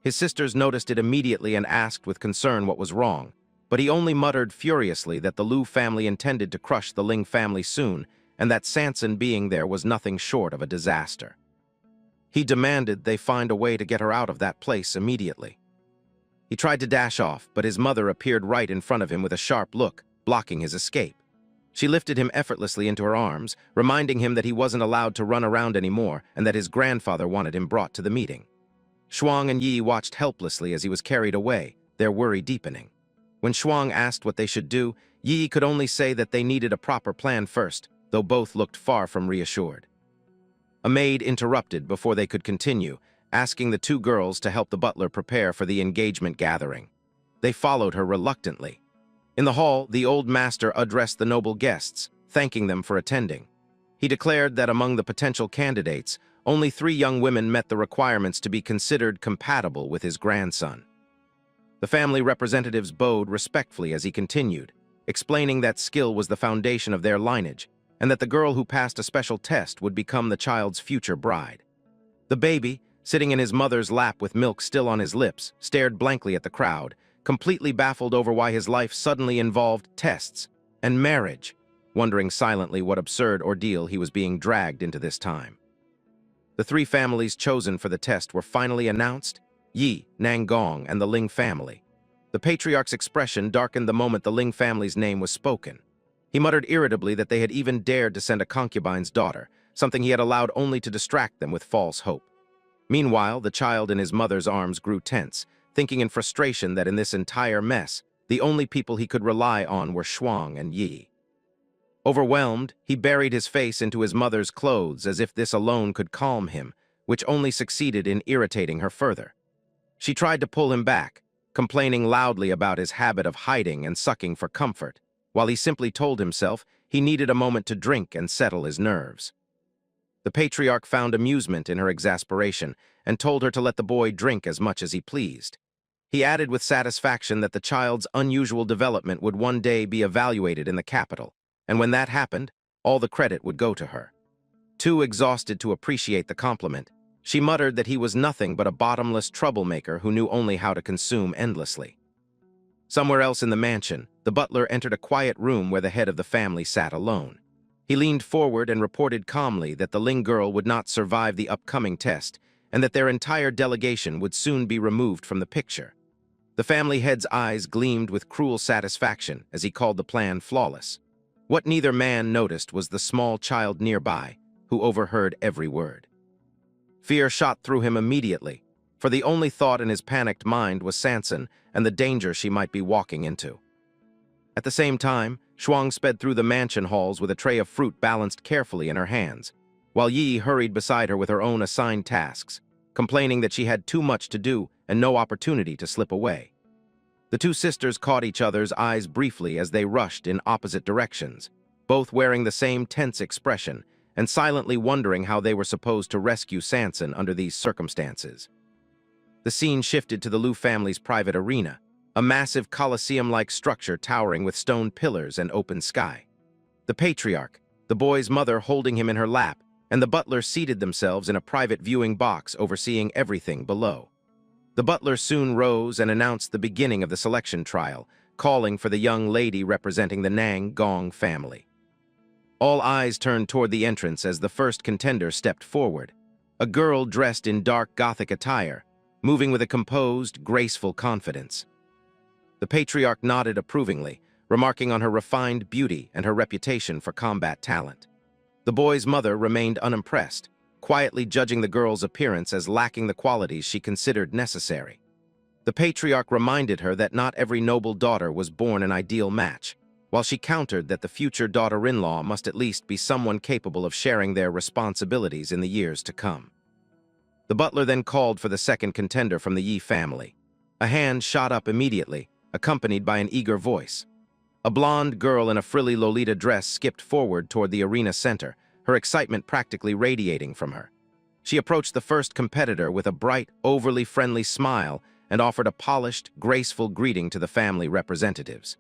His sisters noticed it immediately and asked with concern what was wrong, but he only muttered furiously that the Lu family intended to crush the Ling family soon, and that Sanson being there was nothing short of a disaster. He demanded they find a way to get her out of that place immediately. He tried to dash off, but his mother appeared right in front of him with a sharp look, blocking his escape. She lifted him effortlessly into her arms, reminding him that he wasn't allowed to run around anymore and that his grandfather wanted him brought to the meeting. Shuang and Yi watched helplessly as he was carried away, their worry deepening. When Shuang asked what they should do, Yi could only say that they needed a proper plan first, though both looked far from reassured. A maid interrupted before they could continue, asking the two girls to help the butler prepare for the engagement gathering. They followed her reluctantly. In the hall, the old master addressed the noble guests, thanking them for attending. He declared that among the potential candidates, only 3 young women met the requirements to be considered compatible with his grandson. The family representatives bowed respectfully as he continued, explaining that skill was the foundation of their lineage, and that the girl who passed a special test would become the child's future bride. The baby, sitting in his mother's lap with milk still on his lips, stared blankly at the crowd, completely baffled over why his life suddenly involved tests and marriage, wondering silently what absurd ordeal he was being dragged into this time. The 3 families chosen for the test were finally announced: Yi, Nanggong, and the Ling family. The patriarch's expression darkened the moment the Ling family's name was spoken. He muttered irritably that they had even dared to send a concubine's daughter, something he had allowed only to distract them with false hope. Meanwhile, the child in his mother's arms grew tense, thinking in frustration that in this entire mess, the only people he could rely on were Shuang and Yi. Overwhelmed, he buried his face into his mother's clothes as if this alone could calm him, which only succeeded in irritating her further. She tried to pull him back, complaining loudly about his habit of hiding and sucking for comfort, while he simply told himself he needed a moment to drink and settle his nerves. The patriarch found amusement in her exasperation and told her to let the boy drink as much as he pleased. He added with satisfaction that the child's unusual development would one day be evaluated in the capital, and when that happened, all the credit would go to her. Too exhausted to appreciate the compliment, she muttered that he was nothing but a bottomless troublemaker who knew only how to consume endlessly. Somewhere else in the mansion, the butler entered a quiet room where the head of the family sat alone. He leaned forward and reported calmly that the Ling girl would not survive the upcoming test and that their entire delegation would soon be removed from the picture. The family head's eyes gleamed with cruel satisfaction as he called the plan flawless. What neither man noticed was the small child nearby, who overheard every word. Fear shot through him immediately, for the only thought in his panicked mind was Sanson and the danger she might be walking into. At the same time, Shuang sped through the mansion halls with a tray of fruit balanced carefully in her hands, while Yi hurried beside her with her own assigned tasks, complaining that she had too much to do and no opportunity to slip away. The two sisters caught each other's eyes briefly as they rushed in opposite directions, both wearing the same tense expression and silently wondering how they were supposed to rescue Sanson under these circumstances. The scene shifted to the Liu family's private arena, a massive coliseum-like structure towering with stone pillars and open sky. The patriarch, the boy's mother holding him in her lap, and the butler seated themselves in a private viewing box overseeing everything below. The butler soon rose and announced the beginning of the selection trial, calling for the young lady representing the Nang Gong family. All eyes turned toward the entrance as the first contender stepped forward, a girl dressed in dark Gothic attire, moving with a composed, graceful confidence. The patriarch nodded approvingly, remarking on her refined beauty and her reputation for combat talent. The boy's mother remained unimpressed, quietly judging the girl's appearance as lacking the qualities she considered necessary. The patriarch reminded her that not every noble daughter was born an ideal match, while she countered that the future daughter-in-law must at least be someone capable of sharing their responsibilities in the years to come. The butler then called for the second contender from the Yi family. A hand shot up immediately, accompanied by an eager voice. A blonde girl in a frilly Lolita dress skipped forward toward the arena center, her excitement practically radiating from her. She approached the first competitor with a bright, overly friendly smile and offered a polished, graceful greeting to the family representatives.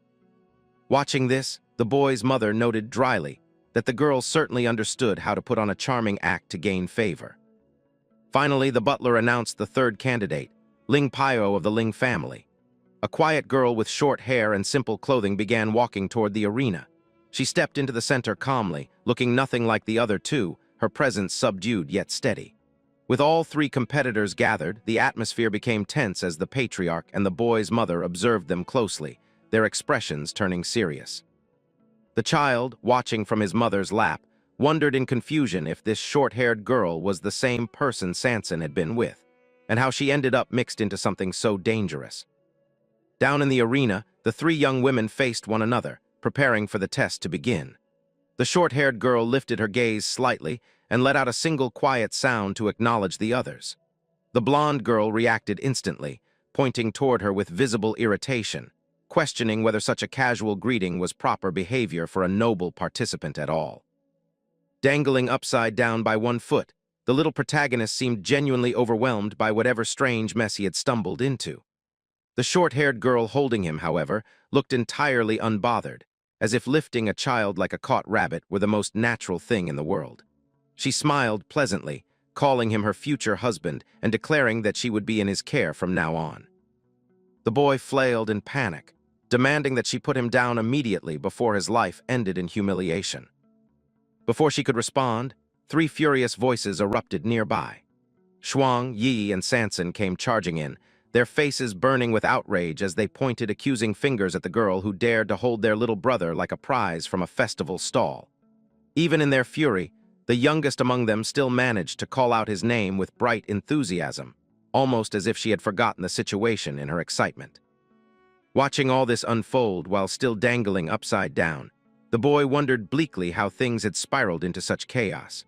Watching this, the boy's mother noted dryly that the girl certainly understood how to put on a charming act to gain favor. Finally, the butler announced the third candidate, Ling Pio of the Ling family. A quiet girl with short hair and simple clothing began walking toward the arena. She stepped into the center calmly, looking nothing like the other two, her presence subdued yet steady. With all three competitors gathered, the atmosphere became tense as the patriarch and the boy's mother observed them closely, their expressions turning serious. The child, watching from his mother's lap, wondered in confusion if this short-haired girl was the same person Sanson had been with, and how she ended up mixed into something so dangerous. Down in the arena, the three young women faced one another, preparing for the test to begin. The short-haired girl lifted her gaze slightly and let out a single quiet sound to acknowledge the others. The blonde girl reacted instantly, pointing toward her with visible irritation, questioning whether such a casual greeting was proper behavior for a noble participant at all. Dangling upside down by one foot, the little protagonist seemed genuinely overwhelmed by whatever strange mess he had stumbled into. The short-haired girl holding him, however, looked entirely unbothered, as if lifting a child like a caught rabbit were the most natural thing in the world. She smiled pleasantly, calling him her future husband and declaring that she would be in his care from now on. The boy flailed in panic, demanding that she put him down immediately before his life ended in humiliation. Before she could respond, three furious voices erupted nearby. Shuang, Yi, and Sanson came charging in, their faces burning with outrage as they pointed accusing fingers at the girl who dared to hold their little brother like a prize from a festival stall. Even in their fury, the youngest among them still managed to call out his name with bright enthusiasm, almost as if she had forgotten the situation in her excitement. Watching all this unfold while still dangling upside down, the boy wondered bleakly how things had spiraled into such chaos.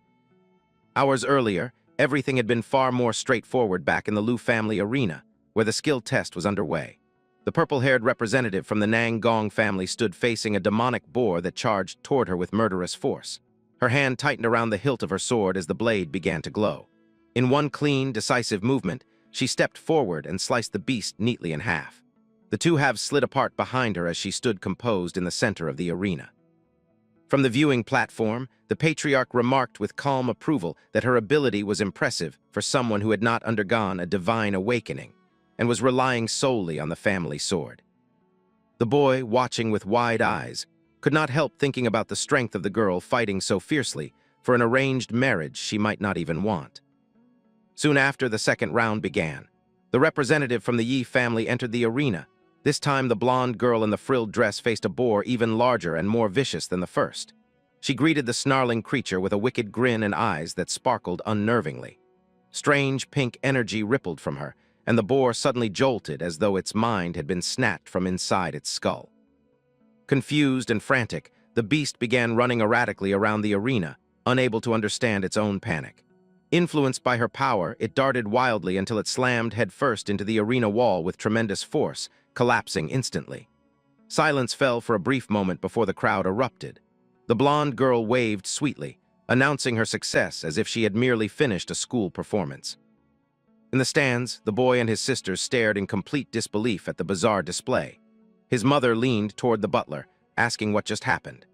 Hours earlier, everything had been far more straightforward back in the Liu family arena, where the skill test was underway. The purple-haired representative from the Nang Gong family stood facing a demonic boar that charged toward her with murderous force. Her hand tightened around the hilt of her sword as the blade began to glow. In one clean, decisive movement, she stepped forward and sliced the beast neatly in half. The two halves slid apart behind her as she stood composed in the center of the arena. From the viewing platform, the patriarch remarked with calm approval that her ability was impressive for someone who had not undergone a divine awakening and was relying solely on the family sword. The boy, watching with wide eyes, could not help thinking about the strength of the girl fighting so fiercely for an arranged marriage she might not even want. Soon after, the second round began. The representative from the Yi family entered the arena. This time, the blonde girl in the frilled dress faced a boar even larger and more vicious than the first. She greeted the snarling creature with a wicked grin and eyes that sparkled unnervingly. Strange pink energy rippled from her, and the boar suddenly jolted as though its mind had been snatched from inside its skull. Confused and frantic, the beast began running erratically around the arena, unable to understand its own panic. Influenced by her power, it darted wildly until it slammed headfirst into the arena wall with tremendous force, collapsing instantly. Silence fell for a brief moment before the crowd erupted. The blonde girl waved sweetly, announcing her success as if she had merely finished a school performance. In the stands, the boy and his sisters stared in complete disbelief at the bizarre display. His mother leaned toward the butler, asking what just happened.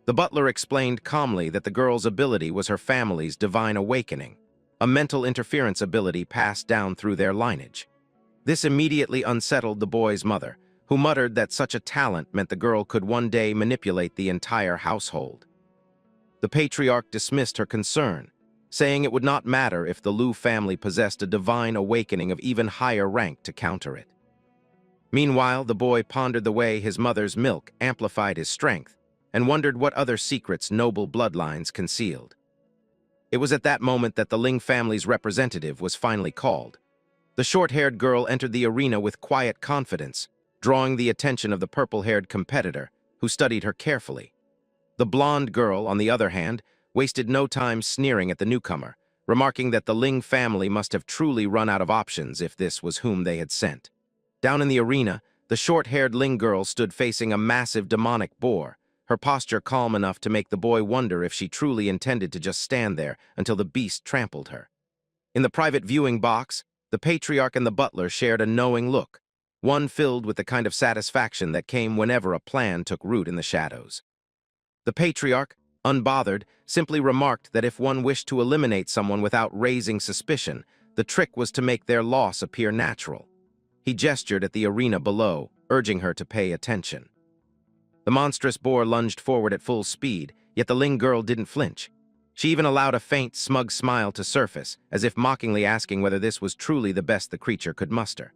The butler explained calmly that the girl's ability was her family's divine awakening, a mental interference ability passed down through their lineage. This immediately unsettled the boy's mother, who muttered that such a talent meant the girl could one day manipulate the entire household. The patriarch dismissed her concern, saying it would not matter if the Lu family possessed a divine awakening of even higher rank to counter it. Meanwhile, the boy pondered the way his mother's milk amplified his strength and wondered what other secrets noble bloodlines concealed. It was at that moment that the Ling family's representative was finally called. The short-haired girl entered the arena with quiet confidence, drawing the attention of the purple-haired competitor, who studied her carefully. The blonde girl, on the other hand, wasted no time sneering at the newcomer, remarking that the Ling family must have truly run out of options if this was whom they had sent. Down in the arena, the short-haired Ling girl stood facing a massive demonic boar, her posture calm enough to make the boy wonder if she truly intended to just stand there until the beast trampled her. In the private viewing box, the patriarch and the butler shared a knowing look, one filled with the kind of satisfaction that came whenever a plan took root in the shadows. The patriarch, unbothered, simply remarked that if one wished to eliminate someone without raising suspicion, the trick was to make their loss appear natural. He gestured at the arena below, urging her to pay attention. The monstrous boar lunged forward at full speed, yet the Ling girl didn't flinch. She even allowed a faint, smug smile to surface, as if mockingly asking whether this was truly the best the creature could muster.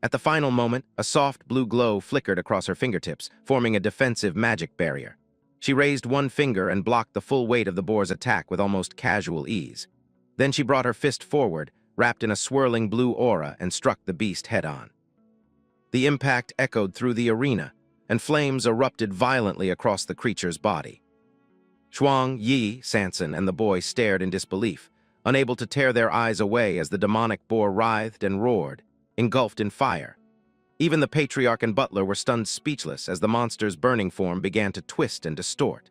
At the final moment, a soft blue glow flickered across her fingertips, forming a defensive magic barrier. She raised one finger and blocked the full weight of the boar's attack with almost casual ease. Then she brought her fist forward, wrapped in a swirling blue aura, and struck the beast head-on. The impact echoed through the arena, and flames erupted violently across the creature's body. Shuang, Yi, Sanson, and the boy stared in disbelief, unable to tear their eyes away as the demonic boar writhed and roared, engulfed in fire. Even the patriarch and butler were stunned speechless as the monster's burning form began to twist and distort.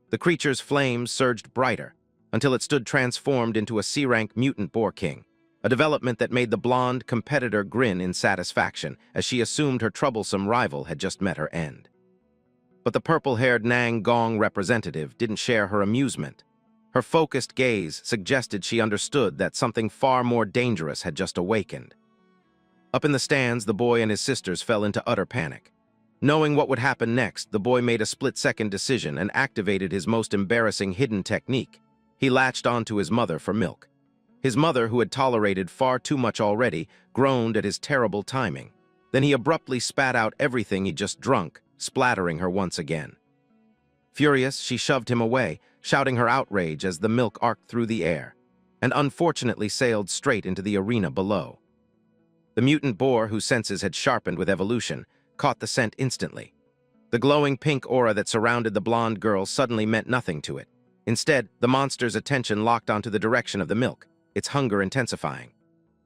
The creature's flames surged brighter, until it stood transformed into a C-rank mutant boar king, a development that made the blonde competitor grin in satisfaction as she assumed her troublesome rival had just met her end. But the purple-haired Nang Gong representative didn't share her amusement. Her focused gaze suggested she understood that something far more dangerous had just awakened. Up in the stands, the boy and his sisters fell into utter panic. Knowing what would happen next, the boy made a split-second decision and activated his most embarrassing hidden technique. He latched onto his mother for milk. His mother, who had tolerated far too much already, groaned at his terrible timing. Then he abruptly spat out everything he'd just drunk, splattering her once again. Furious, she shoved him away, shouting her outrage as the milk arced through the air, and unfortunately sailed straight into the arena below. The mutant boar, whose senses had sharpened with evolution, caught the scent instantly. The glowing pink aura that surrounded the blonde girl suddenly meant nothing to it. Instead, the monster's attention locked onto the direction of the milk, its hunger intensifying.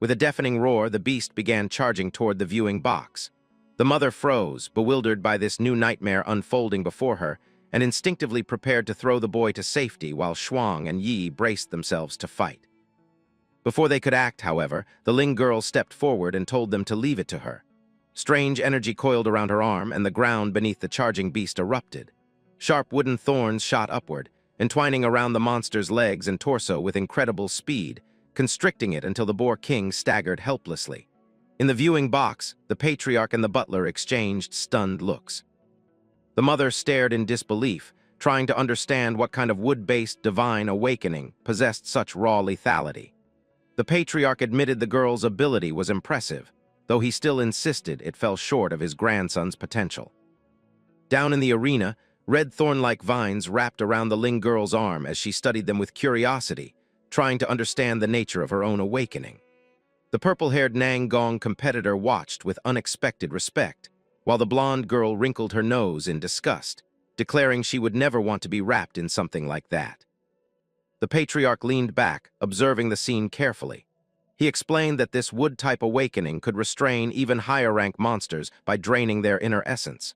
With a deafening roar, the beast began charging toward the viewing box. The mother froze, bewildered by this new nightmare unfolding before her, and instinctively prepared to throw the boy to safety while Shuang and Yi braced themselves to fight. Before they could act, however, the Ling girl stepped forward and told them to leave it to her. Strange energy coiled around her arm, and the ground beneath the charging beast erupted. Sharp wooden thorns shot upward, entwining around the monster's legs and torso with incredible speed, constricting it until the Boar King staggered helplessly. In the viewing box, the patriarch and the butler exchanged stunned looks. The mother stared in disbelief, trying to understand what kind of wood-based divine awakening possessed such raw lethality. The patriarch admitted the girl's ability was impressive, though he still insisted it fell short of his grandson's potential. Down in the arena, red thorn-like vines wrapped around the Ling girl's arm as she studied them with curiosity, trying to understand the nature of her own awakening. The purple-haired Nang Gong competitor watched with unexpected respect, while the blonde girl wrinkled her nose in disgust, declaring she would never want to be wrapped in something like that. The patriarch leaned back, observing the scene carefully. He explained that this wood-type awakening could restrain even higher-rank monsters by draining their inner essence.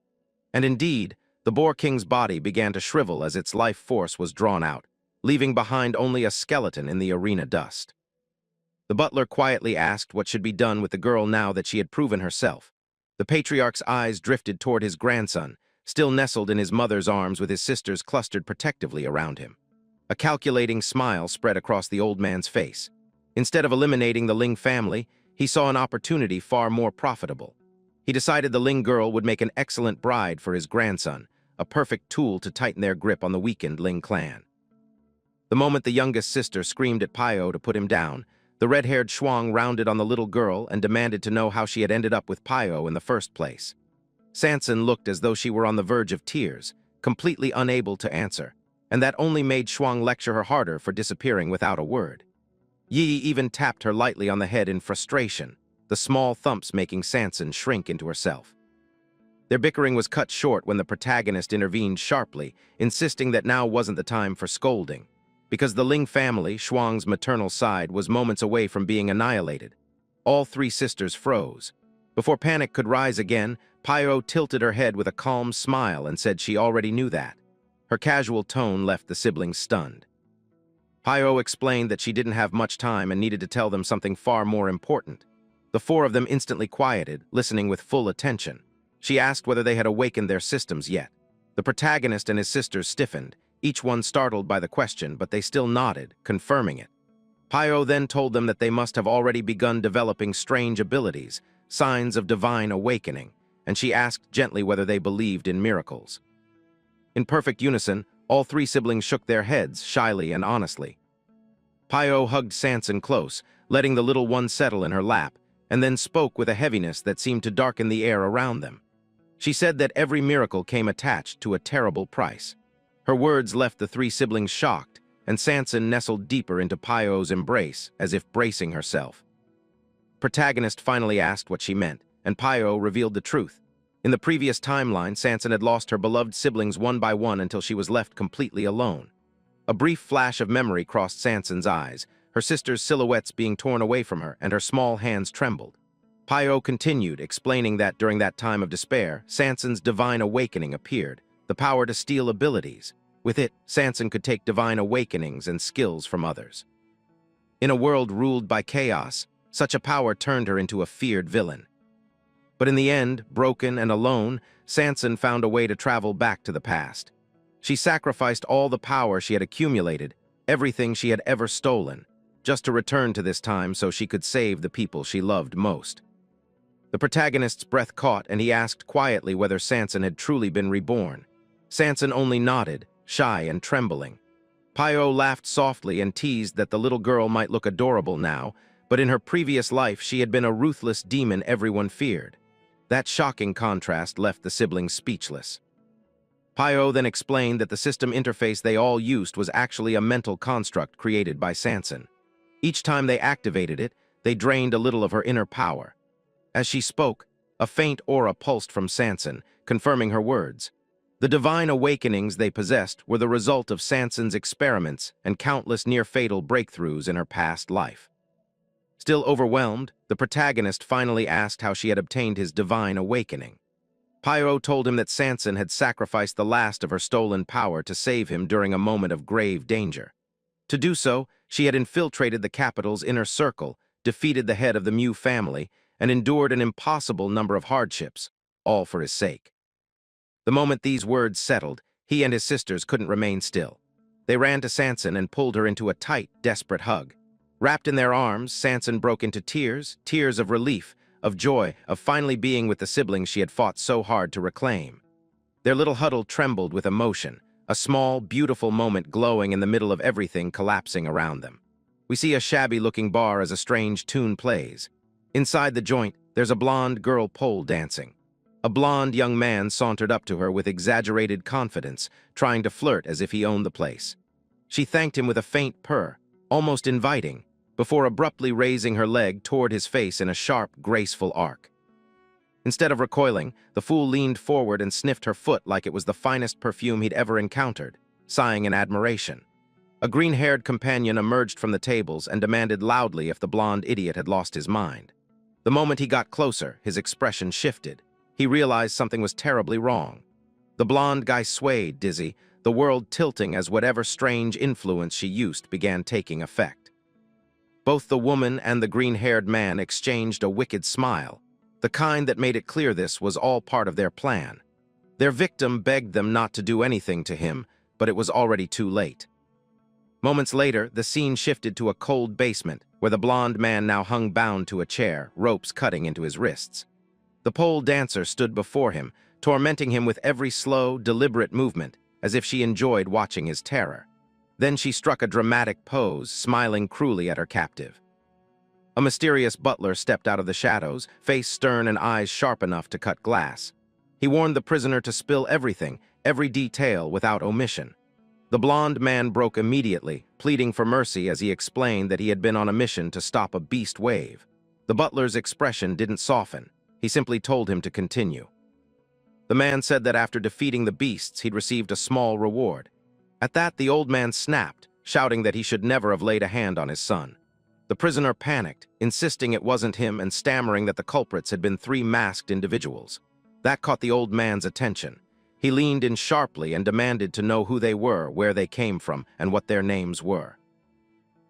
And indeed, the Boar King's body began to shrivel as its life force was drawn out, leaving behind only a skeleton in the arena dust. The butler quietly asked what should be done with the girl now that she had proven herself. The patriarch's eyes drifted toward his grandson, still nestled in his mother's arms with his sisters clustered protectively around him. A calculating smile spread across the old man's face. Instead of eliminating the Ling family, he saw an opportunity far more profitable. He decided the Ling girl would make an excellent bride for his grandson, a perfect tool to tighten their grip on the weakened Ling clan. The moment the youngest sister screamed at Paio to put him down, the red-haired Shuang rounded on the little girl and demanded to know how she had ended up with Paio in the first place. Sanson looked as though she were on the verge of tears, completely unable to answer, and that only made Shuang lecture her harder for disappearing without a word. Yi even tapped her lightly on the head in frustration, the small thumps making Sanson shrink into herself. Their bickering was cut short when the protagonist intervened sharply, insisting that now wasn't the time for scolding, because the Ling family, Shuang's maternal side, was moments away from being annihilated. All three sisters froze. Before panic could rise again, Paio tilted her head with a calm smile and said she already knew that. Her casual tone left the siblings stunned. Paio explained that she didn't have much time and needed to tell them something far more important. The four of them instantly quieted, listening with full attention. She asked whether they had awakened their systems yet. The protagonist and his sisters stiffened, each one startled by the question, but they still nodded, confirming it. Paio then told them that they must have already begun developing strange abilities, signs of divine awakening, and she asked gently whether they believed in miracles. In perfect unison, all three siblings shook their heads, shyly and honestly. Paio hugged Sanson close, letting the little one settle in her lap, and then spoke with a heaviness that seemed to darken the air around them. She said that every miracle came attached to a terrible price. Her words left the three siblings shocked, and Sanson nestled deeper into Paio's embrace, as if bracing herself. Protagonist finally asked what she meant, and Paio revealed the truth. In the previous timeline, Sanson had lost her beloved siblings one by one until she was left completely alone. A brief flash of memory crossed Sanson's eyes, her sisters' silhouettes being torn away from her, and her small hands trembled. Paio continued, explaining that during that time of despair, Sanson's divine awakening appeared, the power to steal abilities. With it, Sanson could take divine awakenings and skills from others. In a world ruled by chaos, such a power turned her into a feared villain. But in the end, broken and alone, Sanson found a way to travel back to the past. She sacrificed all the power she had accumulated, everything she had ever stolen, just to return to this time so she could save the people she loved most. The protagonist's breath caught, and he asked quietly whether Sanson had truly been reborn. Sanson only nodded, shy and trembling. Paio laughed softly and teased that the little girl might look adorable now, but in her previous life she had been a ruthless demon everyone feared. That shocking contrast left the siblings speechless. Paio then explained that the system interface they all used was actually a mental construct created by Sanson. Each time they activated it, they drained a little of her inner power. As she spoke, a faint aura pulsed from Sanson, confirming her words. The divine awakenings they possessed were the result of Sanson's experiments and countless near-fatal breakthroughs in her past life. Still overwhelmed, the protagonist finally asked how she had obtained his divine awakening. Pyro told him that Sanson had sacrificed the last of her stolen power to save him during a moment of grave danger. To do so, she had infiltrated the capital's inner circle, defeated the head of the Mew family, and endured an impossible number of hardships, all for his sake. The moment these words settled, he and his sisters couldn't remain still. They ran to Sanson and pulled her into a tight, desperate hug. Wrapped in their arms, Sanson broke into tears, tears of relief, of joy, of finally being with the siblings she had fought so hard to reclaim. Their little huddle trembled with emotion, a small, beautiful moment glowing in the middle of everything collapsing around them. We see a shabby-looking bar as a strange tune plays. Inside the joint, there's a blonde girl pole dancing. A blonde young man sauntered up to her with exaggerated confidence, trying to flirt as if he owned the place. She thanked him with a faint purr, almost inviting, before abruptly raising her leg toward his face in a sharp, graceful arc. Instead of recoiling, the fool leaned forward and sniffed her foot like it was the finest perfume he'd ever encountered, sighing in admiration. A green-haired companion emerged from the tables and demanded loudly if the blonde idiot had lost his mind. The moment he got closer, his expression shifted. He realized something was terribly wrong. The blonde guy swayed, dizzy, the world tilting as whatever strange influence she used began taking effect. Both the woman and the green-haired man exchanged a wicked smile, the kind that made it clear this was all part of their plan. Their victim begged them not to do anything to him, but it was already too late. Moments later, the scene shifted to a cold basement, where the blonde man now hung bound to a chair, ropes cutting into his wrists. The pole dancer stood before him, tormenting him with every slow, deliberate movement, as if she enjoyed watching his terror. Then she struck a dramatic pose, smiling cruelly at her captive. A mysterious butler stepped out of the shadows, face stern and eyes sharp enough to cut glass. He warned the prisoner to spill everything, every detail without omission. The blonde man broke immediately, pleading for mercy as he explained that he had been on a mission to stop a beast wave. The butler's expression didn't soften. He simply told him to continue. The man said that after defeating the beasts, he'd received a small reward. At that, the old man snapped, shouting that he should never have laid a hand on his son. The prisoner panicked, insisting it wasn't him and stammering that the culprits had been 3 masked individuals. That caught the old man's attention. He leaned in sharply and demanded to know who they were, where they came from, and what their names were.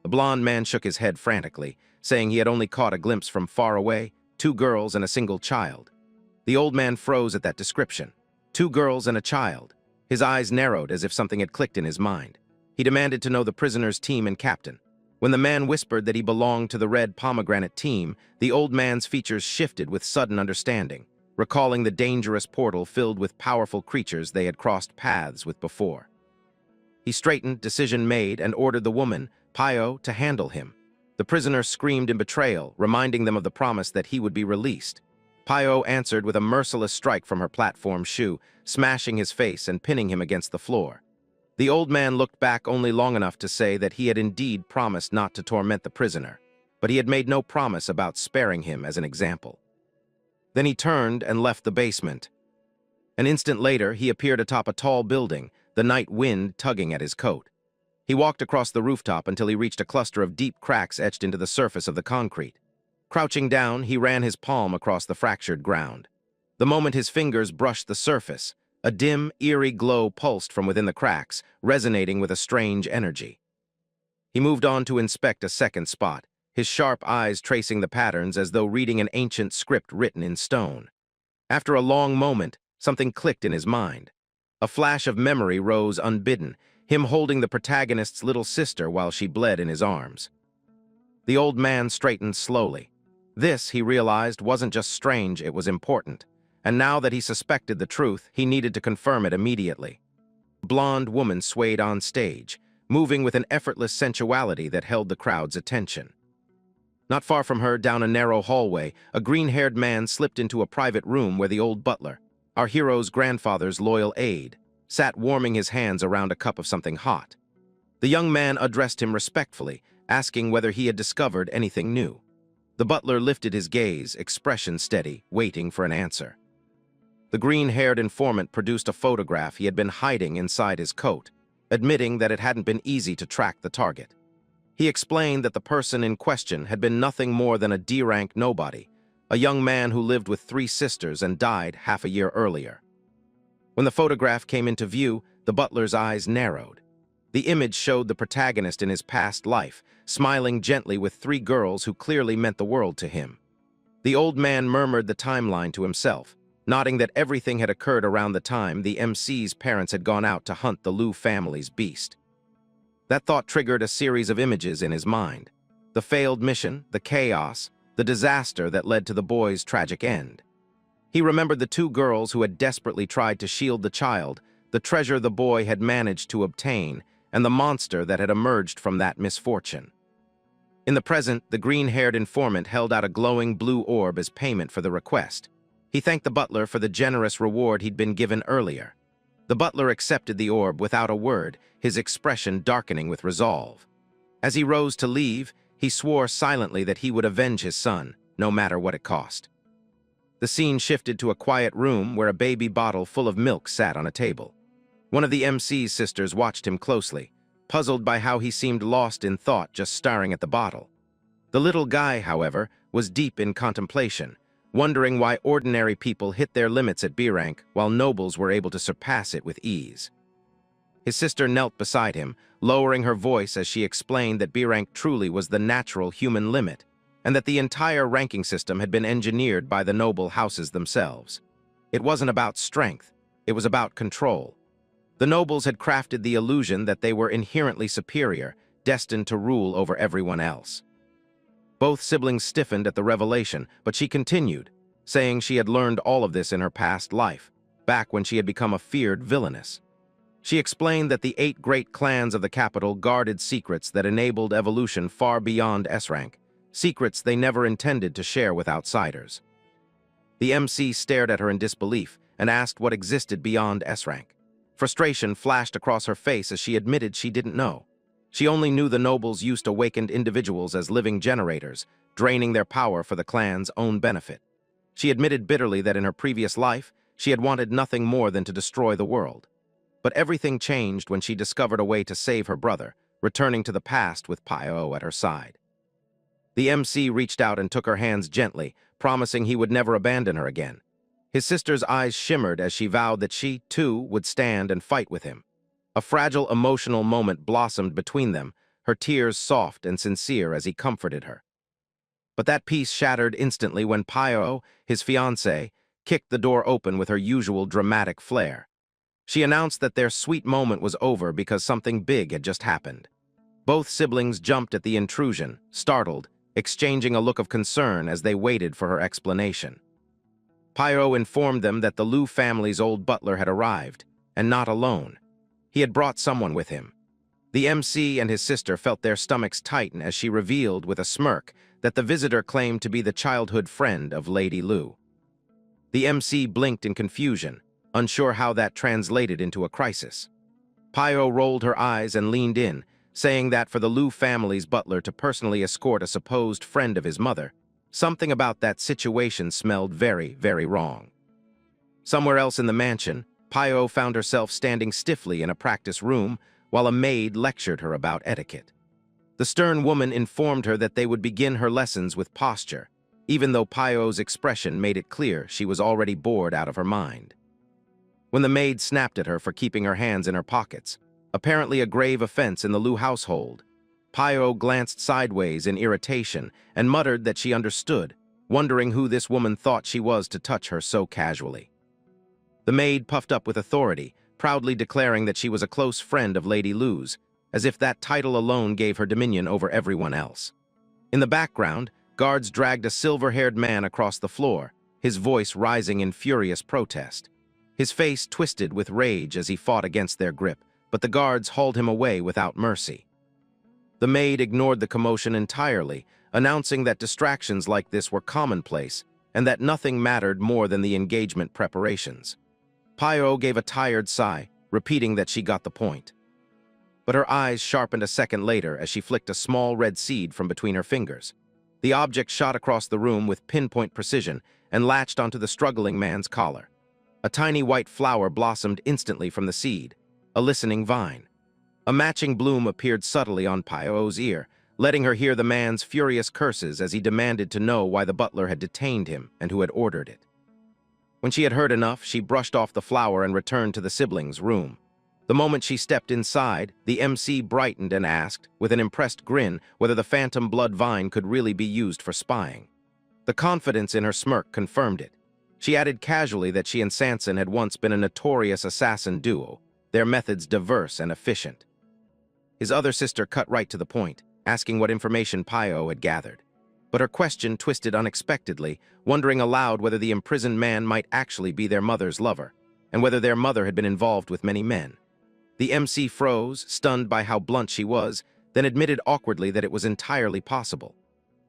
The blonde man shook his head frantically, saying he had only caught a glimpse from far away, 2 girls and a single child. The old man froze at that description. 2 girls and a child. His eyes narrowed as if something had clicked in his mind. He demanded to know the prisoner's team and captain. When the man whispered that he belonged to the red pomegranate team, the old man's features shifted with sudden understanding, recalling the dangerous portal filled with powerful creatures they had crossed paths with before. He straightened, decision made, and ordered the woman, Pio, to handle him. The prisoner screamed in betrayal, reminding them of the promise that he would be released. Pio answered with a merciless strike from her platform shoe, smashing his face and pinning him against the floor. The old man looked back only long enough to say that he had indeed promised not to torment the prisoner, but he had made no promise about sparing him as an example. Then he turned and left the basement. An instant later, he appeared atop a tall building, the night wind tugging at his coat. He walked across the rooftop until he reached a cluster of deep cracks etched into the surface of the concrete. Crouching down, he ran his palm across the fractured ground. The moment his fingers brushed the surface, a dim, eerie glow pulsed from within the cracks, resonating with a strange energy. He moved on to inspect a second spot, his sharp eyes tracing the patterns as though reading an ancient script written in stone. After a long moment, something clicked in his mind. A flash of memory rose unbidden, him holding the protagonist's little sister while she bled in his arms. The old man straightened slowly. This, he realized, wasn't just strange, it was important. And now that he suspected the truth, he needed to confirm it immediately. A blonde woman swayed on stage, moving with an effortless sensuality that held the crowd's attention. Not far from her, down a narrow hallway, a green-haired man slipped into a private room where the old butler, our hero's grandfather's loyal aide, sat warming his hands around a cup of something hot. The young man addressed him respectfully, asking whether he had discovered anything new. The butler lifted his gaze, expression steady, waiting for an answer. The green-haired informant produced a photograph he had been hiding inside his coat, admitting that it hadn't been easy to track the target. He explained that the person in question had been nothing more than a D-rank nobody, a young man who lived with 3 sisters and died half a year earlier. When the photograph came into view, the butler's eyes narrowed. The image showed the protagonist in his past life, smiling gently with 3 girls who clearly meant the world to him. The old man murmured the timeline to himself, nodding that everything had occurred around the time the MC's parents had gone out to hunt the Liu family's beast. That thought triggered a series of images in his mind. The failed mission, the chaos, the disaster that led to the boy's tragic end. He remembered the 2 girls who had desperately tried to shield the child, the treasure the boy had managed to obtain, and the monster that had emerged from that misfortune. In the present, the green-haired informant held out a glowing blue orb as payment for the request. He thanked the butler for the generous reward he'd been given earlier. The butler accepted the orb without a word, his expression darkening with resolve. As he rose to leave, he swore silently that he would avenge his son, no matter what it cost. The scene shifted to a quiet room where a baby bottle full of milk sat on a table. One of the MC's sisters watched him closely, puzzled by how he seemed lost in thought just staring at the bottle. The little guy, however, was deep in contemplation, wondering why ordinary people hit their limits at B rank while nobles were able to surpass it with ease. His sister knelt beside him, lowering her voice as she explained that B rank truly was the natural human limit, and that the entire ranking system had been engineered by the noble houses themselves. It wasn't about strength, it was about control. The nobles had crafted the illusion that they were inherently superior, destined to rule over everyone else. Both siblings stiffened at the revelation, but she continued, saying she had learned all of this in her past life, back when she had become a feared villainess. She explained that the 8 great clans of the capital guarded secrets that enabled evolution far beyond S-rank, secrets they never intended to share with outsiders. The MC stared at her in disbelief and asked what existed beyond S-rank. Frustration flashed across her face as she admitted she didn't know. She only knew the nobles used awakened individuals as living generators, draining their power for the clan's own benefit. She admitted bitterly that in her previous life, she had wanted nothing more than to destroy the world. But everything changed when she discovered a way to save her brother, returning to the past with Pio at her side. The MC reached out and took her hands gently, promising he would never abandon her again. His sister's eyes shimmered as she vowed that she, too, would stand and fight with him. A fragile emotional moment blossomed between them, her tears soft and sincere as he comforted her. But that peace shattered instantly when Pio, his fiancée, kicked the door open with her usual dramatic flair. She announced that their sweet moment was over because something big had just happened. Both siblings jumped at the intrusion, startled, exchanging a look of concern as they waited for her explanation. Pio informed them that the Liu family's old butler had arrived, and not alone. He had brought someone with him. The MC and his sister felt their stomachs tighten as she revealed with a smirk that the visitor claimed to be the childhood friend of Lady Liu. The MC blinked in confusion, unsure how that translated into a crisis. Pio rolled her eyes and leaned in, saying that for the Liu family's butler to personally escort a supposed friend of his mother, something about that situation smelled very, very wrong. Somewhere else in the mansion, Pio found herself standing stiffly in a practice room while a maid lectured her about etiquette. The stern woman informed her that they would begin her lessons with posture, even though Pio's expression made it clear she was already bored out of her mind. When the maid snapped at her for keeping her hands in her pockets, apparently a grave offense in the Liu household, Pio glanced sideways in irritation and muttered that she understood, wondering who this woman thought she was to touch her so casually. The maid puffed up with authority, proudly declaring that she was a close friend of Lady Liu's, as if that title alone gave her dominion over everyone else. In the background, guards dragged a silver-haired man across the floor, his voice rising in furious protest. His face twisted with rage as he fought against their grip, but the guards hauled him away without mercy. The maid ignored the commotion entirely, announcing that distractions like this were commonplace and that nothing mattered more than the engagement preparations. Pio gave a tired sigh, repeating that she got the point. But her eyes sharpened a second later as she flicked a small red seed from between her fingers. The object shot across the room with pinpoint precision and latched onto the struggling man's collar. A tiny white flower blossomed instantly from the seed, a listening vine. A matching bloom appeared subtly on Pio's ear, letting her hear the man's furious curses as he demanded to know why the butler had detained him and who had ordered it. When she had heard enough, she brushed off the flour and returned to the siblings' room. The moment she stepped inside, the MC brightened and asked, with an impressed grin, whether the phantom blood vine could really be used for spying. The confidence in her smirk confirmed it. She added casually that she and Sanson had once been a notorious assassin duo, their methods diverse and efficient. His other sister cut right to the point, asking what information Pio had gathered. But her question twisted unexpectedly, wondering aloud whether the imprisoned man might actually be their mother's lover, and whether their mother had been involved with many men. The MC froze, stunned by how blunt she was, then admitted awkwardly that it was entirely possible.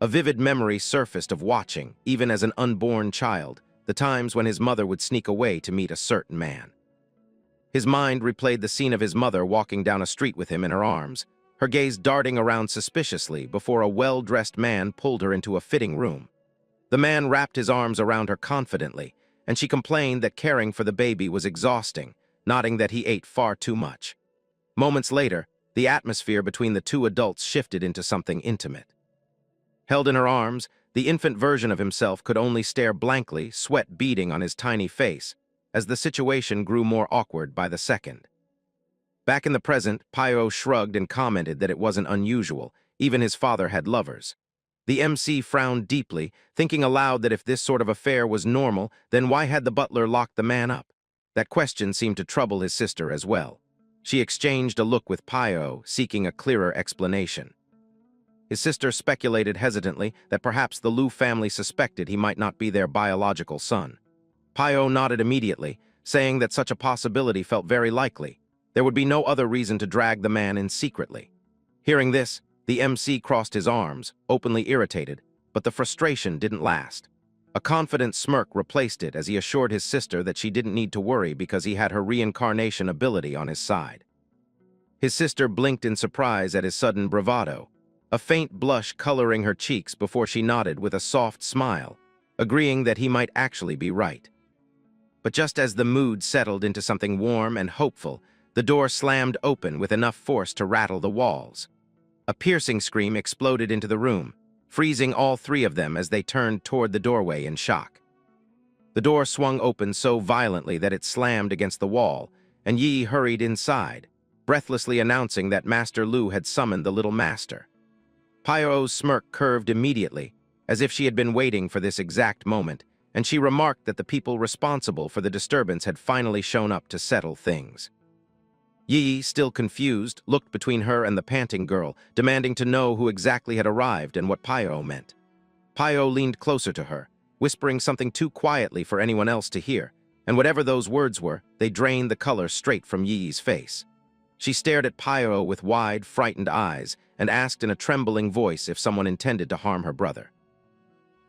A vivid memory surfaced of watching, even as an unborn child, the times when his mother would sneak away to meet a certain man. His mind replayed the scene of his mother walking down a street with him in her arms, her gaze darting around suspiciously before a well-dressed man pulled her into a fitting room. The man wrapped his arms around her confidently, and she complained that caring for the baby was exhausting, nodding that he ate far too much. Moments later, the atmosphere between the two adults shifted into something intimate. Held in her arms, the infant version of himself could only stare blankly, sweat beading on his tiny face, as the situation grew more awkward by the second. Back in the present, Pio shrugged and commented that it wasn't unusual, even his father had lovers. The MC frowned deeply, thinking aloud that if this sort of affair was normal, then why had the butler locked the man up? That question seemed to trouble his sister as well. She exchanged a look with Pio, seeking a clearer explanation. His sister speculated hesitantly that perhaps the Liu family suspected he might not be their biological son. Pio nodded immediately, saying that such a possibility felt very likely. There would be no other reason to drag the man in secretly. Hearing this, the MC crossed his arms, openly irritated, but the frustration didn't last. A confident smirk replaced it as he assured his sister that she didn't need to worry because he had her reincarnation ability on his side. His sister blinked in surprise at his sudden bravado, a faint blush coloring her cheeks before she nodded with a soft smile, agreeing that he might actually be right. But just as the mood settled into something warm and hopeful, the door slammed open with enough force to rattle the walls. A piercing scream exploded into the room, freezing all three of them as they turned toward the doorway in shock. The door swung open so violently that it slammed against the wall, and Yi hurried inside, breathlessly announcing that Master Liu had summoned the little master. Pio's smirk curved immediately, as if she had been waiting for this exact moment, and she remarked that the people responsible for the disturbance had finally shown up to settle things. Yi, still confused, looked between her and the panting girl, demanding to know who exactly had arrived and what Pio meant. Pio leaned closer to her, whispering something too quietly for anyone else to hear, and whatever those words were, they drained the color straight from Yi's face. She stared at Pio with wide, frightened eyes and asked in a trembling voice if someone intended to harm her brother.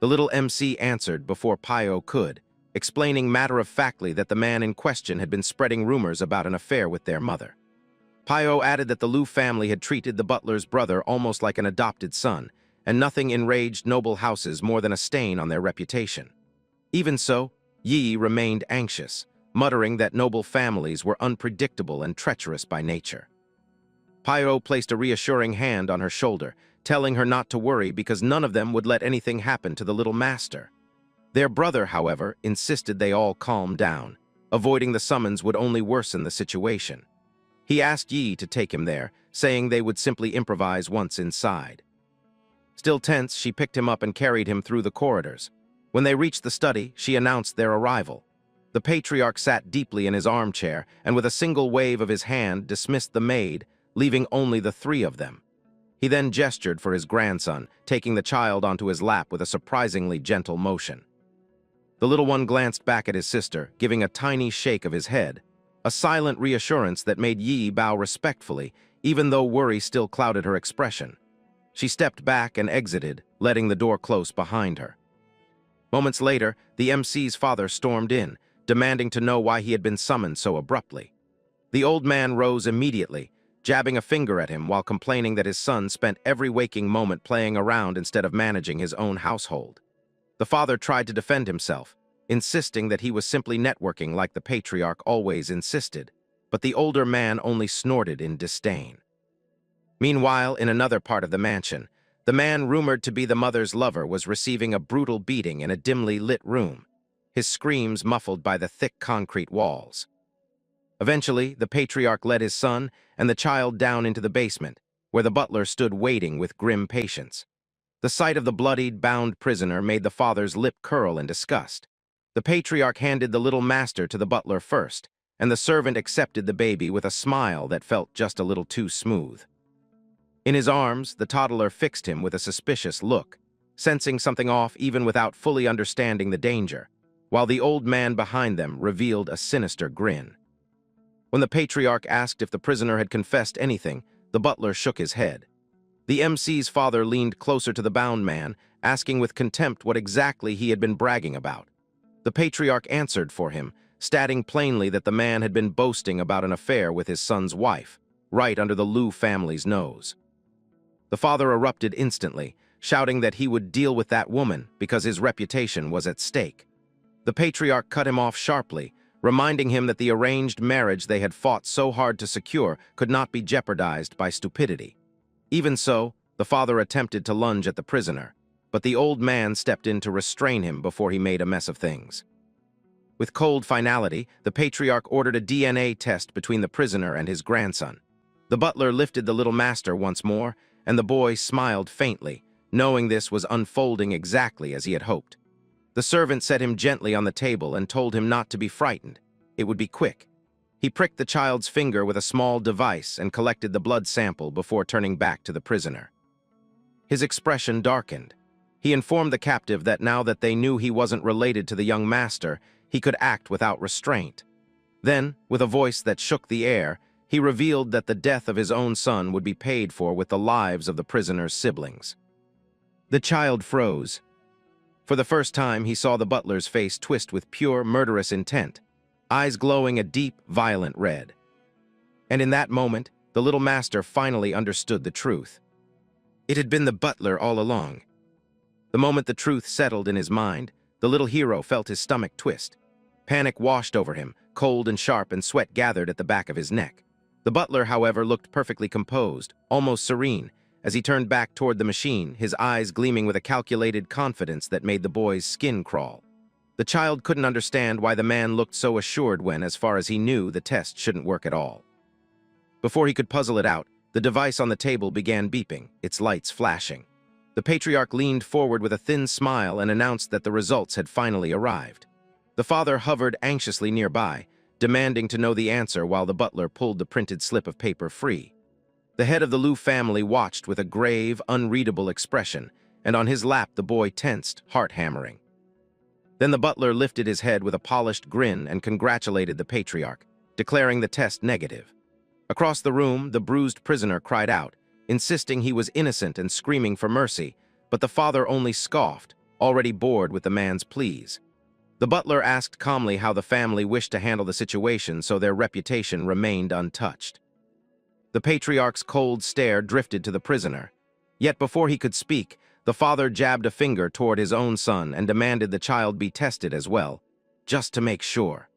The little MC answered before Pio could, explaining matter-of-factly that the man in question had been spreading rumors about an affair with their mother. Pio added that the Liu family had treated the butler's brother almost like an adopted son, and nothing enraged noble houses more than a stain on their reputation. Even so, Yi remained anxious, muttering that noble families were unpredictable and treacherous by nature. Pio placed a reassuring hand on her shoulder, telling her not to worry because none of them would let anything happen to the little master. Their brother, however, insisted they all calm down. Avoiding the summons would only worsen the situation. He asked Yi to take him there, saying they would simply improvise once inside. Still tense, she picked him up and carried him through the corridors. When they reached the study, she announced their arrival. The patriarch sat deeply in his armchair and with a single wave of his hand dismissed the maid, leaving only the three of them. He then gestured for his grandson, taking the child onto his lap with a surprisingly gentle motion. The little one glanced back at his sister, giving a tiny shake of his head, a silent reassurance that made Yi bow respectfully, even though worry still clouded her expression. She stepped back and exited, letting the door close behind her. Moments later, the MC's father stormed in, demanding to know why he had been summoned so abruptly. The old man rose immediately, jabbing a finger at him while complaining that his son spent every waking moment playing around instead of managing his own household. The father tried to defend himself, insisting that he was simply networking like the patriarch always insisted, but the older man only snorted in disdain. Meanwhile, in another part of the mansion, the man rumored to be the mother's lover was receiving a brutal beating in a dimly lit room, his screams muffled by the thick concrete walls. Eventually, the patriarch led his son and the child down into the basement, where the butler stood waiting with grim patience. The sight of the bloodied, bound prisoner made the father's lip curl in disgust. The patriarch handed the little master to the butler first, and the servant accepted the baby with a smile that felt just a little too smooth. In his arms, the toddler fixed him with a suspicious look, sensing something off even without fully understanding the danger, while the old man behind them revealed a sinister grin. When the patriarch asked if the prisoner had confessed anything, the butler shook his head. The MC's father leaned closer to the bound man, asking with contempt what exactly he had been bragging about. The patriarch answered for him, stating plainly that the man had been boasting about an affair with his son's wife, right under the Liu family's nose. The father erupted instantly, shouting that he would deal with that woman because his reputation was at stake. The patriarch cut him off sharply, reminding him that the arranged marriage they had fought so hard to secure could not be jeopardized by stupidity. Even so, the father attempted to lunge at the prisoner, but the old man stepped in to restrain him before he made a mess of things. With cold finality, the patriarch ordered a DNA test between the prisoner and his grandson. The butler lifted the little master once more, and the boy smiled faintly, knowing this was unfolding exactly as he had hoped. The servant set him gently on the table and told him not to be frightened. It would be quick. He pricked the child's finger with a small device and collected the blood sample before turning back to the prisoner. His expression darkened. He informed the captive that now that they knew he wasn't related to the young master, he could act without restraint. Then, with a voice that shook the air, he revealed that the death of his own son would be paid for with the lives of the prisoner's siblings. The child froze. For the first time, he saw the butler's face twist with pure, murderous intent, eyes glowing a deep, violent red. And in that moment, the little master finally understood the truth. It had been the butler all along. The moment the truth settled in his mind, the little hero felt his stomach twist. Panic washed over him, cold and sharp, and sweat gathered at the back of his neck. The butler, however, looked perfectly composed, almost serene, as he turned back toward the machine, his eyes gleaming with a calculated confidence that made the boy's skin crawl. The child couldn't understand why the man looked so assured when, as far as he knew, the test shouldn't work at all. Before he could puzzle it out, the device on the table began beeping, its lights flashing. The patriarch leaned forward with a thin smile and announced that the results had finally arrived. The father hovered anxiously nearby, demanding to know the answer while the butler pulled the printed slip of paper free. The head of the Liu family watched with a grave, unreadable expression, and on his lap the boy tensed, heart-hammering. Then the butler lifted his head with a polished grin and congratulated the patriarch, declaring the test negative. Across the room, the bruised prisoner cried out, insisting he was innocent and screaming for mercy, but the father only scoffed, already bored with the man's pleas. The butler asked calmly how the family wished to handle the situation so their reputation remained untouched. The patriarch's cold stare drifted to the prisoner. Yet before he could speak, the father jabbed a finger toward his own son and demanded the child be tested as well, just to make sure.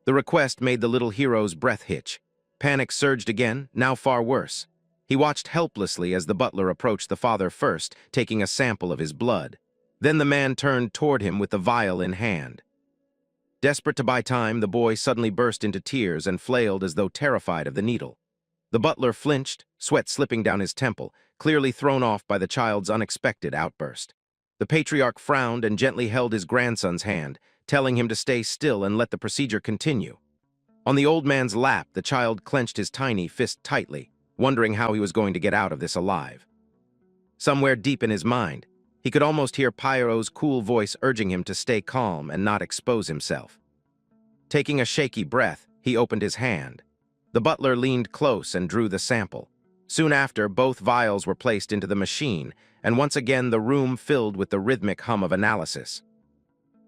The request made the little hero's breath hitch. Panic surged again, now far worse. He watched helplessly as the butler approached the father first, taking a sample of his blood. Then the man turned toward him with the vial in hand. Desperate to buy time, the boy suddenly burst into tears and flailed as though terrified of the needle. The butler flinched, sweat slipping down his temple, clearly thrown off by the child's unexpected outburst. The patriarch frowned and gently held his grandson's hand, telling him to stay still and let the procedure continue. On the old man's lap, the child clenched his tiny fist tightly, wondering how he was going to get out of this alive. Somewhere deep in his mind, he could almost hear Pyro's cool voice urging him to stay calm and not expose himself. Taking a shaky breath, he opened his hand. The butler leaned close and drew the sample. Soon after, both vials were placed into the machine, and once again the room filled with the rhythmic hum of analysis.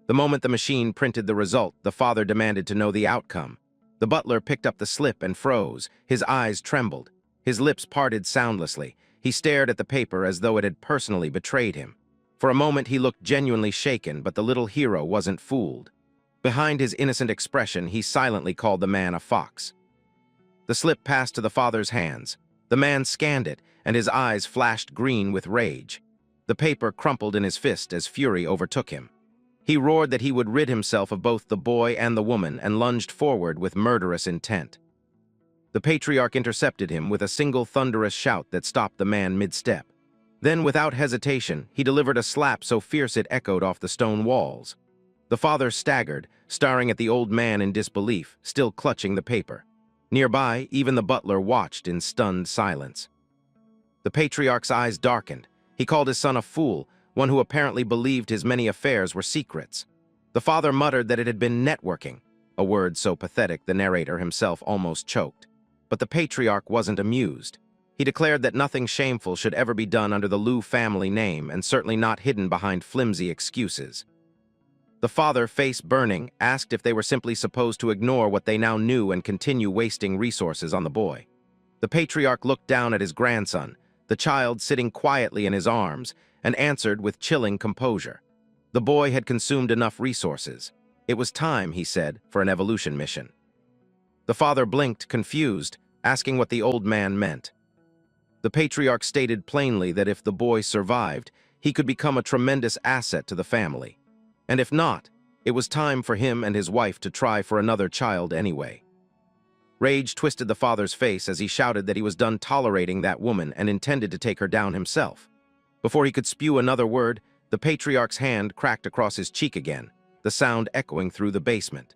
The moment the machine printed the result, the father demanded to know the outcome. The butler picked up the slip and froze. His eyes trembled. His lips parted soundlessly. He stared at the paper as though it had personally betrayed him. For a moment he looked genuinely shaken, but the little hero wasn't fooled. Behind his innocent expression, he silently called the man a fox. The slip passed to the father's hands. The man scanned it, and his eyes flashed green with rage. The paper crumpled in his fist as fury overtook him. He roared that he would rid himself of both the boy and the woman and lunged forward with murderous intent. The patriarch intercepted him with a single thunderous shout that stopped the man mid-step. Then, without hesitation, he delivered a slap so fierce it echoed off the stone walls. The father staggered, staring at the old man in disbelief, still clutching the paper. Nearby, even the butler watched in stunned silence. The patriarch's eyes darkened. He called his son a fool, one who apparently believed his many affairs were secrets. The father muttered that it had been networking, a word so pathetic the narrator himself almost choked. But the patriarch wasn't amused. He declared that nothing shameful should ever be done under the Liu family name, and certainly not hidden behind flimsy excuses. The father, face burning, asked if they were simply supposed to ignore what they now knew and continue wasting resources on the boy. The patriarch looked down at his grandson, the child sitting quietly in his arms, and answered with chilling composure. The boy had consumed enough resources. It was time, he said, for an evolution mission. The father blinked, confused, asking what the old man meant. The patriarch stated plainly that if the boy survived, he could become a tremendous asset to the family. And if not, it was time for him and his wife to try for another child anyway. Rage twisted the father's face as he shouted that he was done tolerating that woman and intended to take her down himself. Before he could spew another word, the patriarch's hand cracked across his cheek again, the sound echoing through the basement.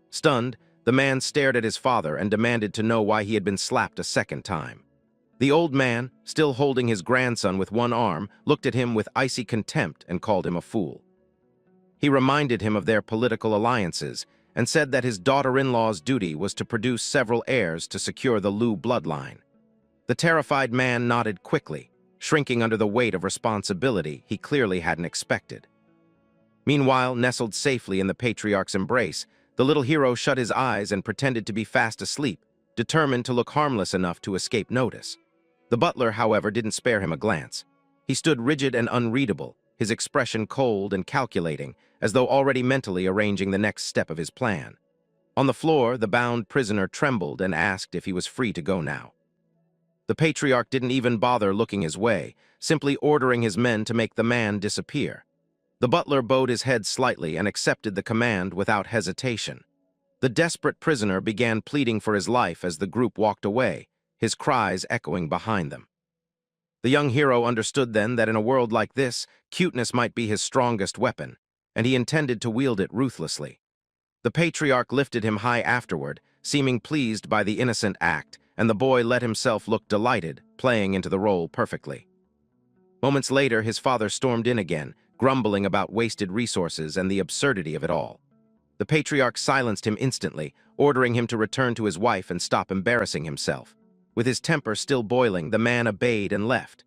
Stunned, the man stared at his father and demanded to know why he had been slapped a second time. The old man, still holding his grandson with one arm, looked at him with icy contempt and called him a fool. He reminded him of their political alliances and said that his daughter-in-law's duty was to produce several heirs to secure the Liu bloodline. The terrified man nodded quickly, shrinking under the weight of responsibility he clearly hadn't expected. Meanwhile, nestled safely in the patriarch's embrace, the little hero shut his eyes and pretended to be fast asleep, determined to look harmless enough to escape notice. The butler, however, didn't spare him a glance. He stood rigid and unreadable, his expression cold and calculating, as though already mentally arranging the next step of his plan. On the floor, the bound prisoner trembled and asked if he was free to go now. The patriarch didn't even bother looking his way, simply ordering his men to make the man disappear. The butler bowed his head slightly and accepted the command without hesitation. The desperate prisoner began pleading for his life as the group walked away, his cries echoing behind them. The young hero understood then that in a world like this, cuteness might be his strongest weapon, and he intended to wield it ruthlessly. The patriarch lifted him high afterward, seeming pleased by the innocent act, and the boy let himself look delighted, playing into the role perfectly. Moments later, his father stormed in again, grumbling about wasted resources and the absurdity of it all. The patriarch silenced him instantly, ordering him to return to his wife and stop embarrassing himself. With his temper still boiling, the man obeyed and left.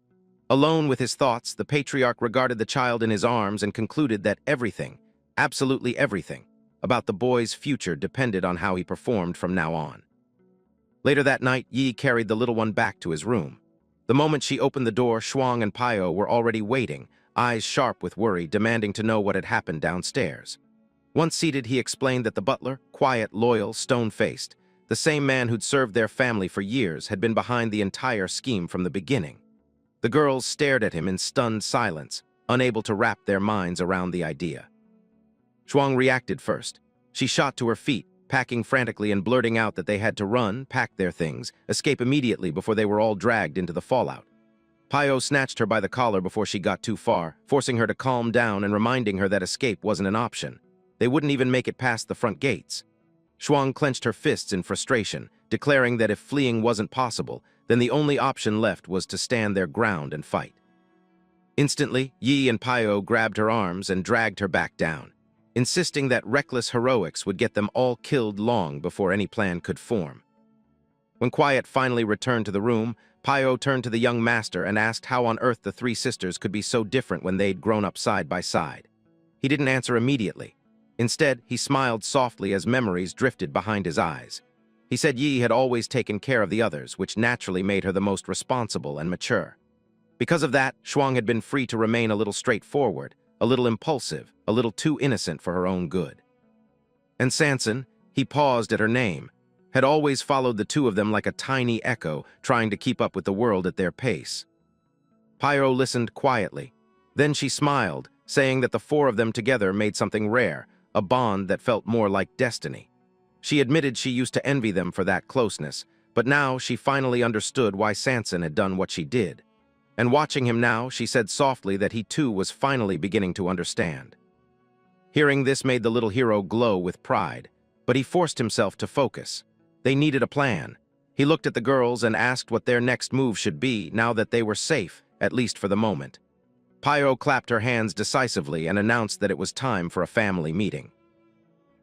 Alone with his thoughts, the patriarch regarded the child in his arms and concluded that everything, absolutely everything, about the boy's future depended on how he performed from now on. Later that night, Yi carried the little one back to his room. The moment she opened the door, Shuang and Paio were already waiting, eyes sharp with worry, demanding to know what had happened downstairs. Once seated, he explained that the butler, quiet, loyal, stone-faced, the same man who'd served their family for years, had been behind the entire scheme from the beginning. The girls stared at him in stunned silence, unable to wrap their minds around the idea. Shuang reacted first. She shot to her feet, packing frantically and blurting out that they had to run, pack their things, escape immediately before they were all dragged into the fallout. Paio snatched her by the collar before she got too far, forcing her to calm down and reminding her that escape wasn't an option. They wouldn't even make it past the front gates. Shuang clenched her fists in frustration, declaring that if fleeing wasn't possible, then the only option left was to stand their ground and fight. Instantly, Yi and Paio grabbed her arms and dragged her back down, insisting that reckless heroics would get them all killed long before any plan could form. When quiet finally returned to the room, Paio turned to the young master and asked how on earth the three sisters could be so different when they'd grown up side by side. He didn't answer immediately. Instead, he smiled softly as memories drifted behind his eyes. He said Yi had always taken care of the others, which naturally made her the most responsible and mature. Because of that, Shuang had been free to remain a little straightforward, a little impulsive, a little too innocent for her own good. And Sanson, he paused at her name. had always followed the two of them like a tiny echo, trying to keep up with the world at their pace. Pyro listened quietly. Then she smiled, saying that the four of them together made something rare, a bond that felt more like destiny. She admitted she used to envy them for that closeness, but now she finally understood why Sanson had done what she did. And watching him now, she said softly that he too was finally beginning to understand. Hearing this made the little hero glow with pride, but he forced himself to focus. They needed a plan. He looked at the girls and asked what their next move should be now that they were safe, at least for the moment. Pyro clapped her hands decisively and announced that it was time for a family meeting.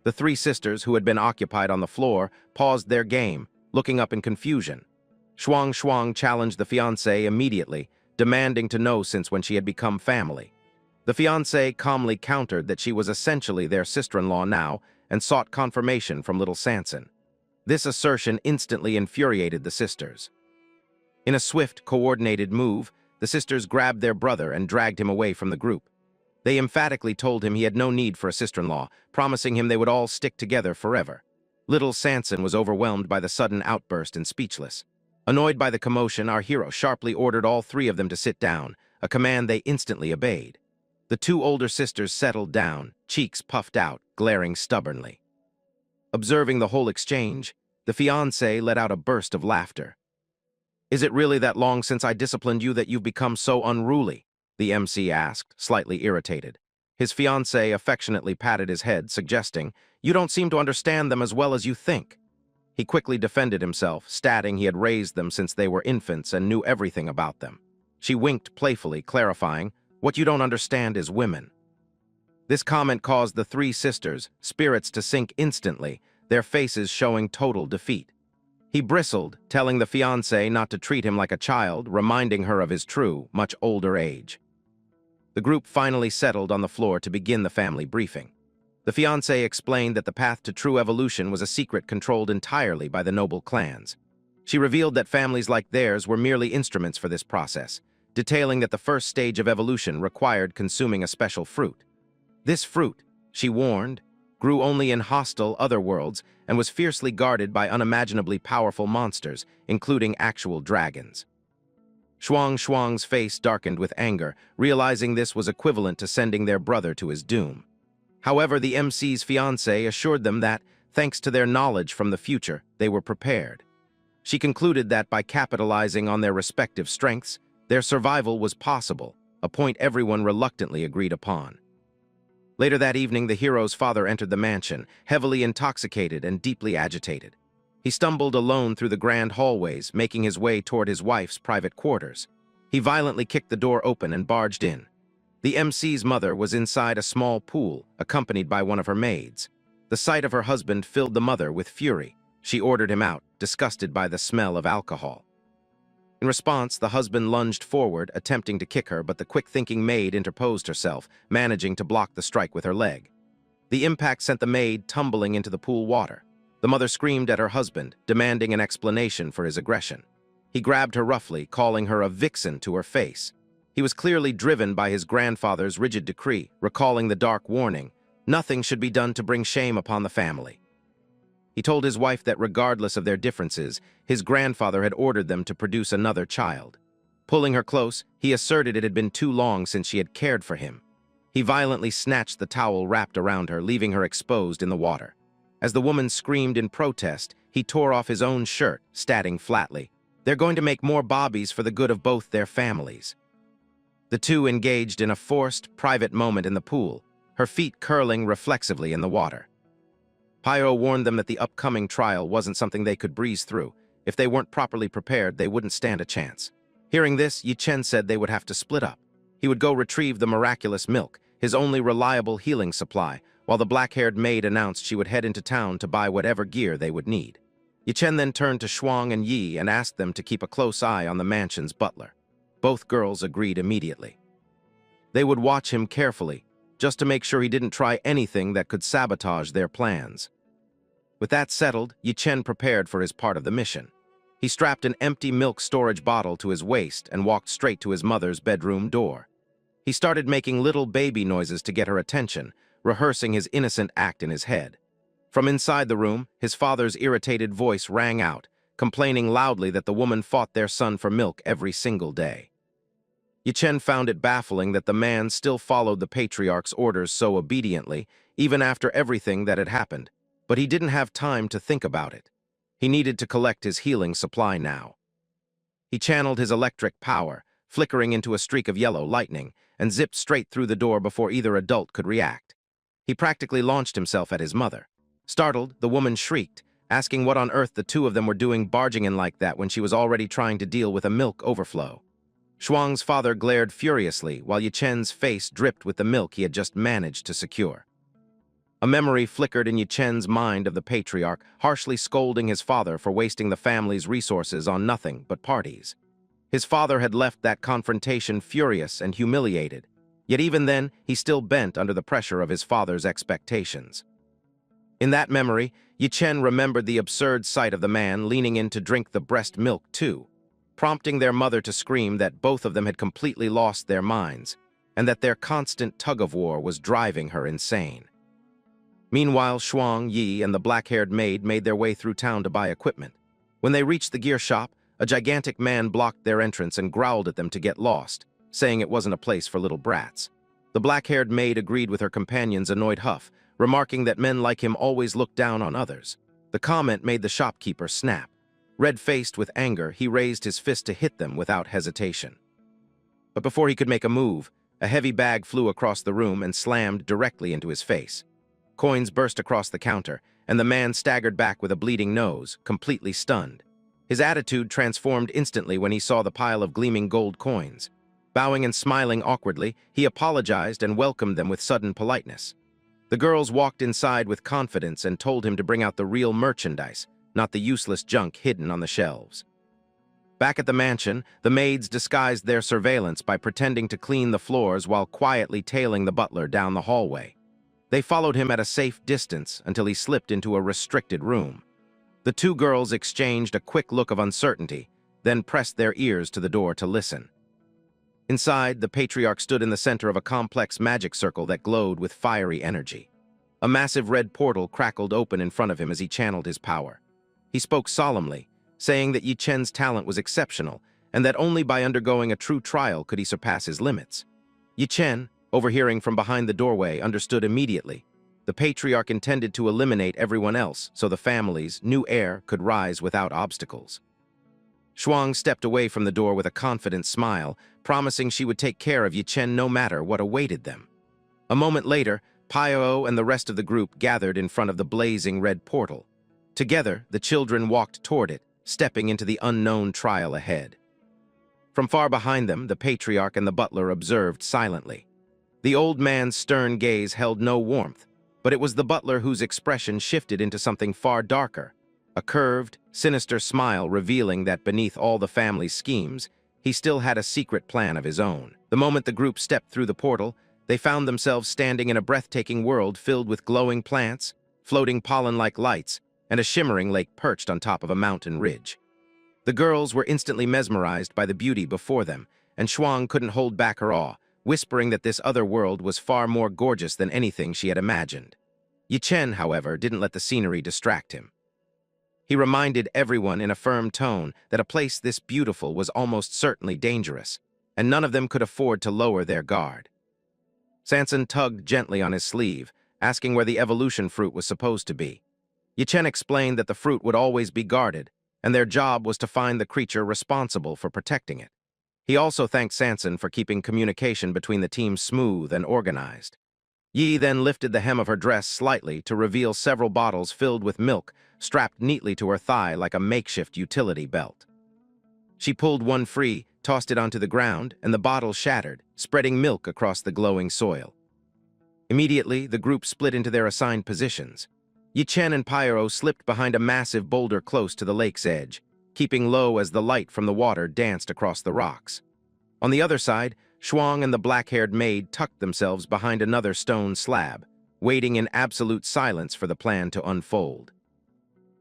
The three sisters, who had been occupied on the floor, paused their game, looking up in confusion. Shuang challenged the fiancé immediately, demanding to know since when she had become family. The fiancé calmly countered that she was essentially their sister-in-law now and sought confirmation from little Sanson. This assertion instantly infuriated the sisters. In a swift, coordinated move, the sisters grabbed their brother and dragged him away from the group. They emphatically told him he had no need for a sister-in-law, promising him they would all stick together forever. Little Sanson was overwhelmed by the sudden outburst and speechless. Annoyed by the commotion, our hero sharply ordered all three of them to sit down, a command they instantly obeyed. The two older sisters settled down, cheeks puffed out, glaring stubbornly. Observing the whole exchange, the fiancé let out a burst of laughter. "Is it really that long since I disciplined you that you've become so unruly?" the MC asked, slightly irritated. His fiancé affectionately patted his head, suggesting, "You don't seem to understand them as well as you think." He quickly defended himself, stating he had raised them since they were infants and knew everything about them. She winked playfully, clarifying, "What you don't understand is women." This comment caused the three sisters' spirits to sink instantly, their faces showing total defeat. He bristled, telling the fiancé not to treat him like a child, reminding her of his true, much older age. The group finally settled on the floor to begin the family briefing. The fiancé explained that the path to true evolution was a secret controlled entirely by the noble clans. She revealed that families like theirs were merely instruments for this process, detailing that the first stage of evolution required consuming a special fruit. This fruit, she warned, grew only in hostile other worlds and was fiercely guarded by unimaginably powerful monsters, including actual dragons. Shuang's face darkened with anger, realizing this was equivalent to sending their brother to his doom. However, the MC's fiancé assured them that, thanks to their knowledge from the future, they were prepared. She concluded that by capitalizing on their respective strengths, their survival was possible, a point everyone reluctantly agreed upon. Later that evening, the hero's father entered the mansion, heavily intoxicated and deeply agitated. He stumbled alone through the grand hallways, making his way toward his wife's private quarters. He violently kicked the door open and barged in. The MC's mother was inside a small pool, accompanied by one of her maids. The sight of her husband filled the mother with fury. She ordered him out, disgusted by the smell of alcohol. In response, the husband lunged forward, attempting to kick her, but the quick-thinking maid interposed herself, managing to block the strike with her leg. The impact sent the maid tumbling into the pool water. The mother screamed at her husband, demanding an explanation for his aggression. He grabbed her roughly, calling her a vixen to her face. He was clearly driven by his grandfather's rigid decree, recalling the dark warning, "Nothing should be done to bring shame upon the family." He told his wife that regardless of their differences, his grandfather had ordered them to produce another child. Pulling her close, he asserted it had been too long since she had cared for him. He violently snatched the towel wrapped around her, leaving her exposed in the water. As the woman screamed in protest, he tore off his own shirt, stating flatly, "They're going to make more bobbies for the good of both their families." The two engaged in a forced, private moment in the pool, her feet curling reflexively in the water. Pyro warned them that the upcoming trial wasn't something they could breeze through. If they weren't properly prepared, they wouldn't stand a chance. Hearing this, Yi Chen said they would have to split up. He would go retrieve the miraculous milk, his only reliable healing supply, while the black-haired maid announced she would head into town to buy whatever gear they would need. Yi Chen then turned to Shuang and Yi and asked them to keep a close eye on the mansion's butler. Both girls agreed immediately. They would watch him carefully, just to make sure he didn't try anything that could sabotage their plans. With that settled, Yi Chen prepared for his part of the mission. He strapped an empty milk storage bottle to his waist and walked straight to his mother's bedroom door. He started making little baby noises to get her attention, rehearsing his innocent act in his head. From inside the room, his father's irritated voice rang out, complaining loudly that the woman fought their son for milk every single day. Yichen found it baffling that the man still followed the patriarch's orders so obediently, even after everything that had happened, but he didn't have time to think about it. He needed to collect his healing supply now. He channeled his electric power, flickering into a streak of yellow lightning, and zipped straight through the door before either adult could react. He practically launched himself at his mother. Startled, the woman shrieked, asking what on earth the two of them were doing barging in like that when she was already trying to deal with a milk overflow. Shuang's father glared furiously while Yichen's face dripped with the milk he had just managed to secure. A memory flickered in Yichen's mind of the patriarch, harshly scolding his father for wasting the family's resources on nothing but parties. His father had left that confrontation furious and humiliated, yet even then he still bent under the pressure of his father's expectations. In that memory, Yichen remembered the absurd sight of the man leaning in to drink the breast milk too, prompting their mother to scream that both of them had completely lost their minds, and that their constant tug-of-war was driving her insane. Meanwhile, Shuang, Yi, and the black-haired maid made their way through town to buy equipment. When they reached the gear shop, a gigantic man blocked their entrance and growled at them to get lost, saying it wasn't a place for little brats. The black-haired maid agreed with her companion's annoyed huff, remarking that men like him always looked down on others. The comment made the shopkeeper snap. Red-faced with anger, he raised his fist to hit them without hesitation. But before he could make a move, a heavy bag flew across the room and slammed directly into his face. Coins burst across the counter, and the man staggered back with a bleeding nose, completely stunned. His attitude transformed instantly when he saw the pile of gleaming gold coins. Bowing and smiling awkwardly, he apologized and welcomed them with sudden politeness. The girls walked inside with confidence and told him to bring out the real merchandise, not the useless junk hidden on the shelves. Back at the mansion, the maids disguised their surveillance by pretending to clean the floors while quietly tailing the butler down the hallway. They followed him at a safe distance until he slipped into a restricted room. The two girls exchanged a quick look of uncertainty, then pressed their ears to the door to listen. Inside, the patriarch stood in the center of a complex magic circle that glowed with fiery energy. A massive red portal crackled open in front of him as he channeled his power. He spoke solemnly, saying that Yichen's talent was exceptional and that only by undergoing a true trial could he surpass his limits. Yichen, overhearing from behind the doorway, understood immediately. The patriarch intended to eliminate everyone else so the family's new heir could rise without obstacles. Shuang stepped away from the door with a confident smile, promising she would take care of Yichen no matter what awaited them. A moment later, Pio and the rest of the group gathered in front of the blazing red portal. Together, the children walked toward it, stepping into the unknown trial ahead. From far behind them, the patriarch and the butler observed silently. The old man's stern gaze held no warmth, but it was the butler whose expression shifted into something far darker, a curved, sinister smile revealing that beneath all the family's schemes, he still had a secret plan of his own. The moment the group stepped through the portal, they found themselves standing in a breathtaking world filled with glowing plants, floating pollen-like lights, and a shimmering lake perched on top of a mountain ridge. The girls were instantly mesmerized by the beauty before them, and Shuang couldn't hold back her awe, whispering that this other world was far more gorgeous than anything she had imagined. Yichen, however, didn't let the scenery distract him. He reminded everyone in a firm tone that a place this beautiful was almost certainly dangerous, and none of them could afford to lower their guard. Sanson tugged gently on his sleeve, asking where the evolution fruit was supposed to be. Yichen explained that the fruit would always be guarded, and their job was to find the creature responsible for protecting it. He also thanked Sanson for keeping communication between the teams smooth and organized. Yi then lifted the hem of her dress slightly to reveal several bottles filled with milk, strapped neatly to her thigh like a makeshift utility belt. She pulled one free, tossed it onto the ground, and the bottle shattered, spreading milk across the glowing soil. Immediately, the group split into their assigned positions. Yichen and Pyro slipped behind a massive boulder close to the lake's edge, keeping low as the light from the water danced across the rocks. On the other side, Shuang and the black-haired maid tucked themselves behind another stone slab, waiting in absolute silence for the plan to unfold.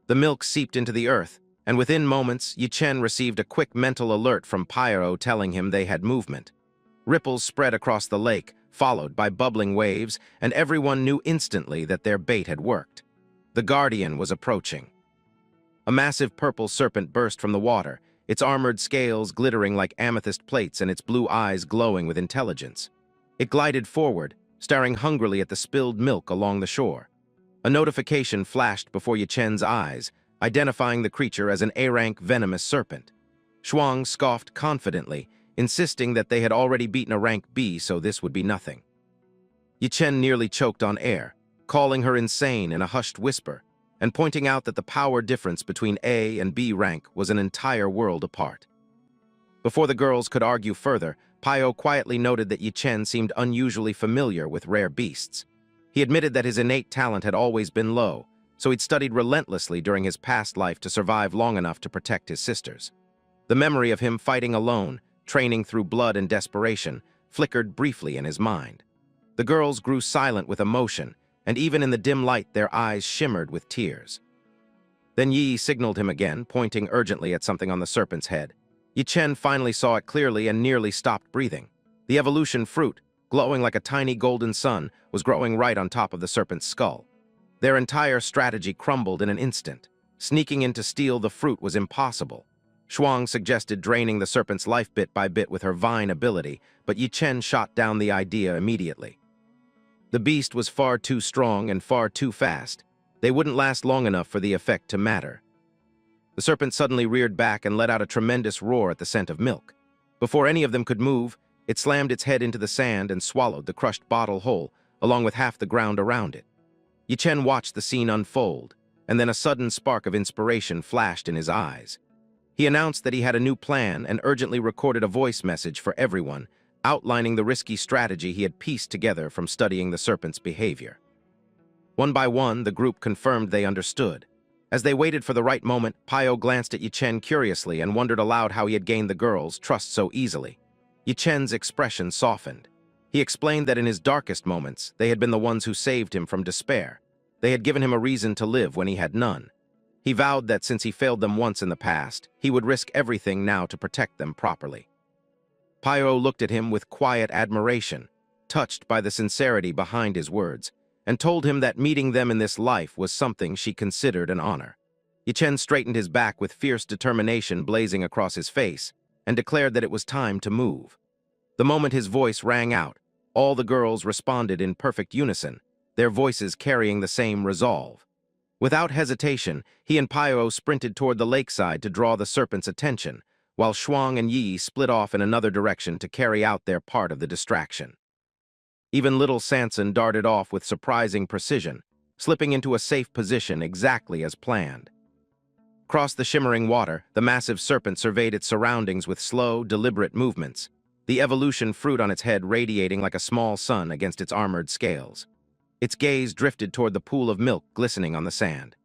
The milk seeped into the earth, and within moments, Yichen received a quick mental alert from Pyro telling him they had movement. Ripples spread across the lake, followed by bubbling waves, and everyone knew instantly that their bait had worked. The Guardian was approaching. A massive purple serpent burst from the water, its armored scales glittering like amethyst plates and its blue eyes glowing with intelligence. It glided forward, staring hungrily at the spilled milk along the shore. A notification flashed before Yichen's eyes, identifying the creature as an A-rank venomous serpent. Shuang scoffed confidently, insisting that they had already beaten a rank B, so this would be nothing. Yichen nearly choked on air, calling her insane in a hushed whisper, and pointing out that the power difference between A and B rank was an entire world apart. Before the girls could argue further, Pio quietly noted that Yichen seemed unusually familiar with rare beasts. He admitted that his innate talent had always been low, so he'd studied relentlessly during his past life to survive long enough to protect his sisters. The memory of him fighting alone, training through blood and desperation, flickered briefly in his mind. The girls grew silent with emotion, and even in the dim light their eyes shimmered with tears. Then Yi signaled him again, pointing urgently at something on the serpent's head. Yichen finally saw it clearly and nearly stopped breathing. The evolution fruit, glowing like a tiny golden sun, was growing right on top of the serpent's skull. Their entire strategy crumbled in an instant. Sneaking in to steal the fruit was impossible. Shuang suggested draining the serpent's life bit by bit with her vine ability, but Yichen shot down the idea immediately. The beast was far too strong and far too fast. They wouldn't last long enough for the effect to matter. The serpent suddenly reared back and let out a tremendous roar at the scent of milk. Before any of them could move, it slammed its head into the sand and swallowed the crushed bottle whole, along with half the ground around it. Yichen watched the scene unfold, and then a sudden spark of inspiration flashed in his eyes. He announced that he had a new plan and urgently recorded a voice message for everyone, outlining the risky strategy he had pieced together from studying the serpent's behavior. One by one, the group confirmed they understood. As they waited for the right moment, Pio glanced at Yichen curiously and wondered aloud how he had gained the girls' trust so easily. Yichen's expression softened. He explained that in his darkest moments, they had been the ones who saved him from despair. They had given him a reason to live when he had none. He vowed that since he failed them once in the past, he would risk everything now to protect them properly. Pio looked at him with quiet admiration, touched by the sincerity behind his words, and told him that meeting them in this life was something she considered an honor. Yichen straightened his back with fierce determination blazing across his face, and declared that it was time to move. The moment his voice rang out, all the girls responded in perfect unison, their voices carrying the same resolve. Without hesitation, he and Pio sprinted toward the lakeside to draw the serpent's attention, while Shuang and Yi split off in another direction to carry out their part of the distraction. Even little Sanson darted off with surprising precision, slipping into a safe position exactly as planned. Across the shimmering water, the massive serpent surveyed its surroundings with slow, deliberate movements, the evolution fruit on its head radiating like a small sun against its armored scales. Its gaze drifted toward the pool of milk glistening on the sand.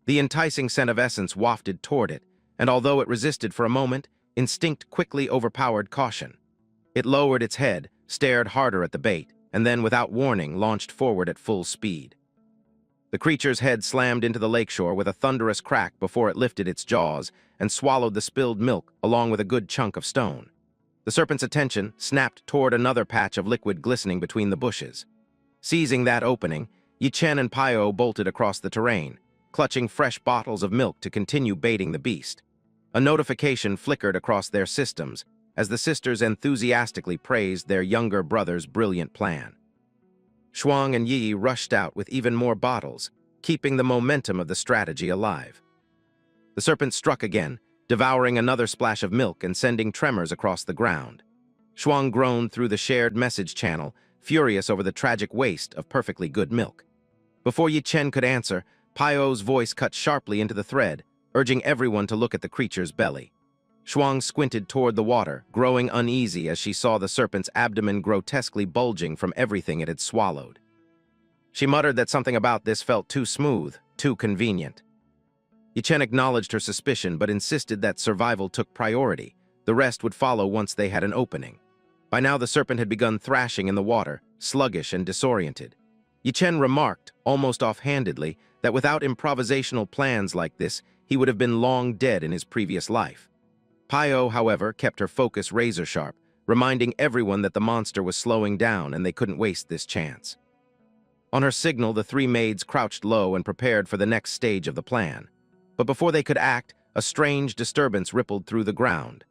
The enticing scent of essence wafted toward it, and although it resisted for a moment, instinct quickly overpowered caution. It lowered its head, stared harder at the bait, and then, without warning, launched forward at full speed. The creature's head slammed into the lakeshore with a thunderous crack before it lifted its jaws and swallowed the spilled milk along with a good chunk of stone. The serpent's attention snapped toward another patch of liquid glistening between the bushes. Seizing that opening, Yichen and Pio bolted across the terrain, clutching fresh bottles of milk to continue baiting the beast. A notification flickered across their systems as the sisters enthusiastically praised their younger brother's brilliant plan. Shuang and Yi rushed out with even more bottles, keeping the momentum of the strategy alive. The serpent struck again, devouring another splash of milk and sending tremors across the ground. Shuang groaned through the shared message channel, furious over the tragic waste of perfectly good milk. Before Yichen could answer, Pio's voice cut sharply into the thread, urging everyone to look at the creature's belly. Shuang squinted toward the water, growing uneasy as she saw the serpent's abdomen grotesquely bulging from everything it had swallowed. She muttered that something about this felt too smooth, too convenient. Yichen acknowledged her suspicion but insisted that survival took priority. The rest would follow once they had an opening. By now the serpent had begun thrashing in the water, sluggish and disoriented. Yichen remarked, almost offhandedly, that without improvisational plans like this, he would have been long dead in his previous life. Pio, however, kept her focus razor-sharp, reminding everyone that the monster was slowing down and they couldn't waste this chance. On her signal, the three maids crouched low and prepared for the next stage of the plan. But before they could act, a strange disturbance rippled through the ground.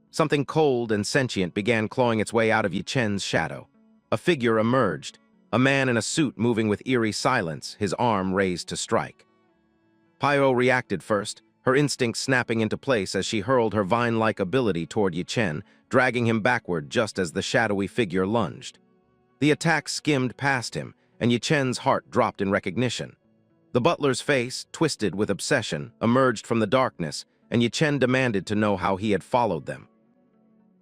Something cold and sentient began clawing its way out of Yi Chen's shadow. A figure emerged, a man in a suit moving with eerie silence, his arm raised to strike. Pio reacted first, her instincts snapping into place as she hurled her vine-like ability toward Yi Chen, dragging him backward just as the shadowy figure lunged. The attack skimmed past him, and Yi Chen's heart dropped in recognition. The butler's face, twisted with obsession, emerged from the darkness, and Yi Chen demanded to know how he had followed them.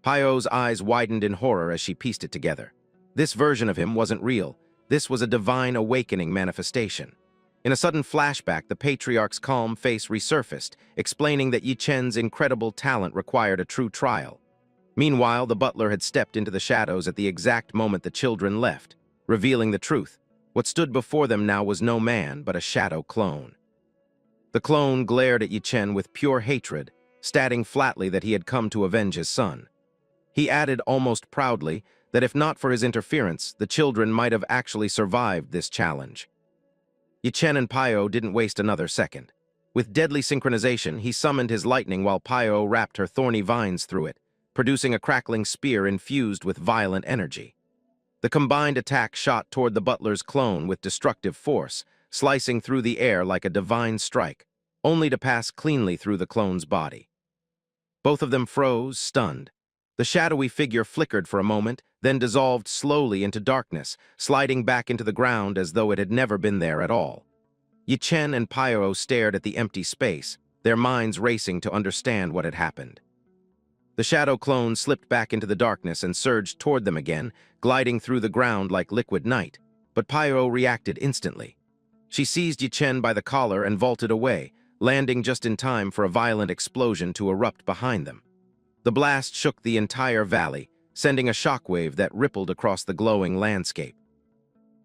Pio's eyes widened in horror as she pieced it together. This version of him wasn't real. This was a divine awakening manifestation. In a sudden flashback, the patriarch's calm face resurfaced, explaining that Yi Chen's incredible talent required a true trial. Meanwhile, the butler had stepped into the shadows at the exact moment the children left, revealing the truth. What stood before them now was no man, but a shadow clone. The clone glared at Yi Chen with pure hatred, stating flatly that he had come to avenge his son. He added almost proudly that if not for his interference, the children might have actually survived this challenge. Yi Chen and Pio didn't waste another second. With deadly synchronization, he summoned his lightning while Pio wrapped her thorny vines through it, producing a crackling spear infused with violent energy. The combined attack shot toward the butler's clone with destructive force, slicing through the air like a divine strike, only to pass cleanly through the clone's body. Both of them froze, stunned. The shadowy figure flickered for a moment, then dissolved slowly into darkness, sliding back into the ground as though it had never been there at all. Yi Chen and Pio stared at the empty space, their minds racing to understand what had happened. The shadow clone slipped back into the darkness and surged toward them again, gliding through the ground like liquid night, but Pio reacted instantly. She seized Yi Chen by the collar and vaulted away, landing just in time for a violent explosion to erupt behind them. The blast shook the entire valley, sending a shockwave that rippled across the glowing landscape.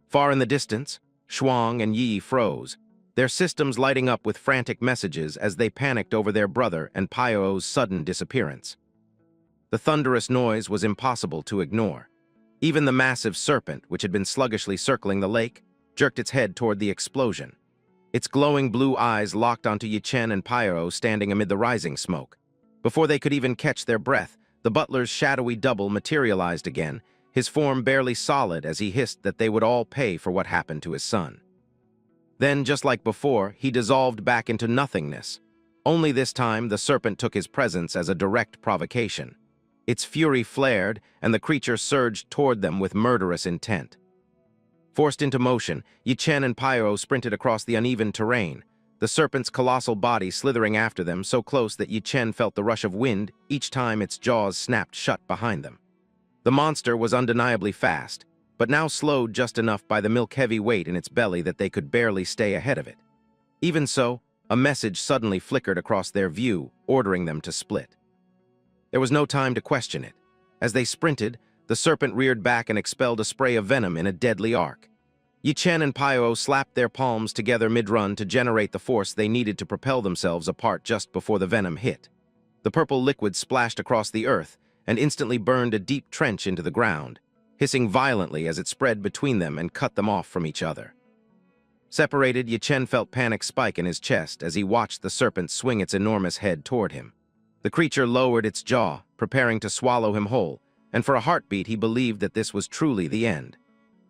Far in the distance, Shuang and Yi froze, their systems lighting up with frantic messages as they panicked over their brother and Pio's sudden disappearance. The thunderous noise was impossible to ignore. Even the massive serpent, which had been sluggishly circling the lake, jerked its head toward the explosion. Its glowing blue eyes locked onto Yi Chen and Pio standing amid the rising smoke. Before they could even catch their breath, the butler's shadowy double materialized again, his form barely solid as he hissed that they would all pay for what happened to his son. Then, just like before, he dissolved back into nothingness. Only this time, the serpent took his presence as a direct provocation. Its fury flared, and the creature surged toward them with murderous intent. Forced into motion, Yi Chen and Pio sprinted across the uneven terrain, the serpent's colossal body slithering after them so close that Yi Chen felt the rush of wind each time its jaws snapped shut behind them. The monster was undeniably fast, but now slowed just enough by the milk-heavy weight in its belly that they could barely stay ahead of it. Even so, a message suddenly flickered across their view, ordering them to split. There was no time to question it. As they sprinted, the serpent reared back and expelled a spray of venom in a deadly arc. Yi Chen and Pio slapped their palms together mid-run to generate the force they needed to propel themselves apart just before the venom hit. The purple liquid splashed across the earth and instantly burned a deep trench into the ground, hissing violently as it spread between them and cut them off from each other. Separated, Yi Chen felt panic spike in his chest as he watched the serpent swing its enormous head toward him. The creature lowered its jaw, preparing to swallow him whole, and for a heartbeat he believed that this was truly the end.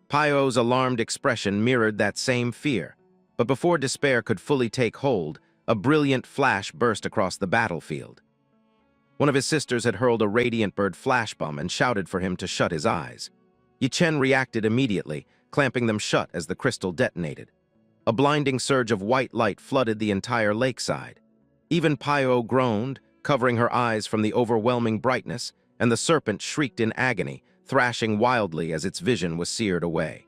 Pio's alarmed expression mirrored that same fear, but before despair could fully take hold, a brilliant flash burst across the battlefield. One of his sisters had hurled a radiant bird flash bomb and shouted for him to shut his eyes. Yi Chen reacted immediately, clamping them shut as the crystal detonated. A blinding surge of white light flooded the entire lakeside. Even Pio groaned, covering her eyes from the overwhelming brightness, and the serpent shrieked in agony, thrashing wildly as its vision was seared away.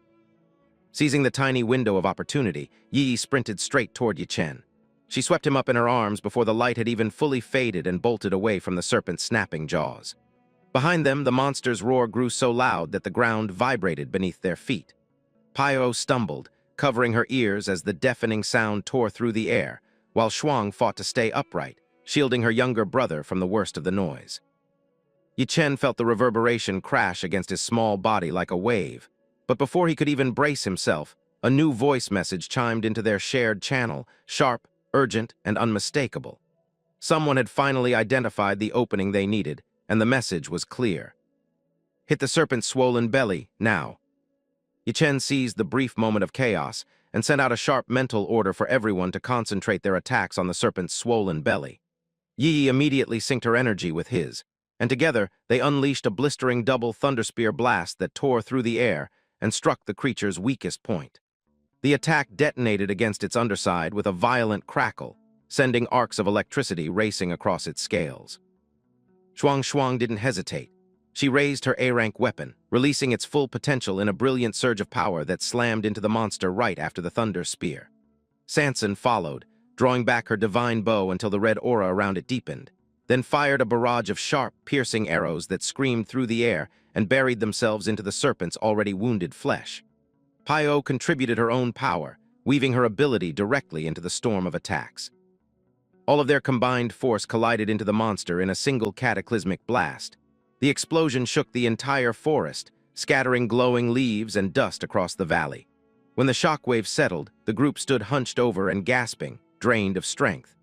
Seizing the tiny window of opportunity, Yi sprinted straight toward Yi Chen. She swept him up in her arms before the light had even fully faded and bolted away from the serpent's snapping jaws. Behind them, the monster's roar grew so loud that the ground vibrated beneath their feet. Pio stumbled, covering her ears as the deafening sound tore through the air, while Shuang fought to stay upright, shielding her younger brother from the worst of the noise. Yi Chen felt the reverberation crash against his small body like a wave, but before he could even brace himself, A new voice message chimed into their shared channel, sharp, urgent, and unmistakable. Someone had finally identified the opening they needed, and the message was clear. Hit the serpent's swollen belly, now. Yichen seized the brief moment of chaos and sent out a sharp mental order for everyone to concentrate their attacks on the serpent's swollen belly. Yi immediately synced her energy with his, and together they unleashed a blistering double thunderspear blast that tore through the air and struck the creature's weakest point. The attack detonated against its underside with a violent crackle, sending arcs of electricity racing across its scales. Shuang didn't hesitate. She raised her A-rank weapon, releasing its full potential in a brilliant surge of power that slammed into the monster right after the thunder spear. Sanson followed, drawing back her divine bow until the red aura around it deepened, then fired a barrage of sharp, piercing arrows that screamed through the air and buried themselves into the serpent's already wounded flesh. Pio contributed her own power, weaving her ability directly into the storm of attacks. All of their combined force collided into the monster in a single cataclysmic blast. The explosion shook the entire forest, scattering glowing leaves and dust across the valley. When the shockwave settled, the group stood hunched over and gasping, drained of strength.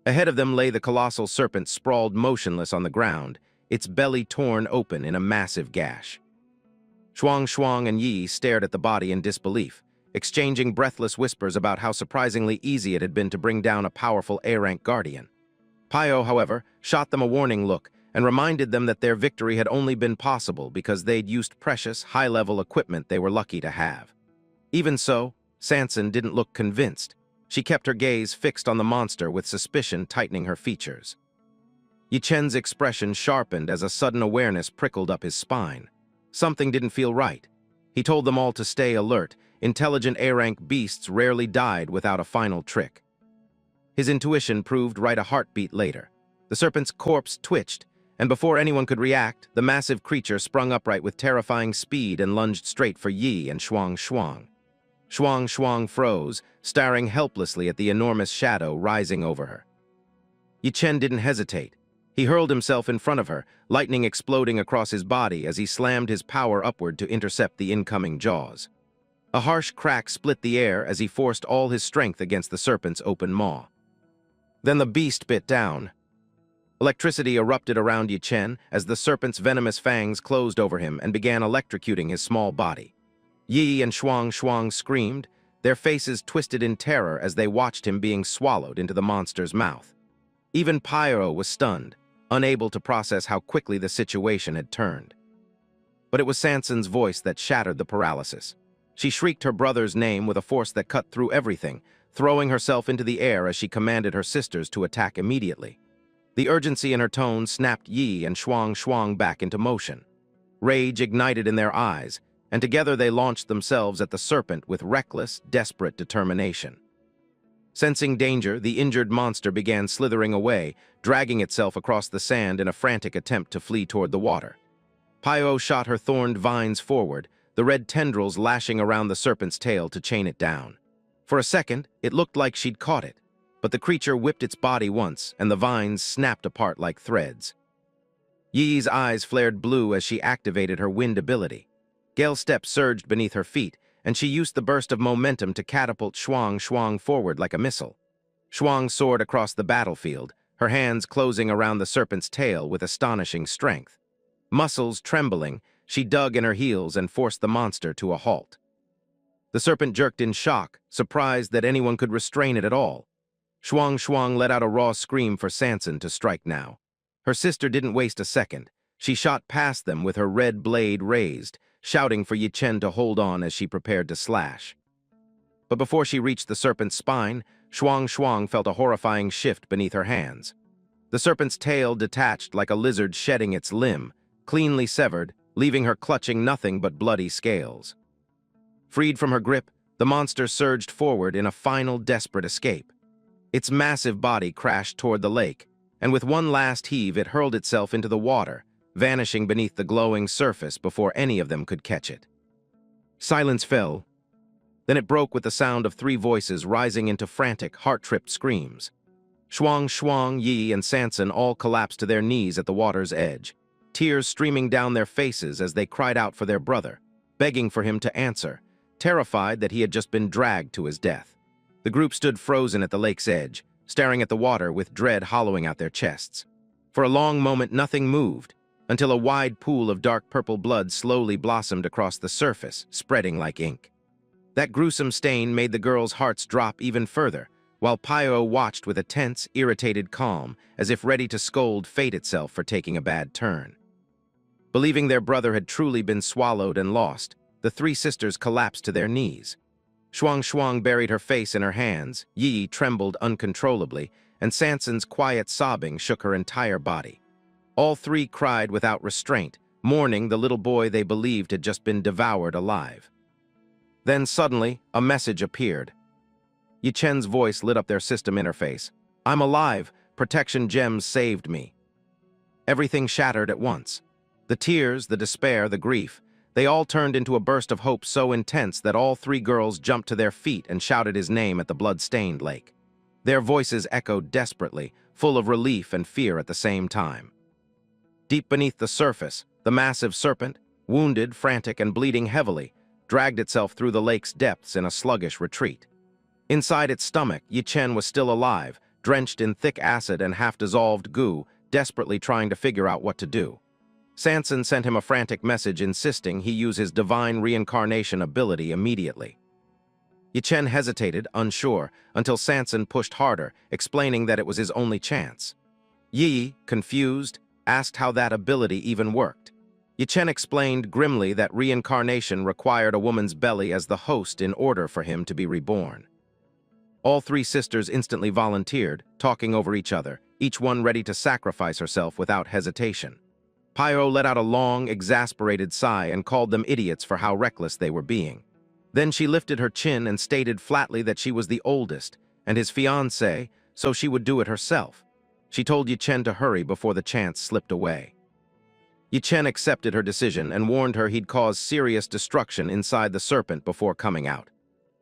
Ahead of them lay the colossal serpent sprawled motionless on the ground, its belly torn open in a massive gash. Shuang and Yi stared at the body in disbelief, exchanging breathless whispers about how surprisingly easy it had been to bring down a powerful A-rank guardian. Pio, however, shot them a warning look and reminded them that their victory had only been possible because they'd used precious, high-level equipment they were lucky to have. Even so, Sanson didn't look convinced. She kept her gaze fixed on the monster with suspicion tightening her features. Yichen's expression sharpened as a sudden awareness prickled up his spine. Something didn't feel right. He told them all to stay alert. Intelligent A-rank beasts rarely died without a final trick. His intuition proved right a heartbeat later. The serpent's corpse twitched, and before anyone could react, the massive creature sprung upright with terrifying speed and lunged straight for Yi and Shuang. Shuang froze, staring helplessly at the enormous shadow rising over her. Yichen didn't hesitate. He hurled himself in front of her, lightning exploding across his body as he slammed his power upward to intercept the incoming jaws. A harsh crack split the air as he forced all his strength against the serpent's open maw. Then the beast bit down. Electricity erupted around Yichen as the serpent's venomous fangs closed over him and began electrocuting his small body. Yi and Shuang screamed, their faces twisted in terror as they watched him being swallowed into the monster's mouth. Even Pyro was stunned, unable to process how quickly the situation had turned. But it was Sanson's voice that shattered the paralysis. She shrieked her brother's name with a force that cut through everything, throwing herself into the air as she commanded her sisters to attack immediately. The urgency in her tone snapped Yi and Shuang back into motion. Rage ignited in their eyes, and together they launched themselves at the serpent with reckless, desperate determination. Sensing danger, the injured monster began slithering away, dragging itself across the sand in a frantic attempt to flee toward the water. Pio shot her thorned vines forward, the red tendrils lashing around the serpent's tail to chain it down. For a second, it looked like she'd caught it, but the creature whipped its body once, and the vines snapped apart like threads. Yi's eyes flared blue as she activated her wind ability. Gale steps surged beneath her feet, and she used the burst of momentum to catapult Shuang forward like a missile. Shuang soared across the battlefield, her hands closing around the serpent's tail with astonishing strength. Muscles trembling, she dug in her heels and forced the monster to a halt. The serpent jerked in shock, surprised that anyone could restrain it at all. Shuang let out a raw scream for Sanson to strike now. Her sister didn't waste a second. She shot past them with her red blade raised, shouting for Yichen to hold on as she prepared to slash. But before she reached the serpent's spine, Shuang felt a horrifying shift beneath her hands. The serpent's tail detached like a lizard shedding its limb, cleanly severed, leaving her clutching nothing but bloody scales. Freed from her grip, the monster surged forward in a final desperate escape. Its massive body crashed toward the lake, and with one last heave it hurled itself into the water, vanishing beneath the glowing surface before any of them could catch it. Silence fell. Then it broke with the sound of three voices rising into frantic, heart-tripped screams. Shuang, Yi, and Sanson all collapsed to their knees at the water's edge, tears streaming down their faces as they cried out for their brother, begging for him to answer, terrified that he had just been dragged to his death. The group stood frozen at the lake's edge, staring at the water with dread hollowing out their chests. For a long moment, nothing moved, until a wide pool of dark purple blood slowly blossomed across the surface, spreading like ink. That gruesome stain made the girls' hearts drop even further, while Pyro watched with a tense, irritated calm, as if ready to scold fate itself for taking a bad turn. Believing their brother had truly been swallowed and lost, the three sisters collapsed to their knees. Shuang Shuang buried her face in her hands, Yi trembled uncontrollably, and Sanson's quiet sobbing shook her entire body. All three cried without restraint, mourning the little boy they believed had just been devoured alive. Then suddenly, a message appeared. Yi Chen's voice lit up their system interface. "I'm alive. Protection gems saved me." Everything shattered at once. The tears, the despair, the grief, they all turned into a burst of hope so intense that all three girls jumped to their feet and shouted his name at the blood-stained lake. Their voices echoed desperately, full of relief and fear at the same time. Deep beneath the surface, the massive serpent, wounded, frantic, and bleeding heavily, dragged itself through the lake's depths in a sluggish retreat. Inside its stomach, Yi Chen was still alive, drenched in thick acid and half-dissolved goo, desperately trying to figure out what to do. Sanson sent him a frantic message insisting he use his divine reincarnation ability immediately. Yi Chen hesitated, unsure, until Sanson pushed harder, explaining that it was his only chance. Yi, confused, asked how that ability even worked. Yi Chen explained grimly that reincarnation required a woman's belly as the host in order for him to be reborn. All three sisters instantly volunteered, talking over each other, each one ready to sacrifice herself without hesitation. Pyro let out a long, exasperated sigh and called them idiots for how reckless they were being. Then she lifted her chin and stated flatly that she was the oldest, and his fiancée, so she would do it herself. She told Yi Chen to hurry before the chance slipped away. Yi Chen accepted her decision and warned her he'd cause serious destruction inside the serpent before coming out.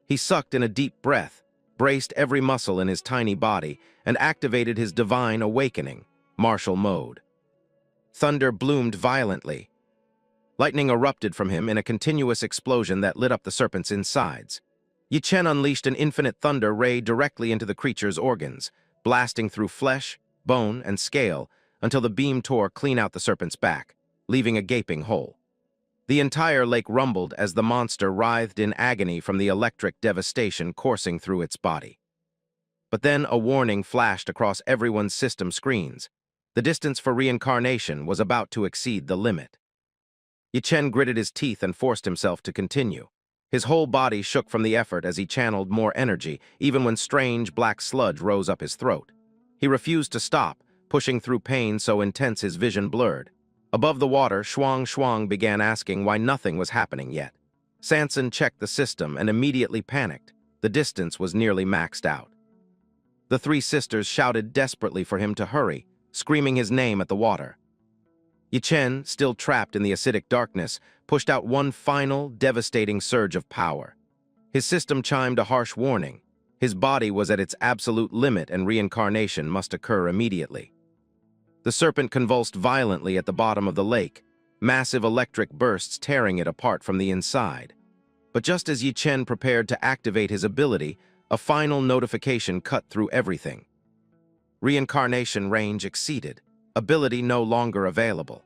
He sucked in a deep breath, braced every muscle in his tiny body, and activated his divine awakening, martial mode. Thunder bloomed violently. Lightning erupted from him in a continuous explosion that lit up the serpent's insides. Yi Chen unleashed an infinite thunder ray directly into the creature's organs, blasting through flesh, bone, and scale until the beam tore clean out the serpent's back, leaving a gaping hole. The entire lake rumbled as the monster writhed in agony from the electric devastation coursing through its body. But then a warning flashed across everyone's system screens. The distance for reincarnation was about to exceed the limit. Yi Chen gritted his teeth and forced himself to continue. His whole body shook from the effort as he channeled more energy, even when strange black sludge rose up his throat. He refused to stop, pushing through pain so intense his vision blurred. Above the water, Shuang Shuang began asking why nothing was happening yet. Sanson checked the system and immediately panicked. The distance was nearly maxed out. The three sisters shouted desperately for him to hurry, screaming his name at the water. Yi Chen, still trapped in the acidic darkness, pushed out one final, devastating surge of power. His system chimed a harsh warning. His body was at its absolute limit and reincarnation must occur immediately. The serpent convulsed violently at the bottom of the lake, massive electric bursts tearing it apart from the inside. But just as Yi Chen prepared to activate his ability, a final notification cut through everything. Reincarnation range exceeded. Ability no longer available.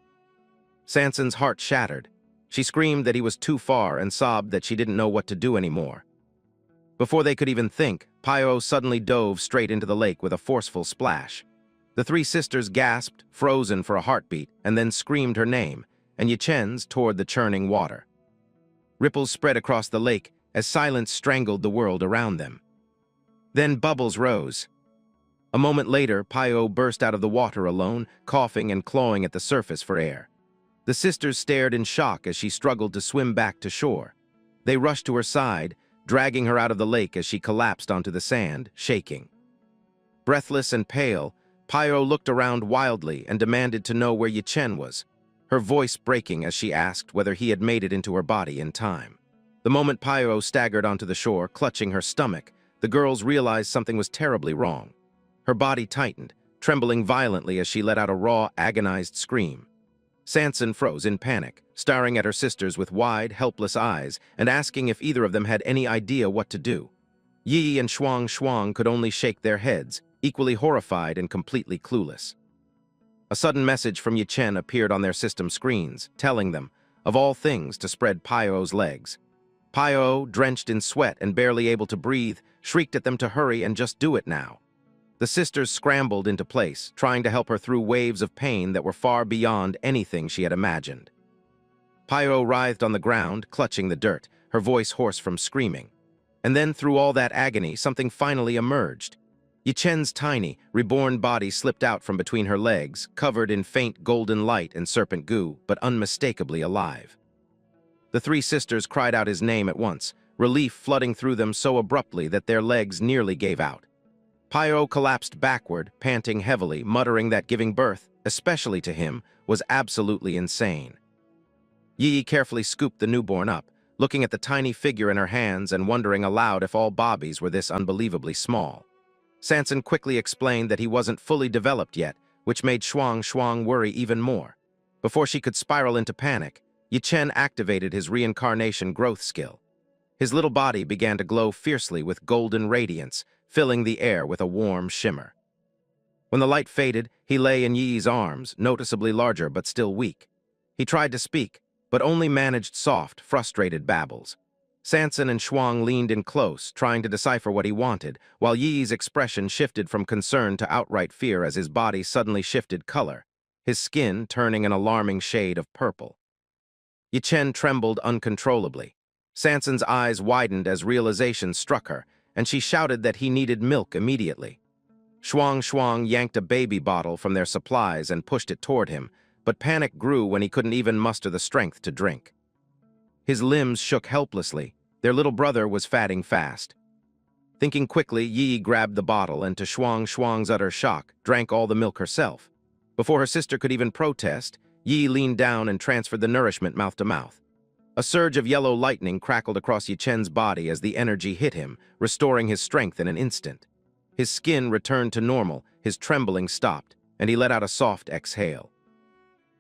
Sanson's heart shattered. She screamed that he was too far and sobbed that she didn't know what to do anymore. Before they could even think, Pyro suddenly dove straight into the lake with a forceful splash. The three sisters gasped, frozen for a heartbeat, and then screamed her name, and Yi Chen's toward the churning water. Ripples spread across the lake as silence strangled the world around them. Then bubbles rose. A moment later, Pyro burst out of the water alone, coughing and clawing at the surface for air. The sisters stared in shock as she struggled to swim back to shore. They rushed to her side, dragging her out of the lake as she collapsed onto the sand, shaking. Breathless and pale, Pyro looked around wildly and demanded to know where Yi Chen was, her voice breaking as she asked whether he had made it into her body in time. The moment Pyro staggered onto the shore, clutching her stomach, the girls realized something was terribly wrong. Her body tightened, trembling violently as she let out a raw, agonized scream. Sanson froze in panic, staring at her sisters with wide, helpless eyes and asking if either of them had any idea what to do. Yi and Shuang could only shake their heads, equally horrified and completely clueless. A sudden message from Yi Chen appeared on their system screens, telling them, of all things, to spread Paiyo's legs. Paiyo, drenched in sweat and barely able to breathe, shrieked at them to hurry and just do it now. The sisters scrambled into place, trying to help her through waves of pain that were far beyond anything she had imagined. Paiyo writhed on the ground, clutching the dirt, her voice hoarse from screaming. And then, through all that agony, something finally emerged. Yi Chen's tiny, reborn body slipped out from between her legs, covered in faint golden light and serpent goo, but unmistakably alive. The three sisters cried out his name at once, relief flooding through them so abruptly that their legs nearly gave out. Paiyo collapsed backward, panting heavily, muttering that giving birth, especially to him, was absolutely insane. Yi carefully scooped the newborn up, looking at the tiny figure in her hands and wondering aloud if all Bobbies were this unbelievably small. Sanson quickly explained that he wasn't fully developed yet, which made Shuang worry even more. Before she could spiral into panic, Yi Chen activated his reincarnation growth skill. His little body began to glow fiercely with golden radiance, filling the air with a warm shimmer. When the light faded, he lay in Yi's arms, noticeably larger but still weak. He tried to speak, but only managed soft, frustrated babbles. Sanson and Shuang leaned in close, trying to decipher what he wanted, while Yi's expression shifted from concern to outright fear as his body suddenly shifted color, his skin turning an alarming shade of purple. Yi Chen trembled uncontrollably. Sanson's eyes widened as realization struck her, and she shouted that he needed milk immediately. Shuang yanked a baby bottle from their supplies and pushed it toward him, but panic grew when he couldn't even muster the strength to drink. His limbs shook helplessly. Their little brother was fatting fast. Thinking quickly, Yi grabbed the bottle and, to Shuang's utter shock, drank all the milk herself. Before her sister could even protest, Yi leaned down and transferred the nourishment mouth to mouth. A surge of yellow lightning crackled across Yi Chen's body as the energy hit him, restoring his strength in an instant. His skin returned to normal, his trembling stopped, and he let out a soft exhale.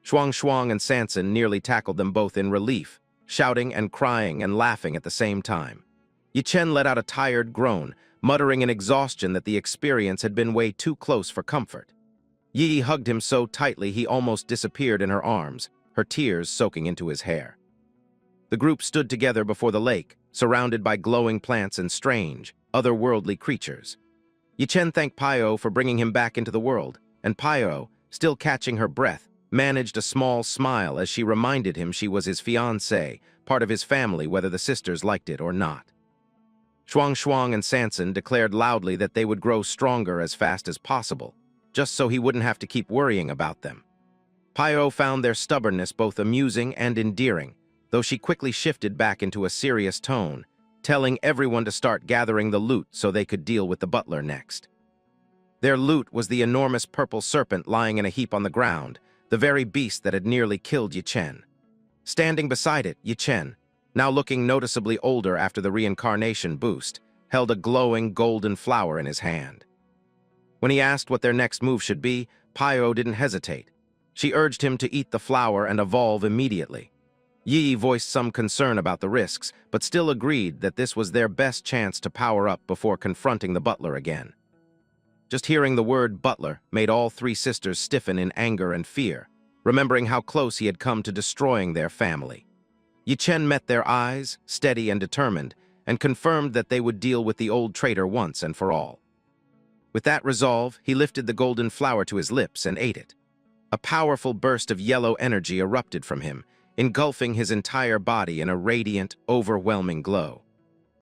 Shuang and Sanson nearly tackled them both in relief, shouting and crying and laughing at the same time. Yi Chen let out a tired groan, muttering in exhaustion that the experience had been way too close for comfort. Yi hugged him so tightly he almost disappeared in her arms, her tears soaking into his hair. The group stood together before the lake, surrounded by glowing plants and strange, otherworldly creatures. Yi Chen thanked Paiyo for bringing him back into the world, and Paiyo, still catching her breath, managed a small smile as she reminded him she was his fiancée, part of his family whether the sisters liked it or not. Shuang and Sanson declared loudly that they would grow stronger as fast as possible, just so he wouldn't have to keep worrying about them. Paiyo found their stubbornness both amusing and endearing, though she quickly shifted back into a serious tone, telling everyone to start gathering the loot so they could deal with the butler next. Their loot was the enormous purple serpent lying in a heap on the ground, the very beast that had nearly killed Yi Chen. Standing beside it, Yi Chen, now looking noticeably older after the reincarnation boost, held a glowing golden flower in his hand. When he asked what their next move should be, Paiyo didn't hesitate. She urged him to eat the flower and evolve immediately. Yi voiced some concern about the risks, but still agreed that this was their best chance to power up before confronting the butler again. Just hearing the word butler made all three sisters stiffen in anger and fear, remembering how close he had come to destroying their family. Yi Chen met their eyes, steady and determined, and confirmed that they would deal with the old traitor once and for all. With that resolve, he lifted the golden flower to his lips and ate it. A powerful burst of yellow energy erupted from him, engulfing his entire body in a radiant, overwhelming glow.